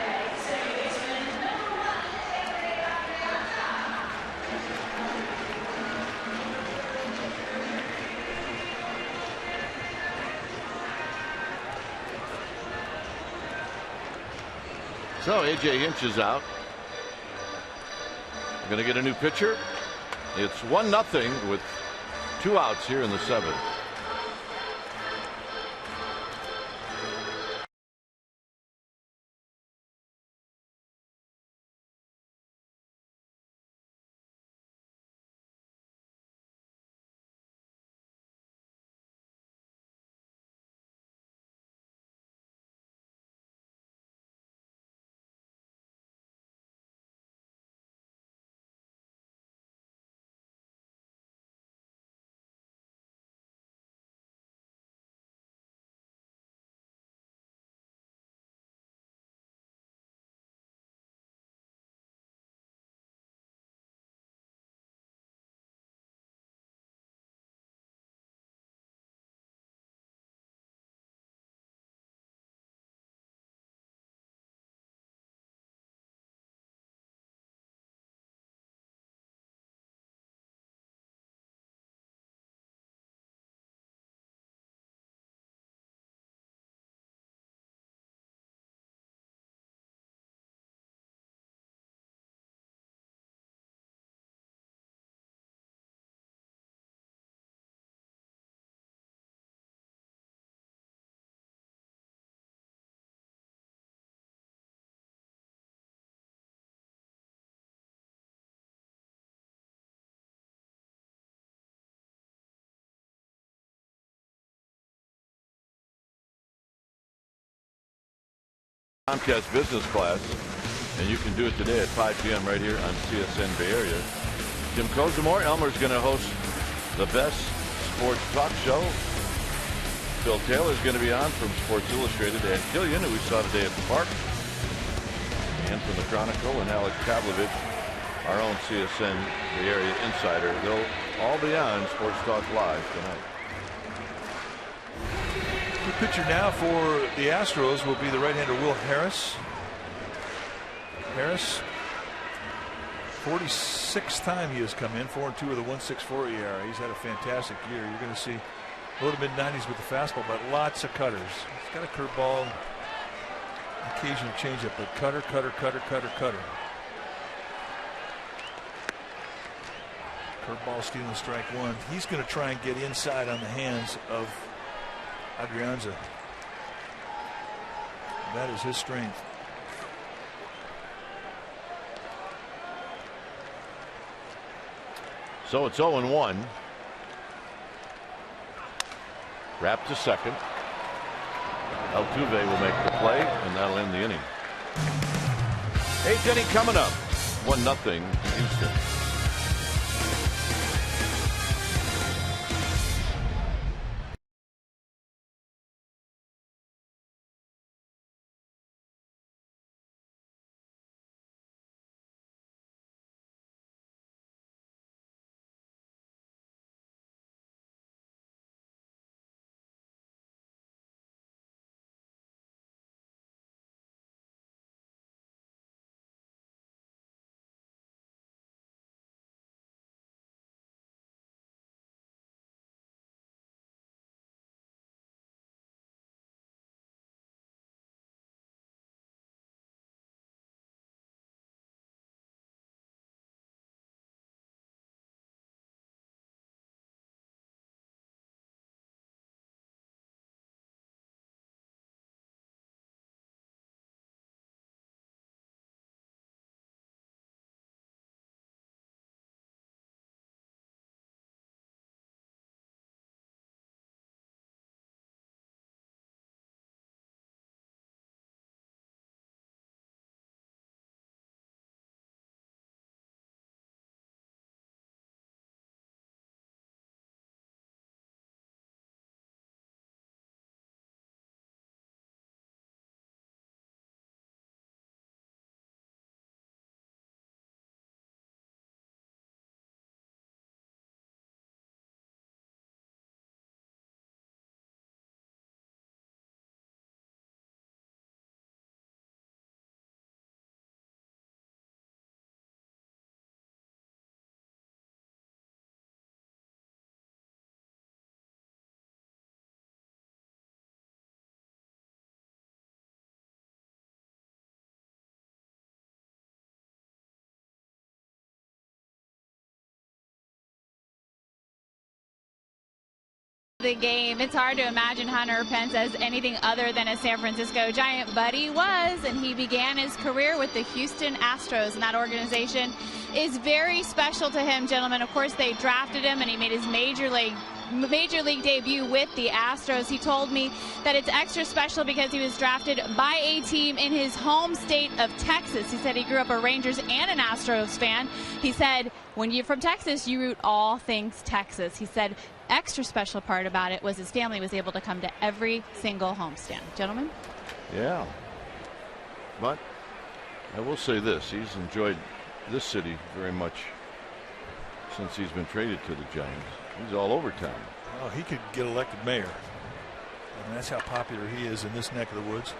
S1: So A.J. Hinch is out. We're going to get a new pitcher. It's 1-0 with 2 outs here in the 7th. Comcast Business Class, and you can do it today at 5 p.m. right here on CSN Bay Area. Jim Kozimor, Elmer's going to host the best sports talk show. Phil Taylor's going to be on from Sports Illustrated, and Killian, who we saw today at the park, and from the Chronicle, and Alex Pavlovich, our own CSN Bay Area insider. They'll all be on Sports Talk Live tonight.
S2: The pitcher now for the Astros will be the right-hander Will Harris. Harris, 46th time he has come in, 4-2 with a 1.64 ERA. He's had a fantastic year. You're going to see low to mid-90s with the fastball, but lots of cutters. He's got a curveball, occasional changeup, but cutter. Curveball stealing strike one. He's going to try and get inside on the hands of Adrianza. That is his strength.
S1: So it's 0-1. Wrap to second. Altuve will make the play, and that'll end the inning. 8th inning coming up. 1-0 Houston.
S4: the game. It's hard to imagine Hunter Pence as anything other than a San Francisco Giant, but he was, and he began his career with the Houston Astros, and that organization is very special to him, gentlemen. Of course, they drafted him, and he made his major league debut with the Astros. He told me that it's extra special because he was drafted by a team in his home state of Texas. He said he grew up a Rangers and an Astros fan. He said, when you're from Texas, you root all things Texas. He said extra special part about it was his family was able to come to every single homestand. Gentlemen?
S1: Yeah. But I will say this, he's enjoyed this city very much since he's been traded to the Giants. He's all over town.
S2: Well, he could get elected mayor. I mean, that's how popular he is in this neck of the woods.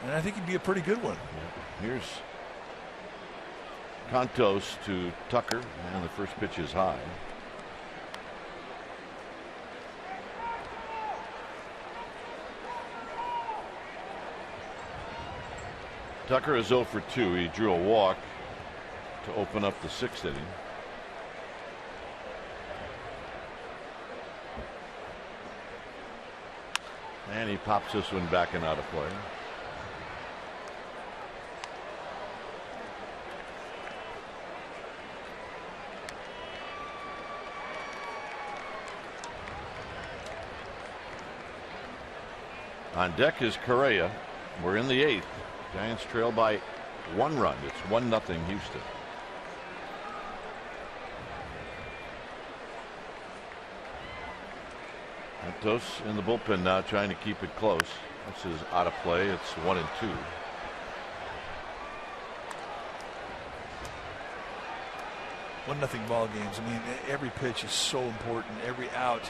S2: And I think he'd be a pretty good one.
S1: Yeah. Here's Contos to Tucker, and the first pitch is high. Tucker is 0 for 2. He drew a walk to open up the 6th inning. And he pops this one back and out of play. On deck is Correa. We're in the 8th. Giants trail by 1 run. It's 1-0 Houston. Santos in the bullpen now, trying to keep it close. This is out of play. It's 1-2.
S2: 1-0 ball games. I mean, every pitch is so important. Every out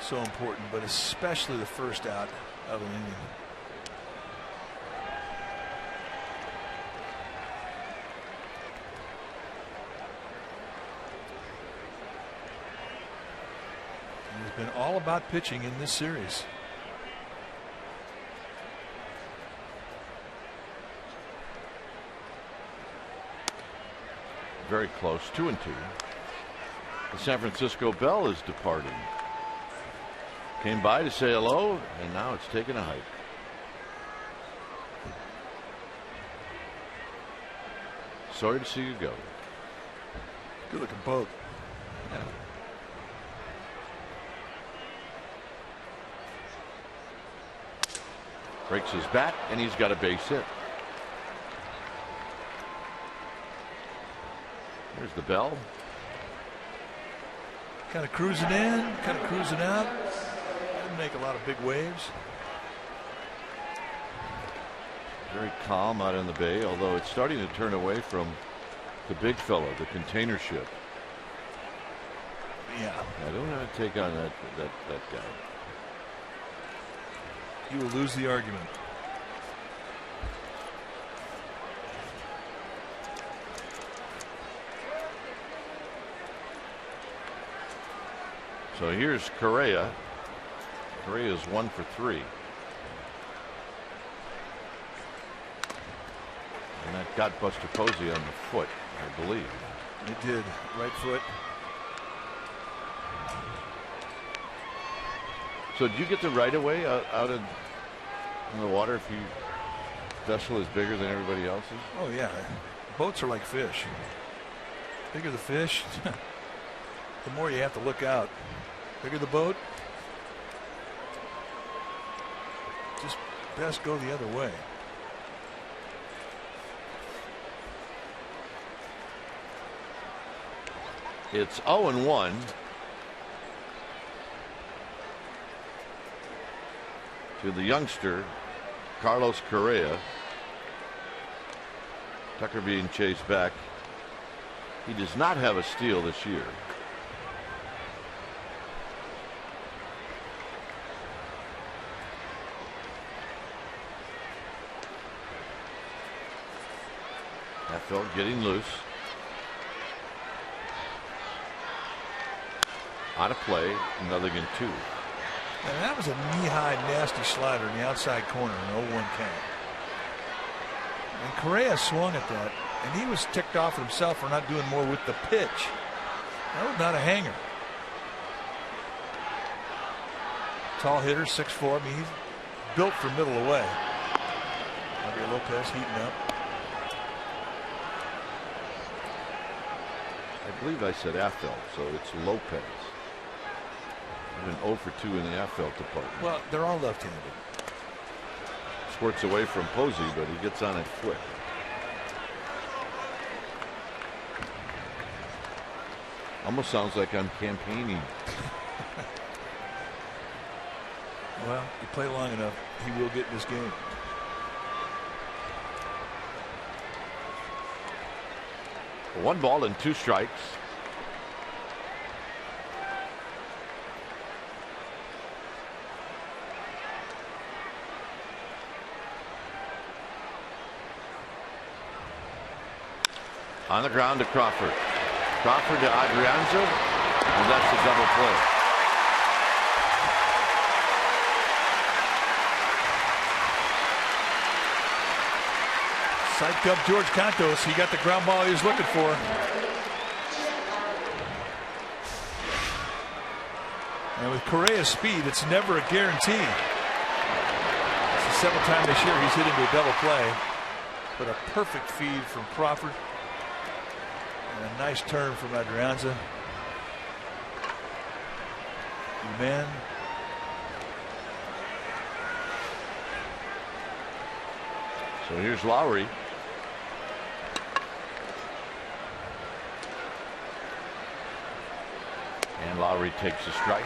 S2: so important, but especially the first out of an inning. It's been all about pitching in this series.
S1: Very close, 2-2. The San Francisco Bell is departing. Came by to say hello, and now it's taking a hike. Sorry to see you go.
S2: Good looking boat.
S1: Yeah. Breaks his bat, and he's got a base hit. There's the Bell.
S2: Kind of cruising in, kind of cruising out. Doesn't make a lot of big waves.
S1: Very calm out in the bay, although it's starting to turn away from the big fellow, the container ship.
S2: Yeah.
S1: I don't know how to take on that guy.
S2: You will lose the argument.
S1: So here's Correa. Correa is 1 for 3. And that got Buster Posey on the foot, I believe.
S2: It did. Right foot.
S1: So did you get the right of way out in the water if your vessel is bigger than everybody else's?
S2: Oh yeah, boats are like fish. Bigger the fish, the more you have to look out. Bigger the boat, just best go the other way.
S1: It's 0-1. To the youngster, Carlos Correa. Tucker being chased back. He does not have a steal this year. Hatfield getting loose. Out of play, another again 2.
S2: And that was a knee-high, nasty slider in the outside corner, an 0-1 count. And Correa swung at that, and he was ticked off at himself for not doing more with the pitch. That was not a hanger. tall hitter, 6'4". I mean, he's built for middle away. Javier Lopez heating up.
S1: I believe I said Affelt, so it's Lopez. I've been 0 for 2 in the Affelt department.
S2: Well, they're all left-handed.
S1: Squirts away from Posey, but he gets on it quick. Almost sounds like I'm campaigning.
S2: Well, you play long enough, he will get in this game.
S1: One ball and 2 strikes. On the ground to Crawford. Crawford to Adrianza, and that's a double play.
S2: Psyched up George Cantos. He got the ground ball he was looking for. And with Correa's speed, it's never a guarantee. It's the 7th time this year he's hit into a double play. But a perfect feed from Crawford. And a nice turn from Adrianza. Man.
S1: So here's Lowry. And Lowry takes a strike.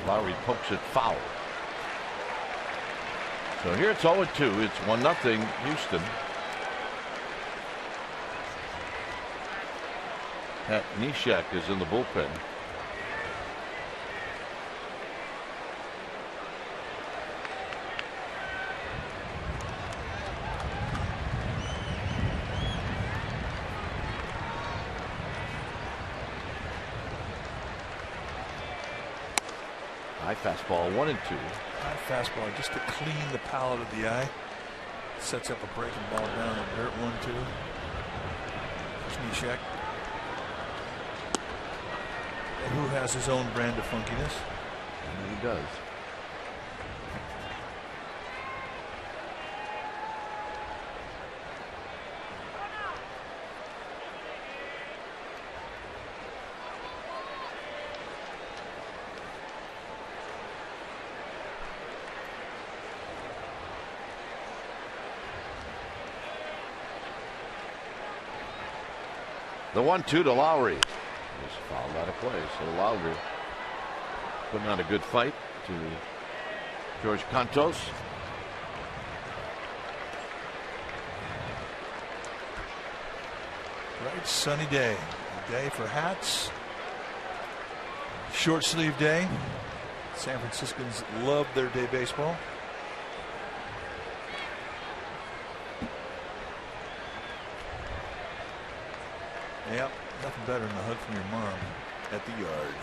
S1: Lowry pokes it foul. So here it's 0-2. It's 1-0 Houston. Pat Neshek is in the bullpen. High fastball, 1-2.
S2: High fastball just to clean the palate of the eye. Sets up a breaking ball down in dirt, 1-2. Here's Neshek. Who has his own brand of funkiness.
S1: And he does. The 1-2 to Lowry. Just fouled out of play. So Lowry putting on a good fight to George Cantos.
S2: Bright sunny day. A day for hats. Short sleeve day. San Franciscans love their day baseball. Yep, nothing better than a hug from your mom at the yard.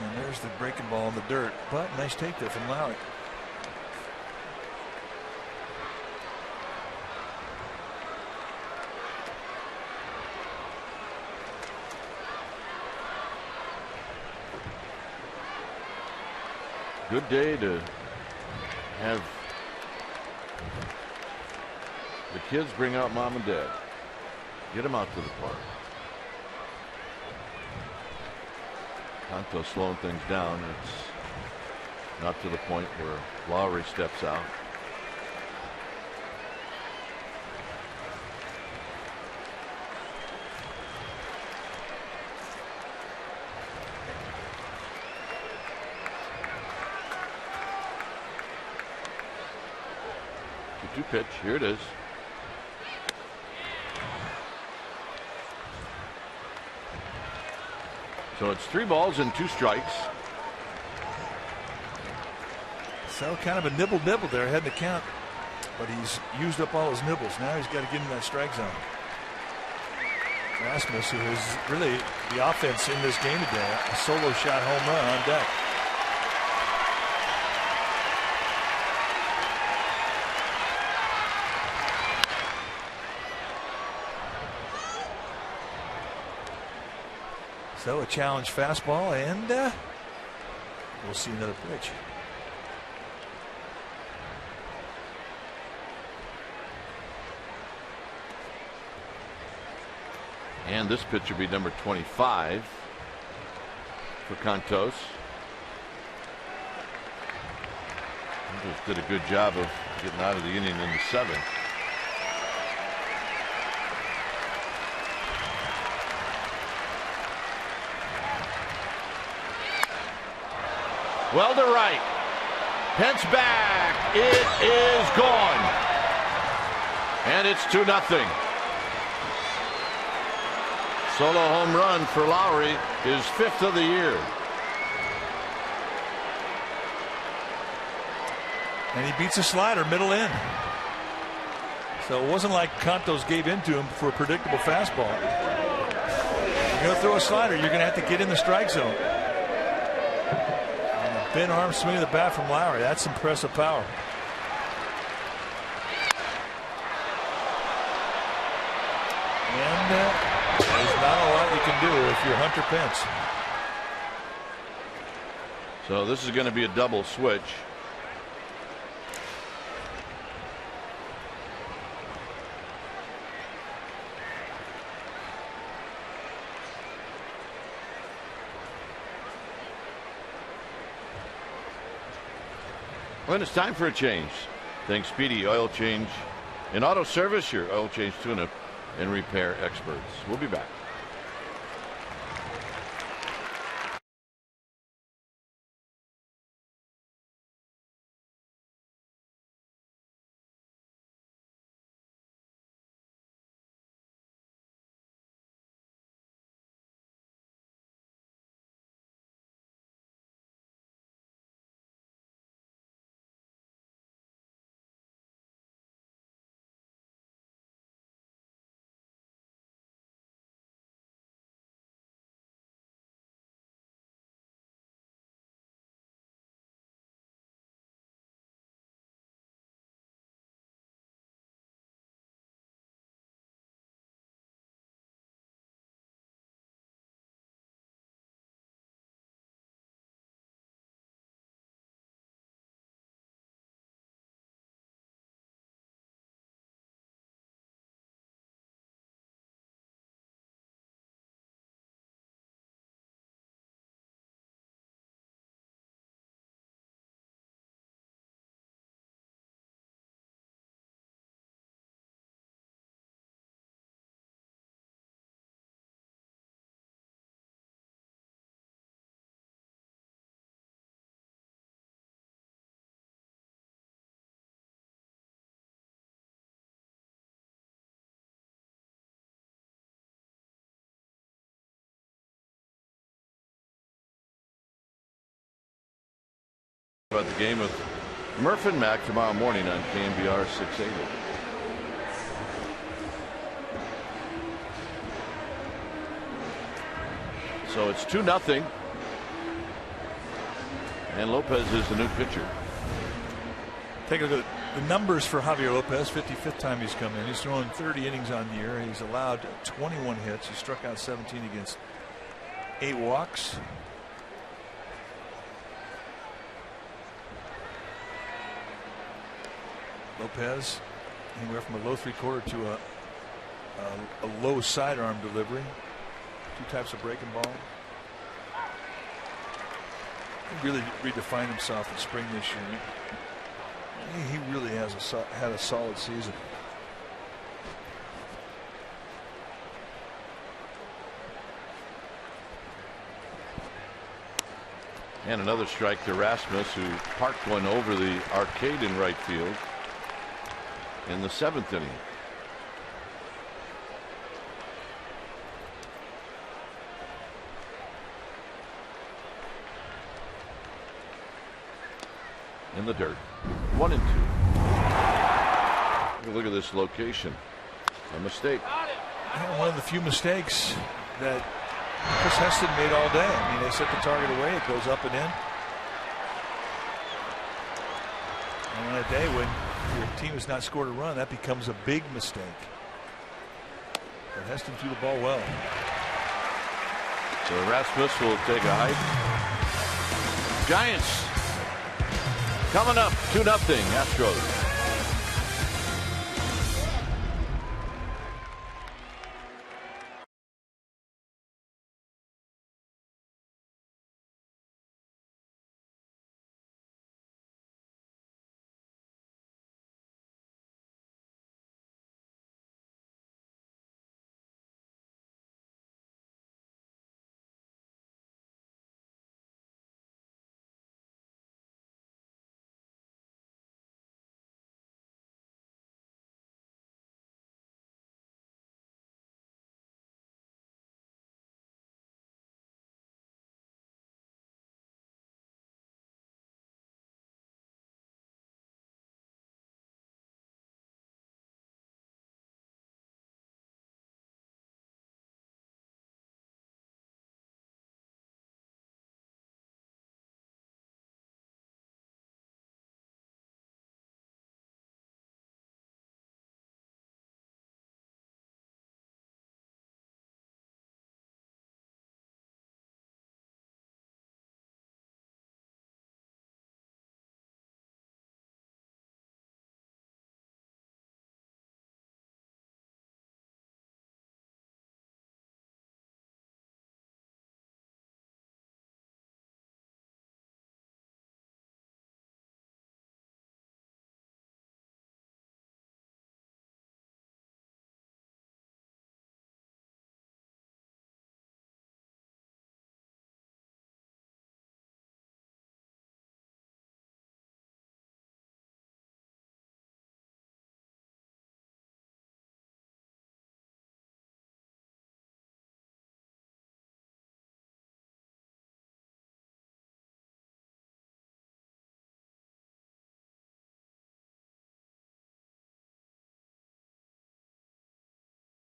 S2: And there's the breaking ball in the dirt, but nice take there from Lowry.
S1: Good day to have the kids bring out mom and dad. Get them out to the park. Cantos slowing things down. It's not to the point where Lowry steps out. The 2-2 pitch. Here it is. So it's 3 balls and 2 strikes.
S2: So kind of a nibble there, ahead in the count, but he's used up all his nibbles. Now he's got to get in that strike zone. Rasmus, who is really the offense in this game today. A solo shot home run on deck. So a challenge fastball, and we'll see another pitch.
S1: And this pitch would be number 25 for Cantos. He just did a good job of getting out of the inning in the 7th. Well to right. Pence back. It is gone. And it's 2-0. Solo home run for Lowry, his 5th of the year.
S2: And he beats a slider middle in. So it wasn't like Cantos gave in to him for a predictable fastball. You're going to throw a slider, you're going to have to get in the strike zone. And a bent arm swing of the bat from Lowry. That's impressive power. And there's not a lot you can do if you're Hunter Pence.
S1: So this is going to be a double switch. When it's time for a change, think Speedy Oil Change and Auto Service, your oil change tune-up and repair experts. We'll be back. About the game with Murph and Mac tomorrow morning on KNBR 680. So it's 2-0. And Lopez is the new pitcher.
S2: Take a look at the numbers for Javier Lopez. 55th time he's come in. He's thrown 30 innings on the year. He's allowed 21 hits. He struck out 17 against 8 walks. Lopez anywhere from a low 3/4 to a low sidearm delivery. 2 types of breaking ball. He really redefined himself in spring this year. He really has had a solid season.
S1: And another strike to Rasmus, who parked one over the arcade in right field in the 7th inning. In the dirt. 1-2. Look at this location. A mistake.
S2: one of the few mistakes that Chris Heston made all day. I mean, they set the target away, it goes up and in. And on a day when your team has not scored a run, that becomes a big mistake. But Heston threw the ball well.
S1: So Rasmus will take a hike. Giants coming up 2-0 Astros.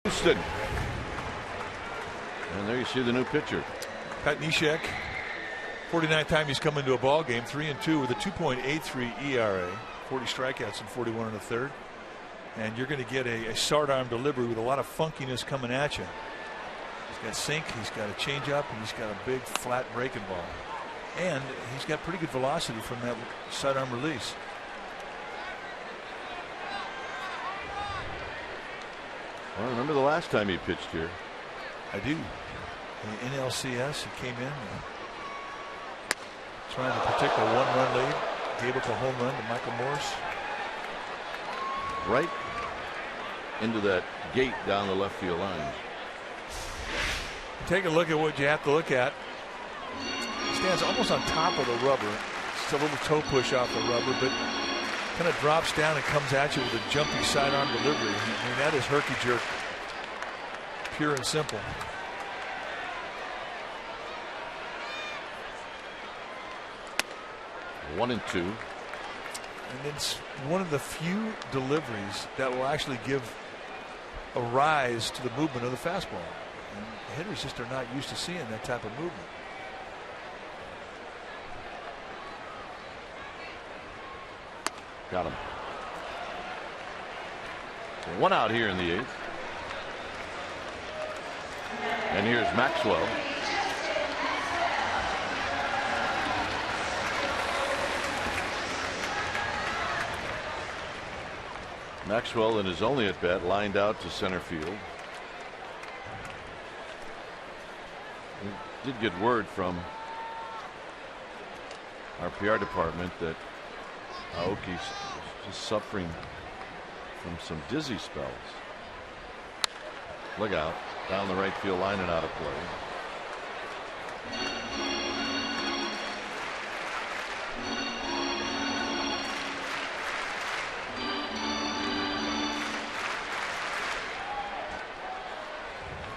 S1: Houston. And there you see the new pitcher.
S2: Pat Neshek, 49th time he's come into a ball game, 3-2 with a 2.83 ERA, 40 strikeouts and 41 1/3. And you're going to get a sidearm delivery with a lot of funkiness coming at you. He's got sink, he's got a changeup, and he's got a big flat breaking ball. And he's got pretty good velocity from that sidearm release.
S1: Well, remember the last time he pitched here?
S2: I do. In NLCS, he came in trying to protect a 1-run lead. Gave up a home run to Michael Morse.
S1: Right into that gate down the left field line.
S2: Take a look at what you have to look at. He stands almost on top of the rubber. It's a little toe push off the rubber, but kind of drops down and comes at you with a jumpy sidearm delivery. I mean, that is herky jerk, pure and simple.
S1: One and two.
S2: And it's one of the few deliveries that will actually give a rise to the movement of the fastball. And hitters just are not used to seeing that type of movement.
S1: Got him. So one out here in the 8th. And here's Maxwell. Maxwell in his only at bat lined out to center field. We did get word from our PR department that Aoki's just suffering from some dizzy spells. Look out, down the right field line and out of play.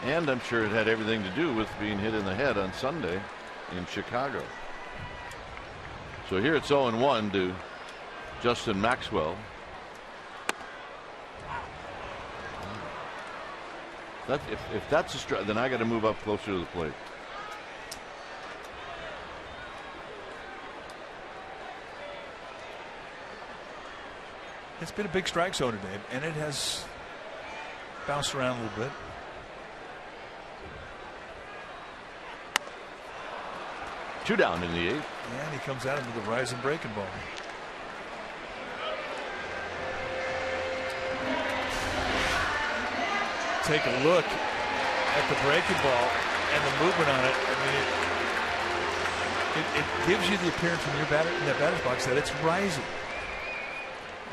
S1: And I'm sure it had everything to do with being hit in the head on Sunday in Chicago. So here it's 0-1 to Justin Maxwell. If that's a strike, then I got to move up closer to the plate.
S2: It's been a big strike zone today, and it has bounced around a little bit.
S1: Two down in the 8th.
S2: And he comes at him with a rising breaking ball. Take a look at the breaking ball and the movement on it. I mean, it gives you the appearance from your batter in that batter's box that it's rising,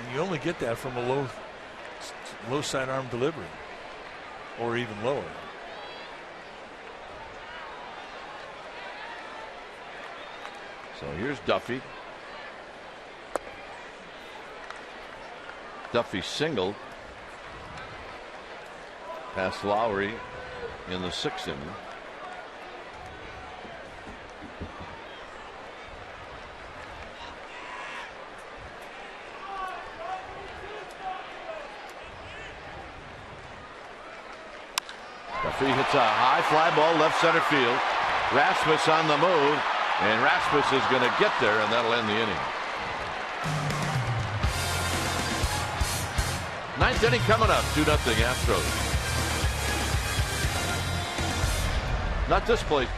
S2: and you only get that from a low sidearm delivery, or even lower.
S1: So here's Duffy. Duffy singled past Lowry in the 6th inning. Duffy hits a high fly ball left center field. Rasmus on the move, and Rasmus is going to get there, and that'll end the inning. 9th inning coming up, 2-0 Astros. Not this plate.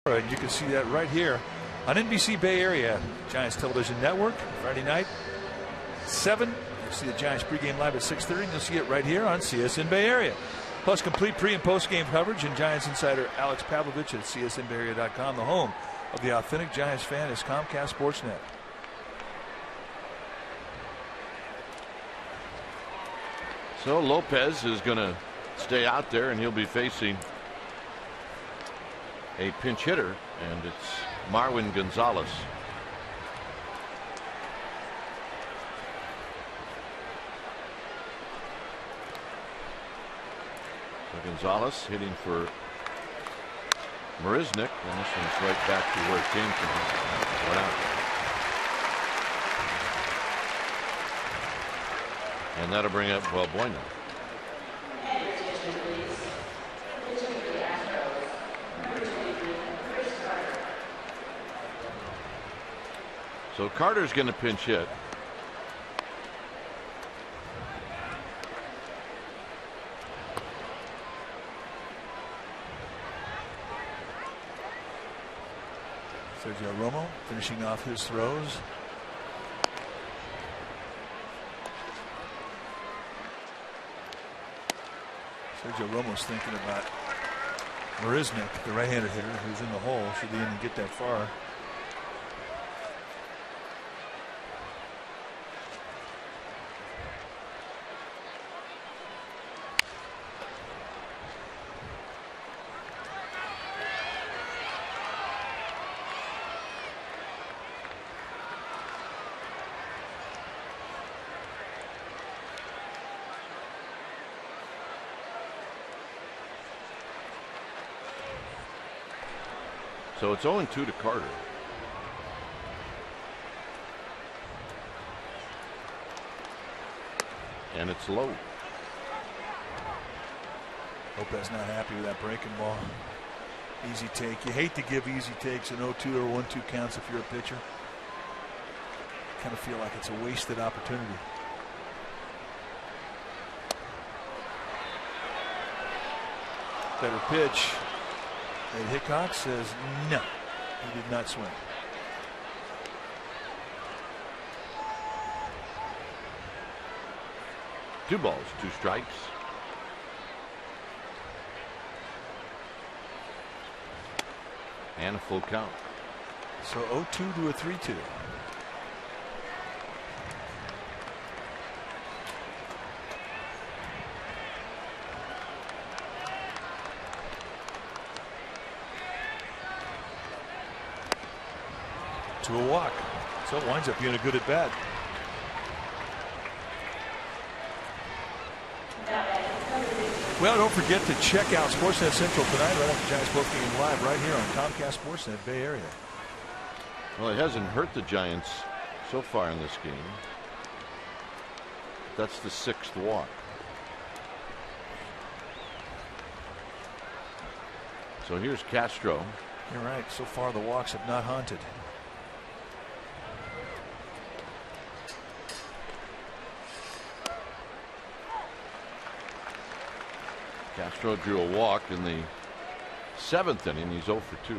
S2: And you can see that right here on NBC Bay Area Giants Television Network Friday night 7. You'll see the Giants pregame live at 6:30, and you'll see it right here on CSN Bay Area. Plus complete pre and post game coverage, and Giants insider Alex Pavlovich at csnbayarea.com. The home of the authentic Giants fan is Comcast Sportsnet.
S1: So Lopez is going to stay out there, and he'll be facing a pinch hitter, and it's Marwin Gonzalez. So Gonzalez hitting for Marisnik, and this one's right back to where it came from. One out. And that'll bring up Bueno. So Carter's going to pinch hit.
S2: Sergio Romo finishing off his throws. Sergio Romo's thinking about Marisnik, the right-handed hitter, who's in the hole. Should he even get that far?
S1: So it's 0-2 to Carter. And it's low.
S2: Lopez not happy with that breaking ball. Easy take. You hate to give easy takes in 0-2 or 1-2 counts if you're a pitcher. Kind of feel like it's a wasted opportunity. Better pitch. And Hickok says no. He did not swing.
S1: Two balls, two strikes. And a full count.
S2: So 0-2 to a 3-2. To a walk. So it winds up being a good at bat. Well, don't forget to check out Sportsnet Central tonight right after Giants both game live right here on Comcast Sportsnet Bay Area.
S1: Well, it hasn't hurt the Giants so far in this game. That's the 6th walk. So here's Castro.
S2: You're right. So far the walks have not haunted.
S1: Castro drew a walk in the 7th inning. He's 0 for 2.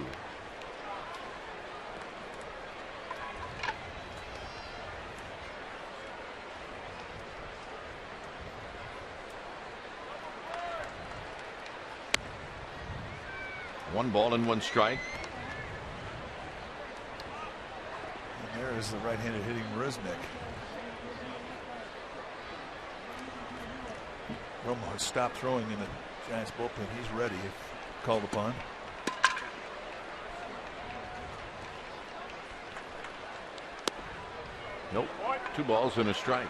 S1: One ball and one strike.
S2: And there is the right-handed hitting Marisnik. Romo has stopped throwing in the Giants bullpen. He's ready if called upon.
S1: Nope. 2 balls and a strike.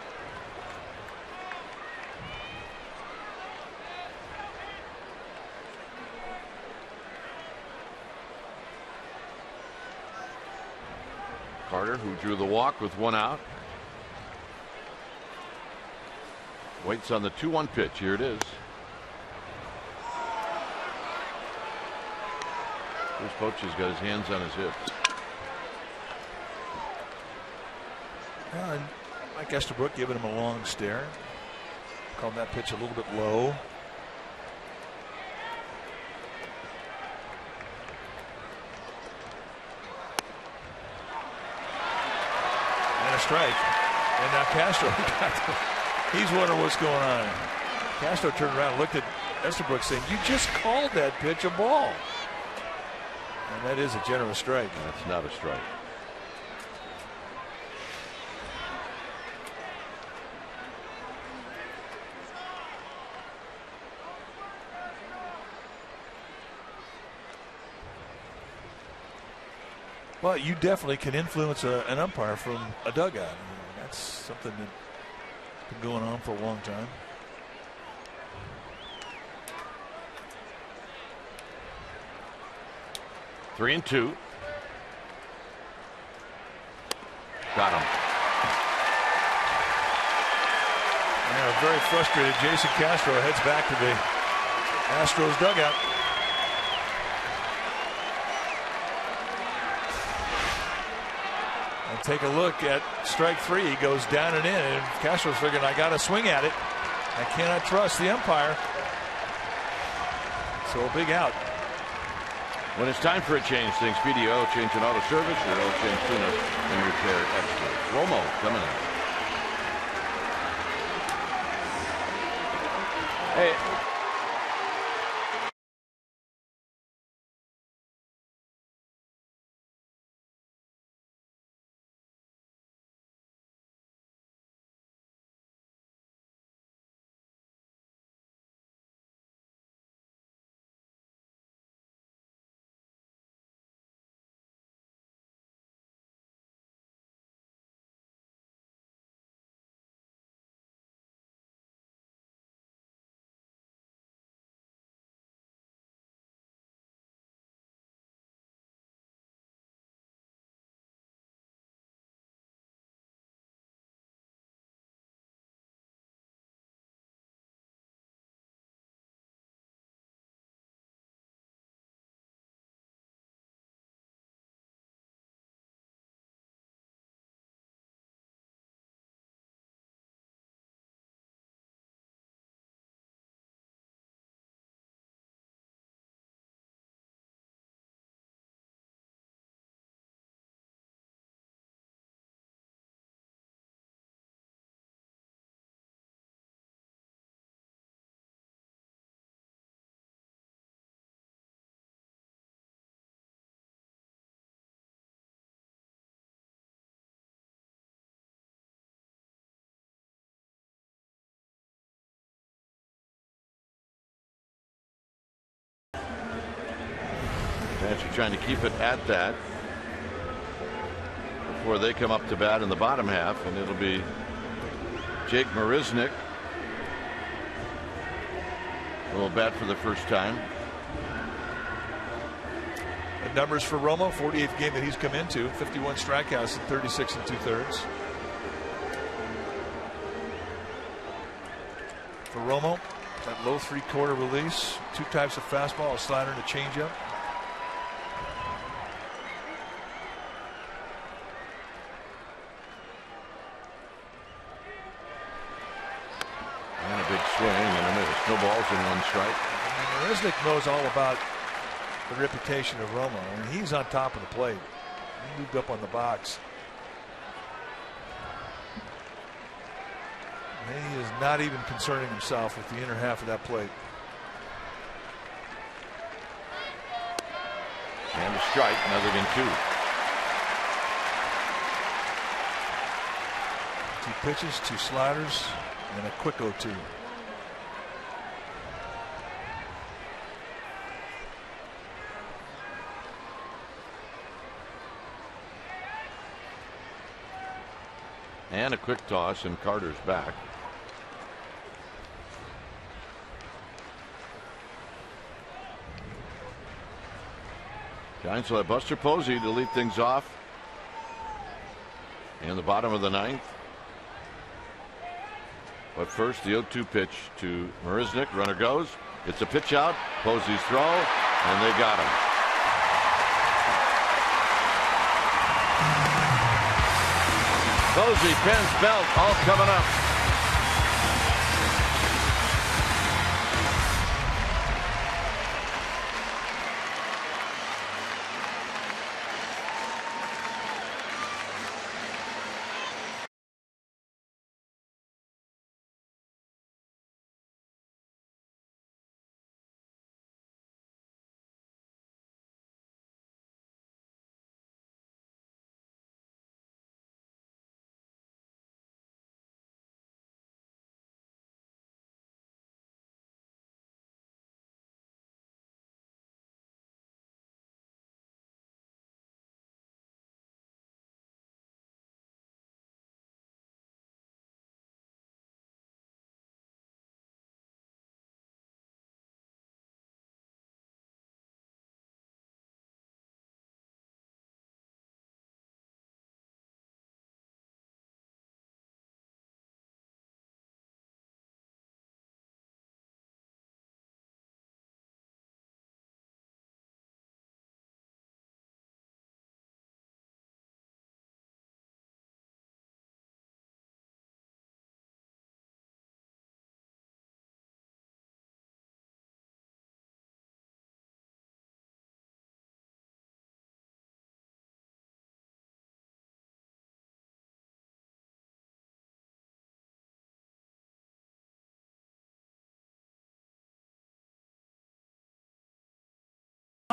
S1: Carter, who drew the walk with 1 out. Waits on the 2-1 pitch. Here it is. Bruce Bochy's got his hands on his hips.
S2: Well, and Mike Estabrook giving him a long stare. Called that pitch a little bit low. And a strike. And now Castro. He's wondering what's going on. Castro turned around and looked at Estabrook saying, "You just called that pitch a ball." And that is a generous strike.
S1: That's not a strike.
S2: Well, you definitely can influence an umpire from a dugout. I mean, that's something that's been going on for a long time.
S1: Three and two. Got him.
S2: And a very frustrated Jason Castro heads back to the Astros dugout. And take a look at strike 3. He goes down and in, and Castro's figuring, I got to swing at it. I cannot trust the umpire. So a big out.
S1: When it's time for a change, think Speedy Oil Change and Auto Service, your oil change tune-up and repair experts. Romo coming in.
S5: Hey,
S1: Giants are trying to keep it at that before they come up to bat in the bottom half, and it'll be Jake Marisnick who will bat for the first time.
S2: The numbers for Romo, 48th game that he's come into, 51 strikeouts in 36 2/3. For Romo, that low 3/4 release, 2 types of fastball, a slider and a changeup.
S1: And a big swing and a miss. No balls in 1 strike.
S2: Marisnick knows all about the reputation of Romo. I mean, he's on top of the plate. He moved up on the box. And he is not even concerning himself with the inner half of that plate.
S1: And a strike, another than 2.
S2: 2 pitches, 2 sliders, and a quick 0-2.
S1: And a quick toss, and Carter's back. Giants will have Buster Posey to lead things off in the bottom of the 9th. But first, the 0-2 pitch to Marisnick. Runner goes. It's a pitch out. Posey's throw, and they got him. Posey, Pence, Belt, all coming up.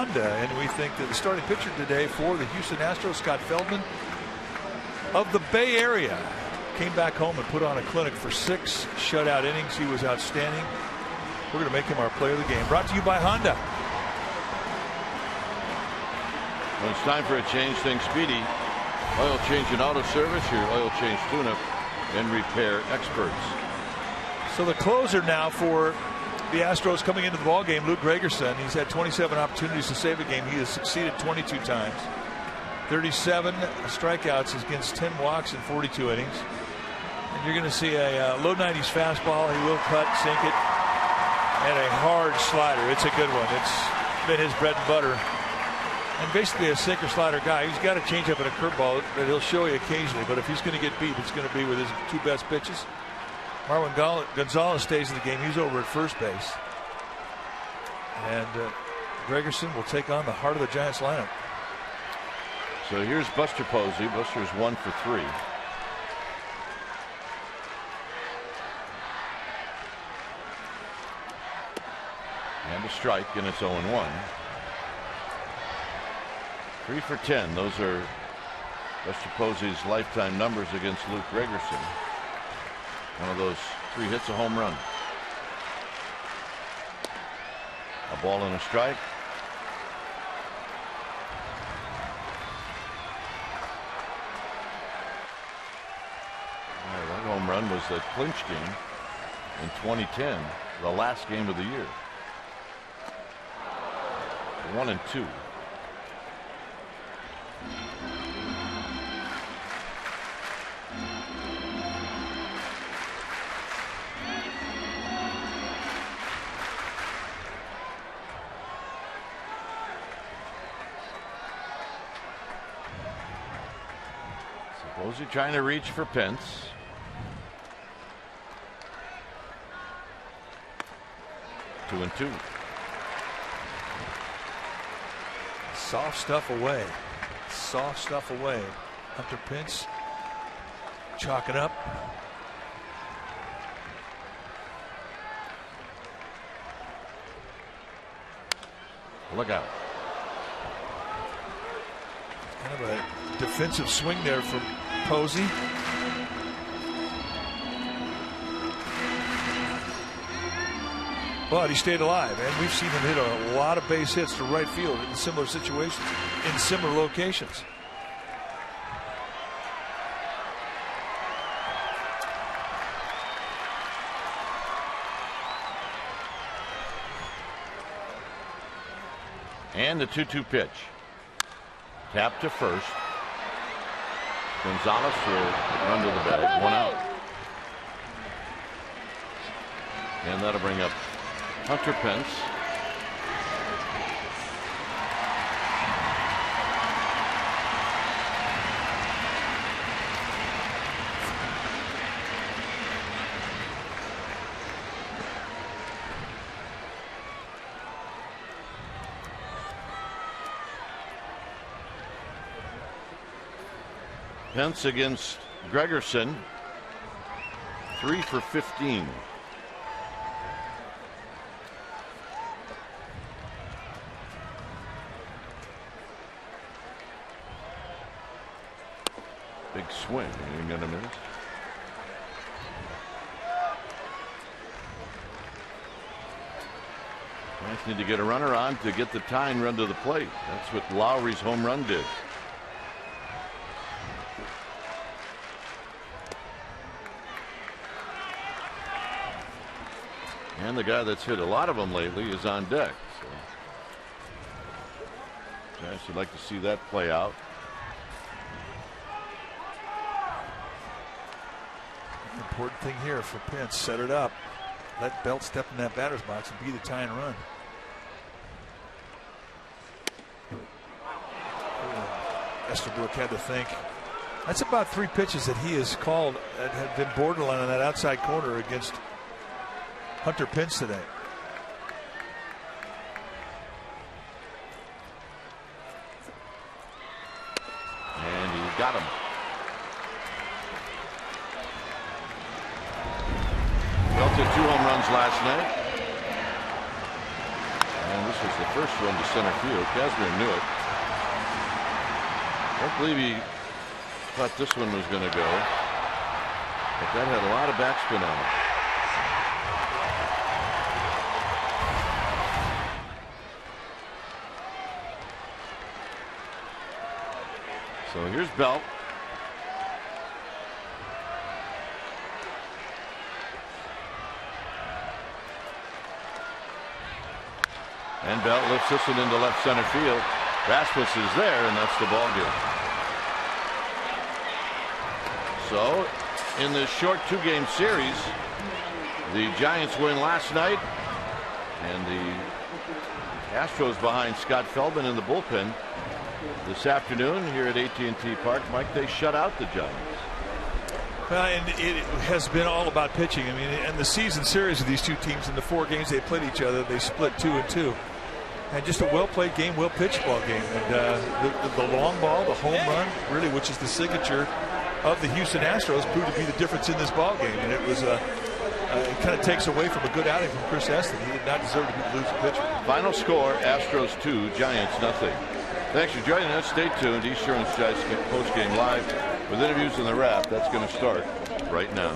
S2: And we think that the starting pitcher today for the Houston Astros, Scott Feldman of the Bay Area, came back home and put on a clinic for 6 shutout innings. He was outstanding. We're going to make him our player of the game. Brought to you by Honda.
S1: When it's time for a change, think Speedy. Oil change and auto service, your oil change tune-up and repair experts.
S2: So the closer now for the Astros coming into the ball game, Luke Gregerson. He's had 27 opportunities to save a game. He has succeeded 22 times. 37 strikeouts against 10 walks in 42 innings. And you're going to see a low 90s fastball. He will cut, sink it, and a hard slider. It's a good one. It's been his bread and butter. And basically a sinker slider guy. He's got a changeup and a curveball that he'll show you occasionally. But if he's going to get beat, it's going to be with his 2 best pitches. Marwin Gonzalez stays in the game. He's over at first base. And Gregerson will take on the heart of the Giants lineup.
S1: So here's Buster Posey. Buster's 1 for 3. And a strike, and it's 0-1. 3 for 10. Those are Buster Posey's lifetime numbers against Luke Gregerson. One of those 3 hits, a home run. A ball and a strike. run was the clinch game in 2010, the last game of the year. 1-2. Posey trying to reach for Pence. Two and two.
S2: Soft stuff away. Soft stuff away. Hunter Pence. Chalk it up.
S1: Look out.
S2: Kind of a defensive swing there from Posey. But he stayed alive, and we've seen him hit a lot of base hits to right field in similar situations, in similar locations.
S1: And the 2-2 pitch. Tap to first. Gonzalez will run to the bag. One out. And that'll bring up Hunter Pence. Pence against Gregerson, 3 for 15. Big swing. Ain't gonna miss. Giants need to get a runner on to get the tying run to the plate. That's what Lowry's home run did. And the guy that's hit a lot of them lately is on deck. So Giants would like to see that play out.
S2: Important thing here for Pence, set it up. Let Belt step in that batter's box and be the tying run. Estabrook had to think. That's about 3 pitches that he has called that have been borderline on that outside corner against Hunter Pence today.
S1: And he got him. Belt hit 2 home runs last night. And this was the first run to center field. Kazmir knew it. I don't believe he thought this one was going to go. But that had a lot of backspin on it. So here's Belt. And Belt lifts this one into left center field. Rasmus is there, and that's the ball game. So in this short 2-game series, the Giants win last night, and the Astros behind Scott Feldman in the bullpen this afternoon here at AT&T Park. Mike, they shut out the Giants.
S2: Well, and it has been all about pitching. I mean, and the season series of these two teams, in the 4 games they played each other, they split 2-2. And just a well-played game, well-pitched ball game. And the long ball, the home run, really, which is the signature of the Houston Astros, proved to be the difference in this ball game. And it was it kind of takes away from a good outing from Chris Eston. He did not deserve to be the losing pitcher.
S1: Final score: Astros 2, Giants nothing. Thanks for joining us. Stay tuned. East Shore Giants post game live with interviews and the wrap. That's going to start right now.